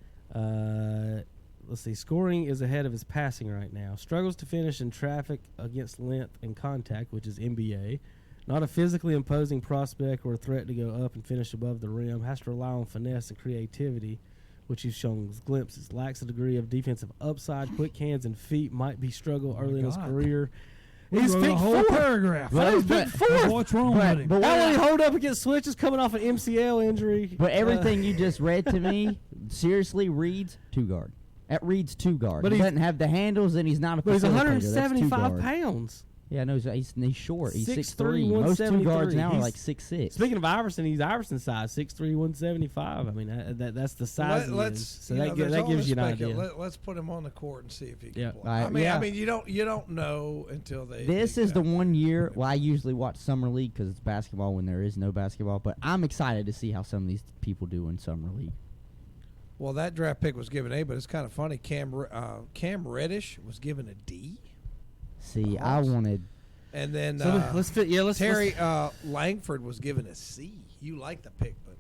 Let's see. Scoring is ahead of his passing right now. Struggles to finish in traffic against length and contact, which is NBA. Not a physically imposing prospect or a threat to go up and finish above the rim. Has to rely on finesse and creativity, which he's shown glimpses. Lacks a degree of defensive upside. Quick hands and feet. Might be struggle early in his career. He's picked 4 paragraph. He's picked 4. What's wrong with him? But why would he hold up against switches coming off an MCL injury? But everything you just read to me seriously reads 2 guard. It reads 2 guard. But he doesn't have the handles, and he's not a facilitator. But he's 175 pounds. Yeah, no, he's short. He's 6'3", 6'3". Most 2 guards now are He's like 6'6". Speaking of Iverson, he's Iverson's size, 6'3", 175. I mean, that's the size he is. So that gives you an idea. Let's put him on the court and see if he can play. I mean, you don't know until they. This is the one year. Well, I usually watch summer league because it's basketball when there is no basketball. But I'm excited to see how some of these people do in summer league. Well, that draft pick was given A, but it's kind of funny. Cam Reddish was given a D. See, I wanted. And then Terry Langford was given a C. You like the pick, but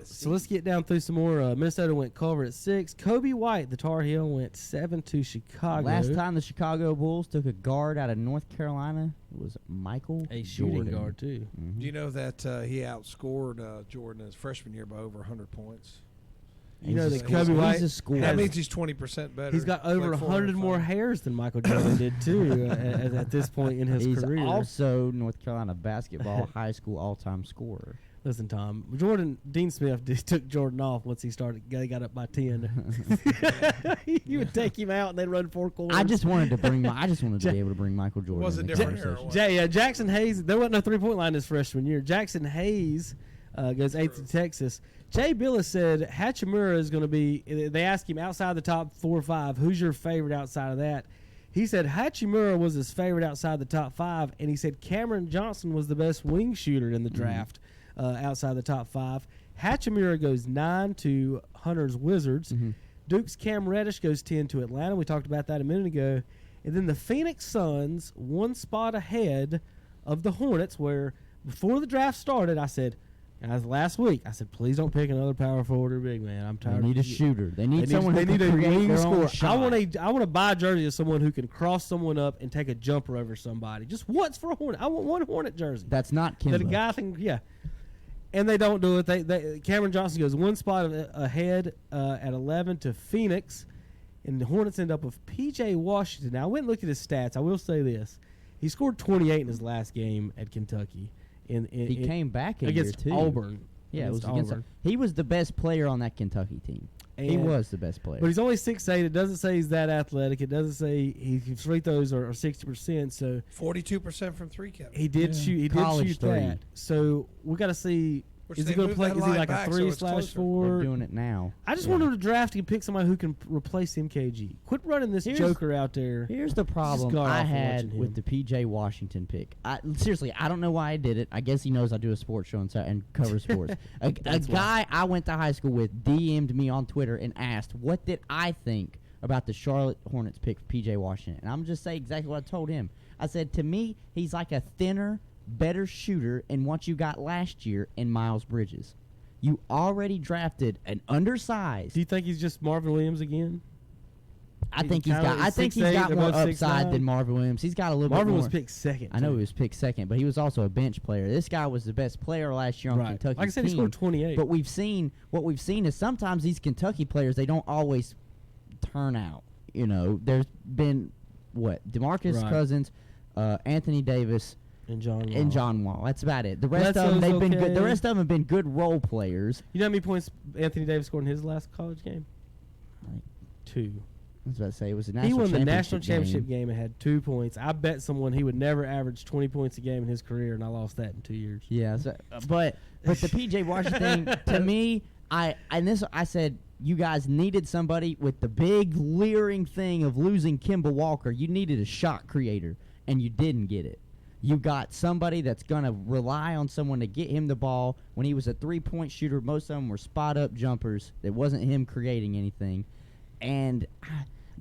so let's get down through some more. Minnesota went Culver at 6. Kobe White, the Tar Heel, went 7 to Chicago. Last time the Chicago Bulls took a guard out of North Carolina, it was Michael a shooting Jordan. Guard too. Do you know that he outscored Jordan his freshman year by over 100 points? You know that Kobe White. That means he's 20% better. He's got over 100 more hairs than Michael Jordan did too at this point in his career. He's also North Carolina basketball high school all-time scorer. Listen, Tom. Dean Smith took Jordan off once he got up by 10. He would take him out and they'd run 4 quarters. I just wanted to be able to bring Michael Jordan. Was it different? Jackson Hayes. There wasn't no 3-point line his freshman year. Jackson Hayes goes 8th to Texas. Jay Billis said Hachimura is going to be. They asked him outside the top 4 or 5, who's your favorite outside of that? He said Hachimura was his favorite outside the top 5, and he said Cameron Johnson was the best wing shooter in the draft outside the top 5. Hachimura goes 9 to Hunter's Wizards. Duke's Cam Reddish goes 10 to Atlanta. We talked about that a minute ago. And then the Phoenix Suns, 1 spot ahead of the Hornets, where before the draft started, I said, And as last week, I said, please don't pick another power forward or big man. I'm tired. They need a shooter. They need someone They who need can a create wing their scorer. own shot. I want to buy a jersey of someone who can cross someone up and take a jumper over somebody. Just once for a Hornet. I want one Hornet jersey. That's not Kimba. That a guy can, And they don't do it. They Cameron Johnson goes one spot ahead at 11 to Phoenix, and the Hornets end up with P.J. Washington. Now, I went and looked at his stats. I will say this. He scored 28 in his last game at Kentucky. He came back against Auburn. Yeah, it was against Auburn. He was the best player on that Kentucky team. He was the best player. But he's only 6'8". It doesn't say he's that athletic. It doesn't say his free throws are 60%. So 42% from three, Kevin. he did shoot. He College did shoot three. that. So we got to see. Which Is they he going to moved play? that Is he line like back a so it's 3/4? They're doing it now. I just want him to draft and pick somebody who can replace MKG. Quit running this joker out there. Here's the problem I had with the P.J. Washington pick. Seriously, I don't know why I did it. I guess he knows I do a sports show and cover sports. A guy I went to high school with DM'd me on Twitter and asked, what did I think about the Charlotte Hornets pick for P.J. Washington? And I'm just saying exactly what I told him. I said, to me, he's like a thinner, better shooter in what you got last year in Miles Bridges. You already drafted an undersized. Do you think he's just Marvin Williams again? I think he's got more upside than Marvin Williams. He's got a little bit more. Marvin was picked second. I know he was picked second, but he was also a bench player. This guy was the best player last year on Kentucky's Like I said, team. he scored 28. But what we've seen is sometimes these Kentucky players, they don't always turn out. You know, there's been DeMarcus Cousins, Anthony Davis, and John Wall. That's about it. The rest of them been good. The rest of them have been good role players. You know how many points Anthony Davis scored in his last college game? Like 2. I was about to say it was a national. He won championship the national championship game game and had 2 points. I bet someone he would never average 20 points a game in his career, and I lost that in 2 years. Yeah, but the P.J. Washington thing, to me, I said you guys needed somebody with the big leering thing of losing Kemba Walker. You needed a shot creator, and you didn't get it. You got somebody that's going to rely on someone to get him the ball. When he was a three-point shooter, most of them were spot-up jumpers. It wasn't him creating anything. And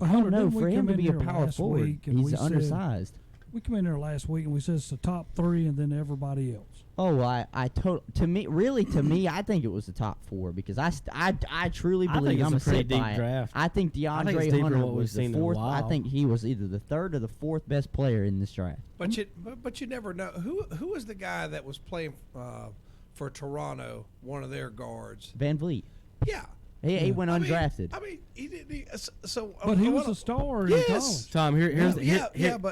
I don't know, for him to be a power forward, he's undersized. We come in there last week and we said it's the top 3 and then everybody else. Oh, to me, I think it was the top 4 because I truly believe I'm a pretty deep by draft. I think DeAndre Hunter was the 4th. I think he was either the 3rd or the 4th best player in this draft. But you never know who was the guy that was playing for Toronto, one of their guards. Van Vliet. Yeah. He went undrafted. He didn't. So, but he was a star in college. Tom,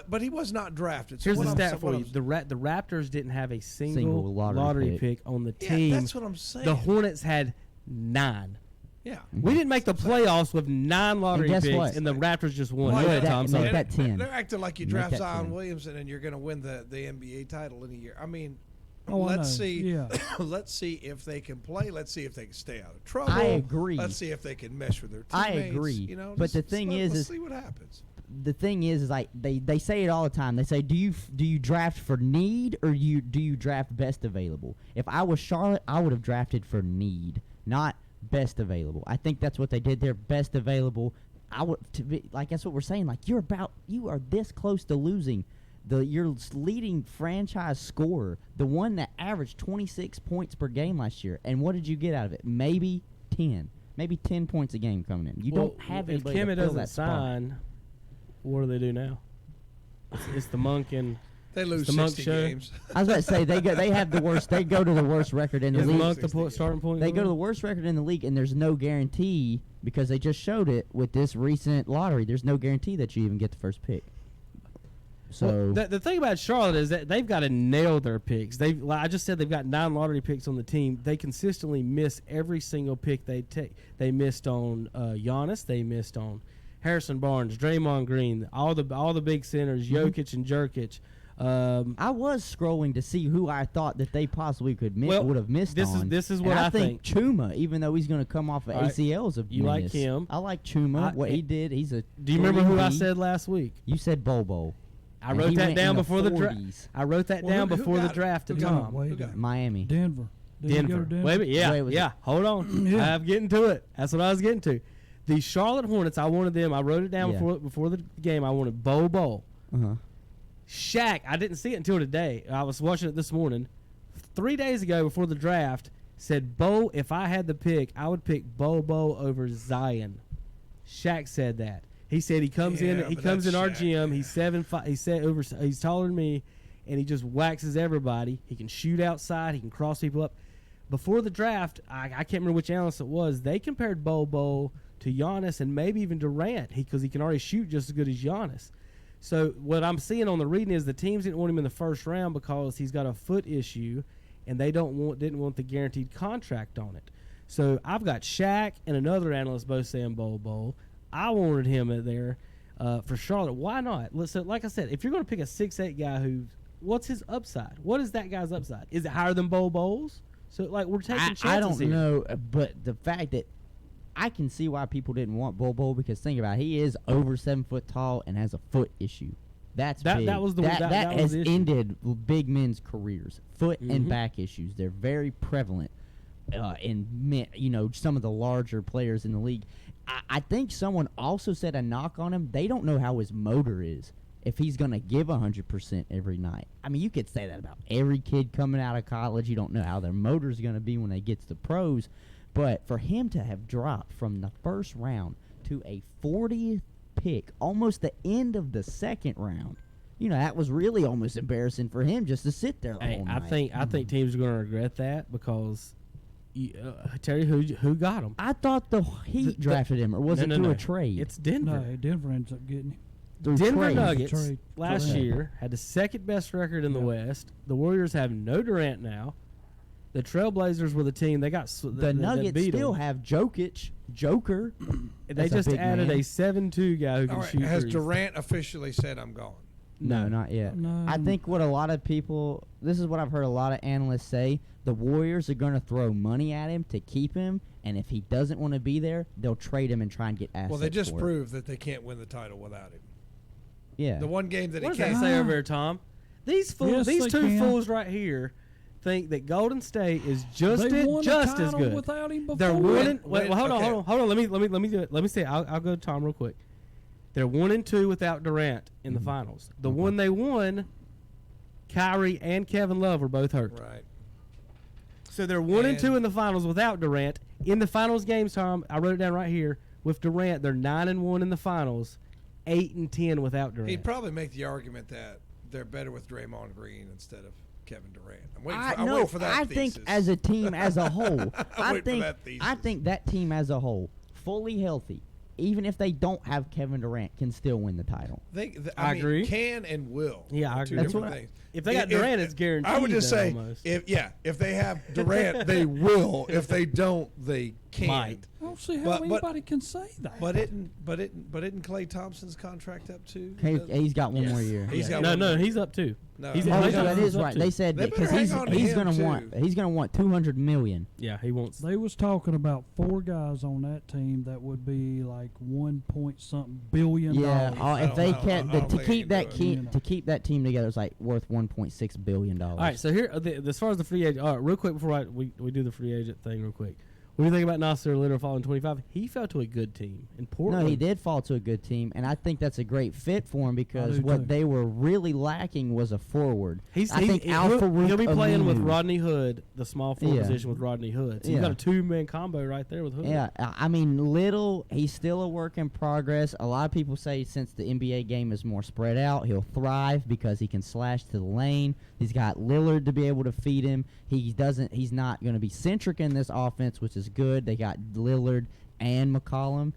but he was not drafted. So here's the stat for you: the Raptors didn't have a single lottery pick on the team. That's what I'm saying. The Hornets had 9. Yeah, we didn't make the playoffs with 9 lottery picks, and the Raptors just won. Go ahead, Tom. Make that 10. They're acting like you draft Zion Williamson and you're going to win the NBA title in a year. I mean. Let's see if they can play. Let's see if they can stay out of trouble. I agree. Let's see if they can mesh with their teammates. I agree. But the thing is, let's see what happens. The thing is like they say it all the time. They say, do you draft for need or do you draft best available? If I was Charlotte, I would have drafted for need, not best available. I think that's what they did there. Best available. That's what we're saying. Like you are this close to losing. Your leading franchise scorer, the one that averaged 26 points per game last year, and what did you get out of it? Maybe 10 points a game coming in. You don't have anybody to fill doesn't that sign. Spot. What do they do now? It's the Monk and they lose the 60 Monk games. I was about to say they have the worst. They go to the worst record in the league. Monk the starting point. They go to the worst record in the league, and there's no guarantee because they just showed it with this recent lottery. There's no guarantee that you even get the first pick. So the thing about Charlotte is that they've got to nail their picks. I just said they've got 9 lottery picks on the team. They consistently miss every single pick they take. They missed on Giannis. They missed on Harrison Barnes, Draymond Green, all the big centers, Jokic and Jerkic. I was scrolling to see who I thought that they possibly would have missed. This is what I think. Chuma, even though he's going to come off of ACLs, you like him? I like Chuma. What he did, he's a. Do you remember who I said last week? You said Bobo. I wrote that down before the draft. I wrote that down before the draft to Tom. Miami. Denver. Denver. Wait a minute. Yeah. Hold on. I'm getting to it. That's what I was getting to. The Charlotte Hornets, I wanted them. I wrote it down before the game. I wanted Bobo. Shaq, I didn't see it until today. I was watching it this morning. 3 days ago before the draft, said, Bo, if I had the pick, I would pick Bobo over Zion. Shaq said that. He said he comes in our gym. He's 7'5". He's taller than me, and he just waxes everybody. He can shoot outside. He can cross people up. Before the draft, I can't remember which analyst it was. They compared Bobo to Giannis and maybe even Durant because he can already shoot just as good as Giannis. So what I'm seeing on the reading is the teams didn't want him in the first round because he's got a foot issue, and they didn't want the guaranteed contract on it. So I've got Shaq and another analyst both saying Bobo. I wanted him in there for Charlotte. Why not? Listen, like I said, if you're going to pick a 6'8" guy what's his upside? What is that guy's upside? Is it higher than Bobo's? So, like, we're taking chances I don't here. know, but the fact that I can see why people didn't want Bobo because think about it, he is over 7 foot tall and has a foot issue. That was the has issue. ended big men's careers. Foot and back issues. They're very prevalent in men, some of the larger players in the league. I think someone also said a knock on him. They don't know how his motor is. If he's going to give 100% every night. I mean, you could say that about every kid coming out of college. You don't know how their motor's going to be when they get to the pros. But for him to have dropped from the first round to a 40th pick, almost the end of the second round, that was really almost embarrassing for him just to sit there the whole night. I think teams are going to regret that because Terry, who got him? I thought the Heat drafted him, or was it through a trade? It's Denver. No, Denver ends up getting him. Denver Nuggets last year had the second best record in the West. The Warriors have no Durant now. The Trailblazers were the team they got. The Nuggets still have Joker. They just added a 7'2" guy who can shoot. Has threes. Durant officially said I'm gone? No, not yet. No. I think what a lot of people, this is what I've heard a lot of analysts say, the Warriors are going to throw money at him to keep him, and if he doesn't want to be there, they'll trade him and try and get assets. Well, they just for proved that they can't win the title without him. Yeah. The one game that what he does can't. that say over there, Tom? These fools, Yes, these they two can. fools right here think that Golden State is just won a as title good. without him They're before. winning. Wait, hold on. Let me do it. Let me say it. I'll go to Tom real quick. They're 1-2 without Durant in the finals. The one they won, Kyrie and Kevin Love were both hurt. Right. So they're 1-2 in the finals without Durant. In the finals games, Tom, I wrote it down right here. With Durant, they're 9-1 in the finals, 8-10 without Durant. He'd probably make the argument that they're better with Draymond Green instead of Kevin Durant. I'm waiting for that I thesis. think as a team as a whole, I waiting for that thesis. think that team as a whole, fully healthy, even if they don't have Kevin Durant, can still win the title. I agree. Can and will. Yeah, I agree. That's Different what things. If they got Durant, it's guaranteed. I would just say, almost. if they have Durant, they will. If they don't, they can't. Might. I don't see how anybody can say that. But isn't Klay Thompson's contract up too? He's got one more year. He's got No, he's up too. No. He's that is right. They said They because better he's hang on to going him, to want $200 million. Yeah, he wants. They was talking about 4 guys on that team that would be like $1.something billion. Yeah, if they kept to keep that it. to keep that team together, it's like worth $1.6 billion. All right, so here, as far as the free agent, all right, real quick before we do the free agent thing, real quick. What do you think about Nasser Little falling 25? He fell to a good team in Portland. No, he did fall to a good team, and I think that's a great fit for him because do what too. they were really lacking was a forward. He'll be playing with Rodney Hood, the small forward position with Rodney Hood. So you've got a 2-man combo right there with Hood. Yeah, I mean, Little, he's still a work in progress. A lot of people say since the NBA game is more spread out, he'll thrive because he can slash to the lane. He's got Lillard to be able to feed him. He's not going to be centric in this offense, which is good. They got Lillard and McCollum.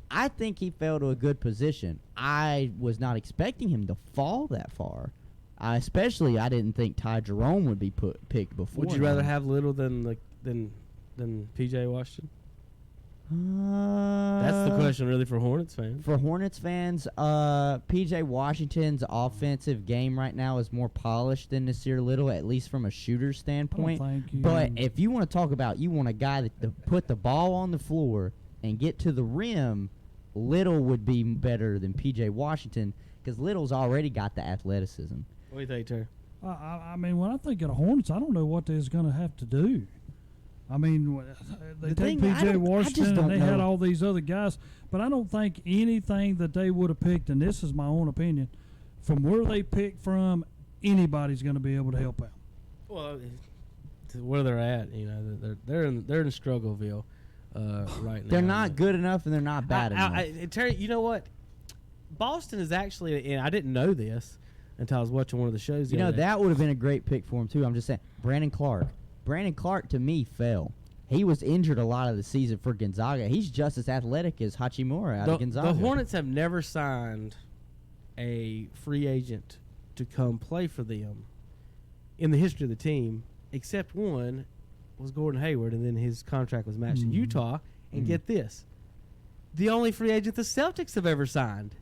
I think he fell to a good position. I was not expecting him to fall that far. I didn't think Ty Jerome would be picked before. Would you rather have Little than PJ Washington? That's the question, really, for Hornets fans. For Hornets fans, P.J. Washington's offensive game right now is more polished than Nasir Little, at least from a shooter standpoint. But if you want to talk about you want a guy that to put the ball on the floor and get to the rim, Little would be better than P.J. Washington because Little's already got the athleticism. What do you think, Terry? I mean, when I think of the Hornets, I don't know what they're going to have to do. I mean, they take P.J. Washington and they had all these other guys, but I don't think anything that they would have picked, and this is my own opinion, from where they picked from, anybody's going to be able to help out. Well, where they're at. You know, they're in Struggleville right now. They're not good enough and they're not bad enough. Terry, you know what? Boston is actually, and I didn't know this until I was watching one of the shows. You know, that would have been a great pick for him too. I'm just saying, Brandon Clark. Brandon Clark to me fell. He was injured a lot of the season for Gonzaga. He's just as athletic as Hachimura out of Gonzaga. The Hornets have never signed a free agent to come play for them in the history of the team, except one was Gordon Hayward, and then his contract was matched in Utah. And get this, the only free agent the Celtics have ever signed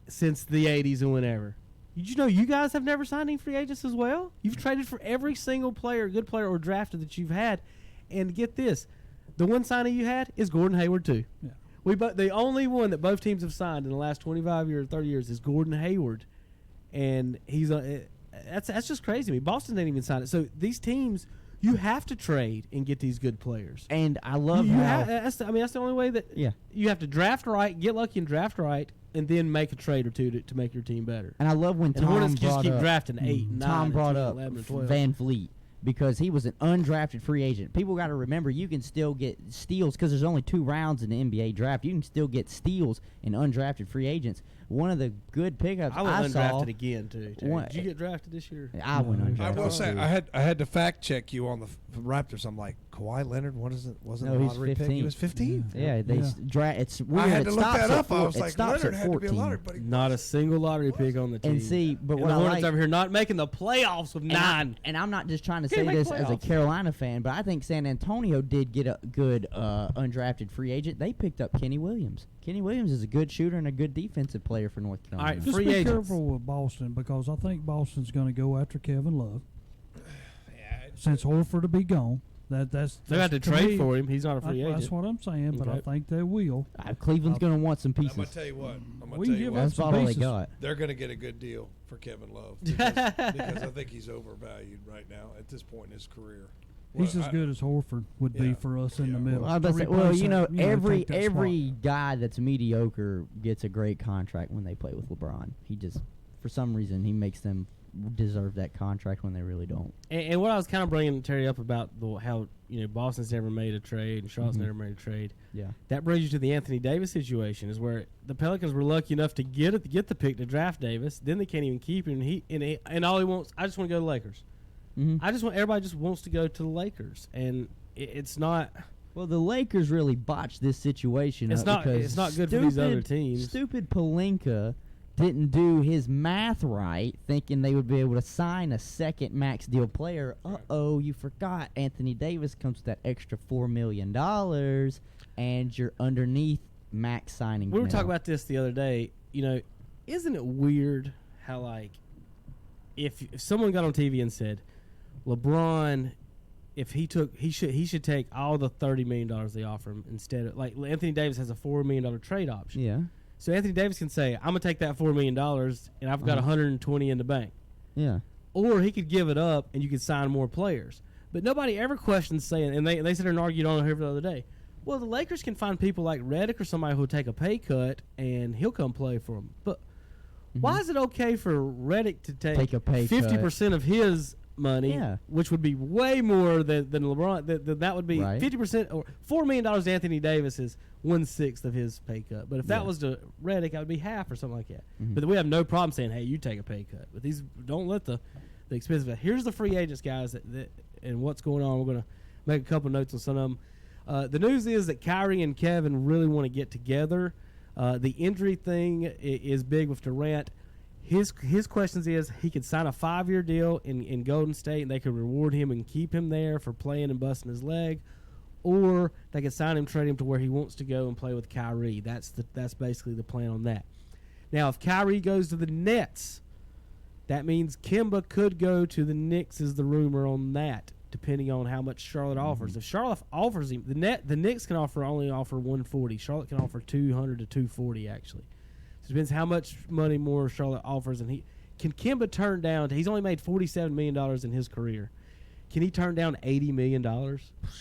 since the 80s and whenever. Did you know you guys have never signed any free agents as well? You've traded for every single player, good player, or drafted that you've had. And get this, the one signing you had is Gordon Hayward too. Yeah. The only one that both teams have signed in the last 25 years, 30 years is Gordon Hayward. And he's that's just crazy to me. Boston didn't even sign it. So these teams, you have to trade and get these good players. And I love that's the only way that you have to draft right, get lucky and draft right, and then make a trade or two to make your team better. And I love when Tom Hornets brought just keep up, drafting 8, 9, Tom brought 10, up 11, and 12. Van Vliet because he was an undrafted free agent. People got to remember you can still get steals because there's only 2 rounds in the NBA draft. You can still get steals in undrafted free agents. One of the good pickups I went saw undrafted again too. Did you get drafted this year? I went undrafted. I will say I had to fact check you on the Raptors. I'm like, Kawhi Leonard, what is it? Wasn't No, a he's lottery 15. pick? He was 15. Yeah, it's weird. I had to It look stops that at up. I was it like, stops Leonard at had to be a 14. lottery, but he Not a single lottery pick on the team. And see, but and what the I Hornets like, over here not making the playoffs with 9. And I'm not just trying to Can't say make this as a playoffs. Carolina fan, but I think San Antonio did get a good undrafted free agent. They picked up Kenny Williams. Kenny Williams is a good shooter and a good defensive player for North Carolina. All right, Just free be agents. careful with Boston because I think Boston's going to go after Kevin Love. Since Horford will be gone, that's They got to to trade me, for him. He's not a free agent. That's what I'm saying, but I Okay. think they will. Cleveland's going to want some pieces. I'm gonna tell you what. We can give up That's some about all they pieces. got. They're going to get a good deal for Kevin Love because I think he's overvalued right now at this point in his career. He's Well, as good as Horford would be for us in the middle. Well, I was about to say, To well, replace you know, that, take that every spot. guy that's mediocre gets a great contract when they play with LeBron. He just, for some reason, he makes them deserve that contract when they really don't. And what I was kind of bringing Terry up about how Boston's never made a trade and Charlotte's never made a trade. Yeah, that brings you to the Anthony Davis situation, is where the Pelicans were lucky enough to get the pick to draft Davis. Then they can't even keep him. And all he wants, I just want to go to the Lakers. Everybody just wants to go to the Lakers, and it's not. Well, the Lakers really botched this situation. It's not good for these other teams. Stupid Pelinka didn't do his math right, thinking they would be able to sign a second max deal player. You forgot Anthony Davis comes with that extra $4 million, and you're underneath max signing. We were now. talking about this the other day. Isn't it weird how if someone got on TV and said LeBron, if he should take all the $30 million they offer him instead of Anthony Davis has a $4 million trade option. Yeah. So Anthony Davis can say, I'm gonna take that $4 million and I've got 120 in the bank. Yeah. Or he could give it up and you could sign more players. But nobody ever questions saying, and they sit there and argued on it here the other day. Well, the Lakers can find people like Redick or somebody who'll take a pay cut and he'll come play for them. But why is it okay for Redick to take a pay 50% of his money, which would be way more than LeBron? That would be 50%, or $4 million to Anthony Davis is 1/6 of his pay cut. But if that was to Redick, that would be half or something like that. But we have no problem saying, hey, you take a pay cut. But these don't let the expensive. Here's the free agents, guys, and what's going on. We're going to make a couple notes on some of them. The news is that Kyrie and Kevin really want to get together. The injury thing is big with Durant. His questions is he could sign a 5-year deal in Golden State and they could reward him and keep him there for playing and busting his leg, or they could sign him, trade him to where he wants to go and play with Kyrie. That's basically the plan on that. Now, if Kyrie goes to the Nets, that means Kemba could go to the Knicks, is the rumor on that, depending on how much Charlotte offers. If Charlotte offers him, the Knicks can only offer 140. Charlotte can offer 200 to 240 actually. So it depends how much money more Charlotte offers, and can Kemba turn down. He's only made $47 million in his career. Can he turn down $80 million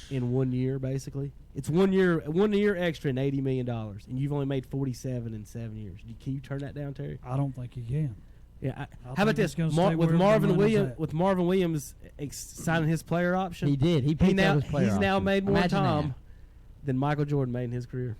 in 1 year? Basically, it's 1 year extra and $80 million, and you've only made 47 in 7 years. Can you turn that down, Terry? I don't think he can. Yeah. I How about think this? it's gonna stay With where the Marvin money's Williams, at. with Marvin Williams signing his player option, He did. He picked now up his player he's now option. made more Imagine time that. than Michael Jordan made in his career.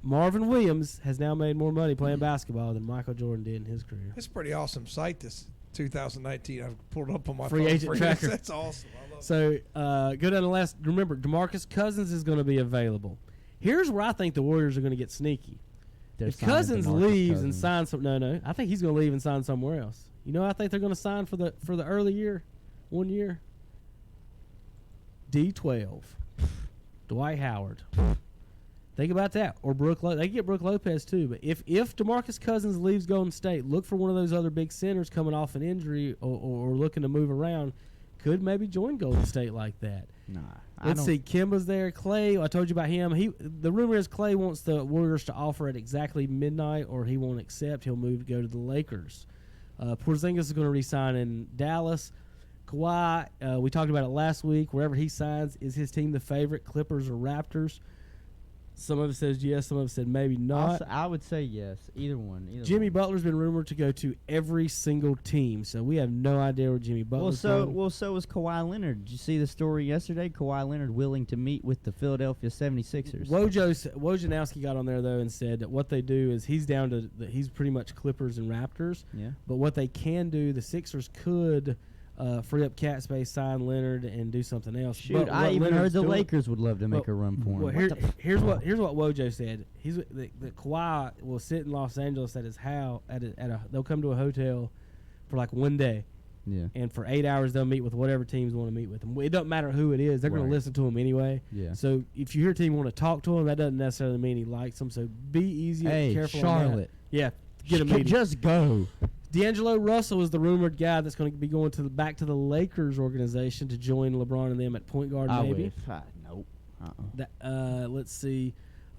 Marvin Williams has now made more money playing basketball than Michael Jordan did in his career. It's a pretty awesome site, this 2019. I've pulled it up on my Free phone. agent tracker. That's awesome. I love So go down the last. Remember, DeMarcus Cousins is going to be available. Here's where I think the Warriors are going to get sneaky. They're If signing Cousins DeMarcus leaves and Cousins. signs some, no, I think he's going to leave and sign somewhere else. You know, I think they're going to sign for the early year, 1 year. D12, Dwight Howard. Think about that, or Brooke. They can get Brooke Lopez too. But if DeMarcus Cousins leaves Golden State, look for one of those other big centers coming off an injury or looking to move around. Could maybe join Golden State like that. Nah, Let's see. Kimba's there. Clay, I told you about him. The rumor is Clay wants the Warriors to offer at exactly midnight, or he won't accept. He'll move to go to the Lakers. Porzingis is going to re-sign in Dallas. Kawhi, we talked about it last week. Wherever he signs, is his team the favorite, Clippers or Raptors? Some of it says yes, some of it said maybe not. I would say yes. Either one. Jimmy Butler's been rumored to go to every single team, so we have no idea where Jimmy Butler's going. Well, so was Kawhi Leonard. Did you see the story yesterday? Kawhi Leonard willing to meet with the Philadelphia 76ers. Wojnarowski got on there, though, and said that what they do is he's down to he's pretty much Clippers and Raptors. Yeah. But what they can do, the Sixers could free up cap space, sign Leonard, and do something else. Shoot, I even heard the Lakers would love to make a run for him. Well, here's what Wojo said. The Kawhi will sit in Los Angeles at his house they'll come to a hotel for like 1 day. Yeah. And for 8 hours they'll meet with whatever teams want to meet with him. It doesn't matter who it is; they're going to listen to him anyway. Yeah. So if you hear a team want to talk to him, that doesn't necessarily mean he likes them. So be easy and careful. Charlotte. Yeah, get a meeting. Just go. D'Angelo Russell is the rumored guy that's going to be going back to the Lakers organization to join LeBron and them at point guard. Maybe. Nope. Let's see.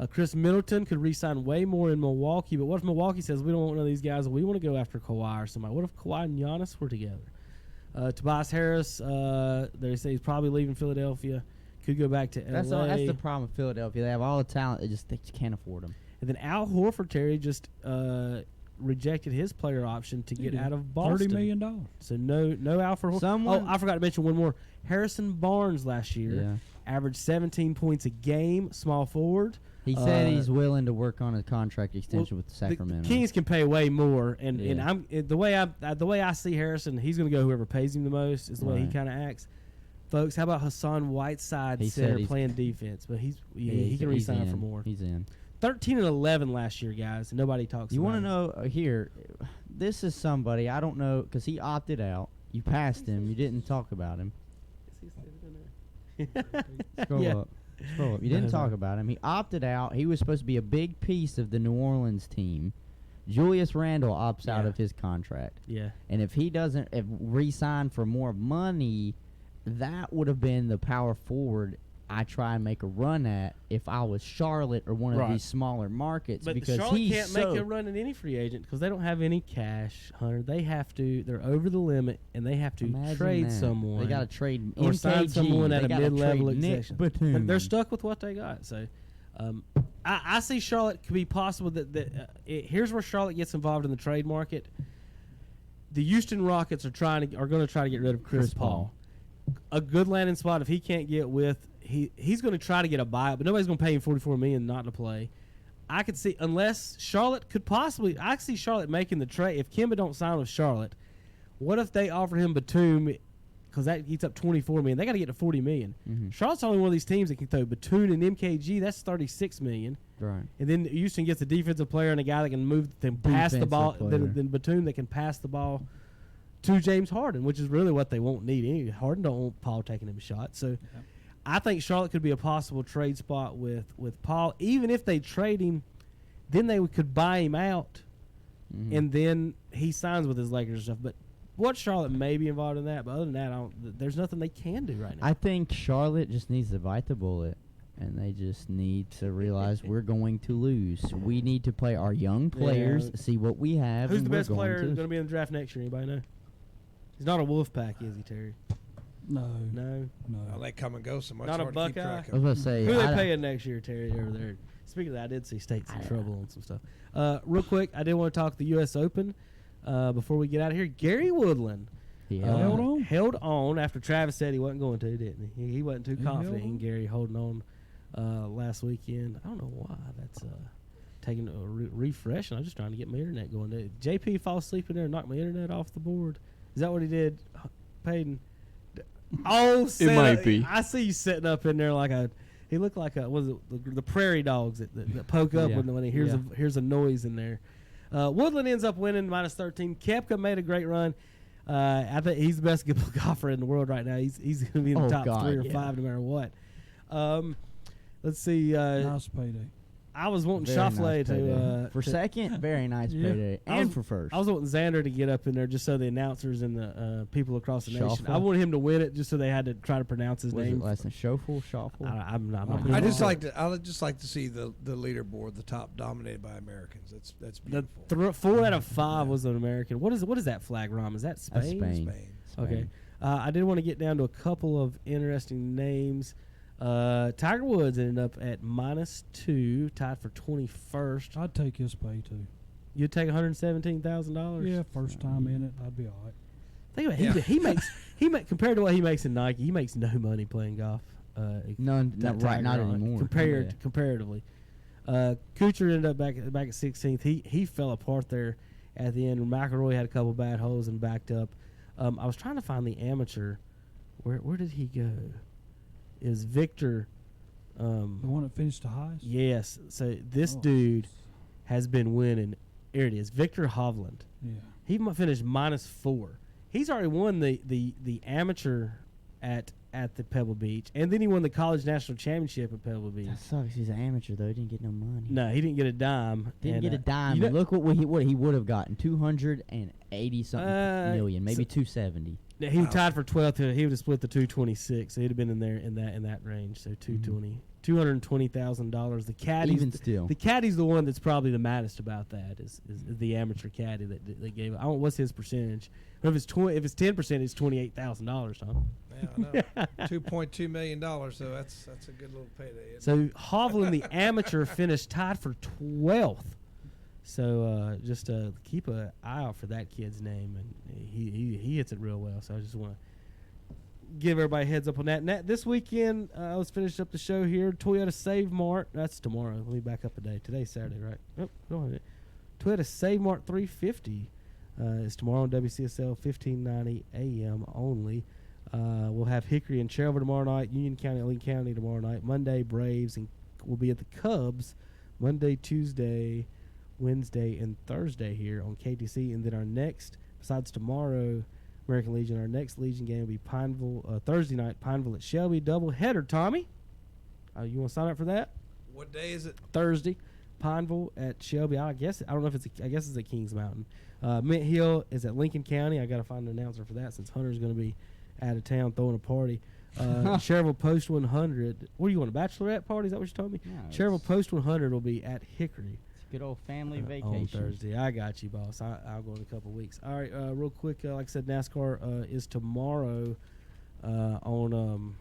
Chris Middleton could re-sign way more in Milwaukee, but what if Milwaukee says we don't want one of these guys? We want to go after Kawhi or somebody. What if Kawhi and Giannis were together? Tobias Harris, they say he's probably leaving Philadelphia. Could go back to LA. That's the problem with Philadelphia. They have all the talent. They just can't afford them. And then Al Horford, Terry, just rejected his player option to get out of Boston. $30 million. So no Al Horford. Oh, I forgot to mention one more. Harrison Barnes last year averaged 17 points a game, small forward. He said he's willing to work on a contract extension with Sacramento. The Kings can pay way more, and the way I see Harrison, he's going to go whoever pays him the most. Is the way he kind of acts. Folks, how about Hassan Whiteside center playing defense? But he can re-sign for more. He's in. 13-11 last year, guys. And nobody talks. You want to know here? This is somebody I don't know because he opted out. You passed him. You didn't talk about him. Scroll up. You didn't talk about him. He opted out. He was supposed to be a big piece of the New Orleans team. Julius Randle opts out of his contract. Yeah. And if he doesn't re-sign for more money, that would have been the power forward I try and make a run at if I was Charlotte or one of these smaller markets. But because Charlotte can't make a run at any free agent because they don't have any cash, Hunter. They're over the limit, and they have to trade someone. They got to trade or sign someone at a mid-level exception. They're Batum. stuck with what they got. So I see Charlotte could be possible here's where Charlotte gets involved in the trade market. The Houston Rockets are going to try to get rid of Chris Paul. A good landing spot if he can't get with he's going to try to get a buyout, but nobody's going to pay him $44 million not to play. I could see unless Charlotte could possibly. I could see Charlotte making the trade if Kemba don't sign with Charlotte. What if they offer him Batum because that eats up $24 million? They got to get to $40 million. Mm-hmm. Charlotte's only one of these teams that can throw Batum and MKG. That's $36 million. Right. And then Houston gets a defensive player and a guy that can move, pass the ball. Then Batum that can pass the ball to James Harden, which is really what they won't need. Anyway, Harden don't want Paul taking him a shot. So I think Charlotte could be a possible trade spot with Paul. Even if they trade him, then they could buy him out, and then he signs with his Lakers and stuff. But what Charlotte may be involved in that, but other than that, there's nothing they can do right now. I think Charlotte just needs to bite the bullet, and they just need to realize we're going to lose. We need to play our young players, see what we have. Who's the best player going to be in the draft next year? Anybody know? He's not a Wolfpack, is he, Terry? No. Well, they come and go so much. Not a hard to keep Buckeye. track of. I was going to say, who are they paying next year, Terry, over there? Speaking of that, I did see State's in trouble on some stuff. Real quick, I did want to talk the U.S. Open. before we get out of here, Gary Woodland. He held on after Travis said he wasn't going to, didn't he? He wasn't too confident in Gary holding on last weekend. I don't know why. That's taking a refresh, and I'm just trying to get my internet going. JP fall asleep in there and knock my internet off the board. Is that what he did, Peyton? Oh, it might be. I see you sitting up in there like he looked like the prairie dogs that poke up when he hears a noise in there. Woodland ends up winning -13. Koepka made a great run. I think he's the best golfer in the world right now. He's going to be in the top 3 or 5 no matter what. Let's see. Nice payday. I was wanting Very Schauffele nice for second, very nice payday, and for first. I was wanting Xander to get up in there just so the announcers and the people across the nation. Schauffele? I wanted him to win it just so they had to try to pronounce his name. Was it less than Schauffele? I'm not. I just like to see the leaderboard, the top dominated by Americans. That's beautiful. 4 out of 5 was an American. What is that flag, Rom? Is that Spain? That's Spain. Okay. I did want to get down to a couple of interesting names. Tiger Woods ended up at -2, tied for 21st. I'd take his pay too. You'd take $117,000. Yeah, first time in it, I'd be all right. Think about it. He makes compared to what he makes in Nike, he makes no money playing golf. None, not anymore. Comparatively. Kuchar ended up back at 16th. He fell apart there at the end. McIlroy had a couple bad holes and backed up. I was trying to find the amateur. Where did he go? Is Victor the one that finished the highest? Yes. So this dude has been winning. Here it is, Victor Hovland. Yeah. He finished -4. He's already won the amateur at the Pebble Beach, and then he won the college national championship at Pebble Beach. That sucks. He's an amateur though. He didn't get no money. No, he didn't get a dime. Didn't get a dime. Look what he would have gotten: 280 something million, maybe 270. He was tied for 12th. He would have split the 226. So he'd have been in there in that range. So $220,000. The caddy, even still, the caddy's the one that's probably the maddest about that. Is the amateur caddy that they gave. I don't know what's his percentage. But if it's 10%, it's $28,000. Huh? Yeah, I know. $2.2 million. So that's a good little payday. So Hovland, the amateur, finished tied for 12th. So just keep an eye out for that kid's name, and he hits it real well. So I just want to give everybody a heads up on that. And this weekend, I was finishing up the show here. Toyota Save Mart. That's tomorrow. Let me back up a day. Today's Saturday, right? Oh, go ahead. Toyota Save Mart 350 is tomorrow on WCSL 1590 a.m. only. We'll have Hickory and Cherryville tomorrow night. Union County, Lincoln County tomorrow night. Monday, Braves, and we'll be at the Cubs Monday, Tuesday, Wednesday, and Thursday here on KTC. And then our next, besides tomorrow, American Legion, our next Legion game will be Pineville, Thursday night, Pineville at Shelby. Double header, Tommy. You want to sign up for that? What day is it? Thursday, Pineville at Shelby. I guess it's at Kings Mountain. Mint Hill is at Lincoln County. I got to find an announcer for that since Hunter's going to be out of town throwing a party. Cherryville Post 100. What do you want, a bachelorette party? Is that what you told me? No, Cherryville Post 100 will be at Hickory. Good old family vacation. On Thursday. I got you, boss. I'll go in a couple of weeks. All right, real quick, like I said, NASCAR is tomorrow on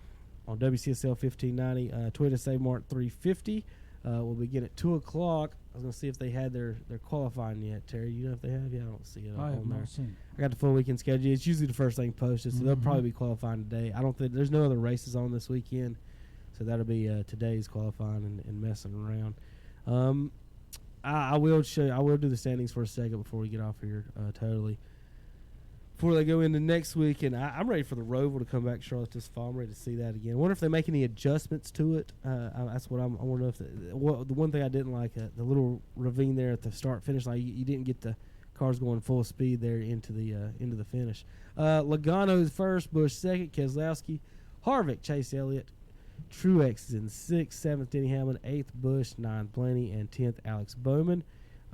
WCSL 1590. Toyota Save Mart 350 will begin at 2 o'clock. I was going to see if they had their qualifying yet. Terry, you know if they have? Yeah, I don't see it I have on there. not seen. I got the full weekend schedule. It's usually the first thing posted, so they'll probably be qualifying today. I don't think there's no other races on this weekend, so that'll be today's qualifying and messing around. I will do the standings for a second before we get off here totally. Before they go into next week, and I'm ready for the Roval to come back to Charlotte this fall. I'm ready to see that again. I wonder if they make any adjustments to it. That's what I want to know. If the one thing I didn't like, the little ravine there at the start-finish line, you didn't get the cars going full speed there into the finish. Logano's first, Busch second, Keselowski, Harvick, Chase Elliott, Truex is in 6th, 7th, Denny Hamlin, 8th, Busch, 9th, Blaney, and 10th, Alex Bowman.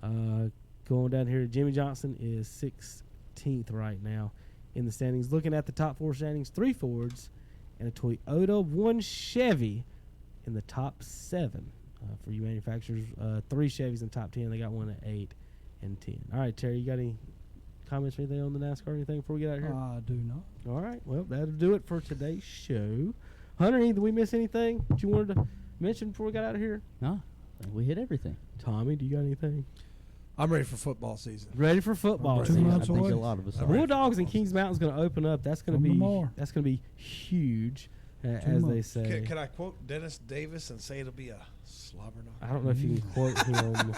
Going down here, Jimmy Johnson is 16th right now in the standings. Looking at the top 4 standings, 3 Fords and a Toyota, 1 Chevy in the top 7 for you manufacturers. 3 Chevys in the top 10. They got one at 8 and 10. All right, Terry, you got any comments or anything on the NASCAR or anything before we get out of here? I do not. All right, well, that'll do it for today's show. Hunter, did we miss anything that you wanted to mention before we got out of here? No, we hit everything. Tommy, do you got anything? I'm ready for football season. Ready for football Two season. months away. Bulldogs and Kings Mountain's going to open up. That's going to be huge, as they say. Can I quote Dennis Davis and say it'll be a slobber knocker? I don't know if you can quote him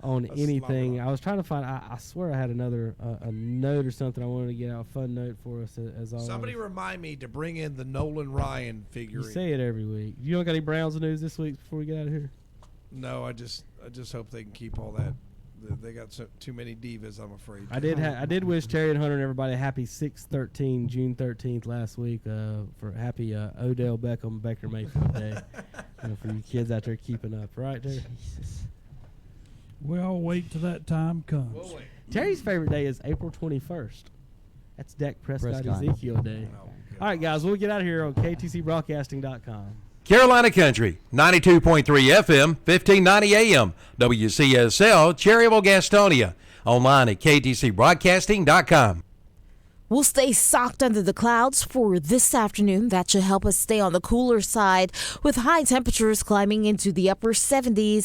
on anything. I was trying to find. I swear I had another a note or something I wanted to get out. A fun note for us as always. Somebody remind me to bring in the Nolan Ryan figurine. You say it every week. You don't got any Browns news this week before we get out of here? No, I just hope they can keep all that. They got too many divas, I'm afraid. I did wish Terry and Hunter and everybody happy 6/13, June 13th last week for happy Odell Beckham Baker Mayfield Day for you kids out there keeping up, right, Terry? Jesus. We'll wait till that time comes. We'll wait. Terry's favorite day is April 21st. That's Dak Prescott. Ezekiel Day. All right, guys, we'll get out of here on KTCBroadcasting.com. Carolina Country, 92.3 FM, 1590 AM, WCSL, Cherryville, Gastonia. Online at ktcbroadcasting.com. We'll stay socked under the clouds for this afternoon. That should help us stay on the cooler side with high temperatures climbing into the upper 70s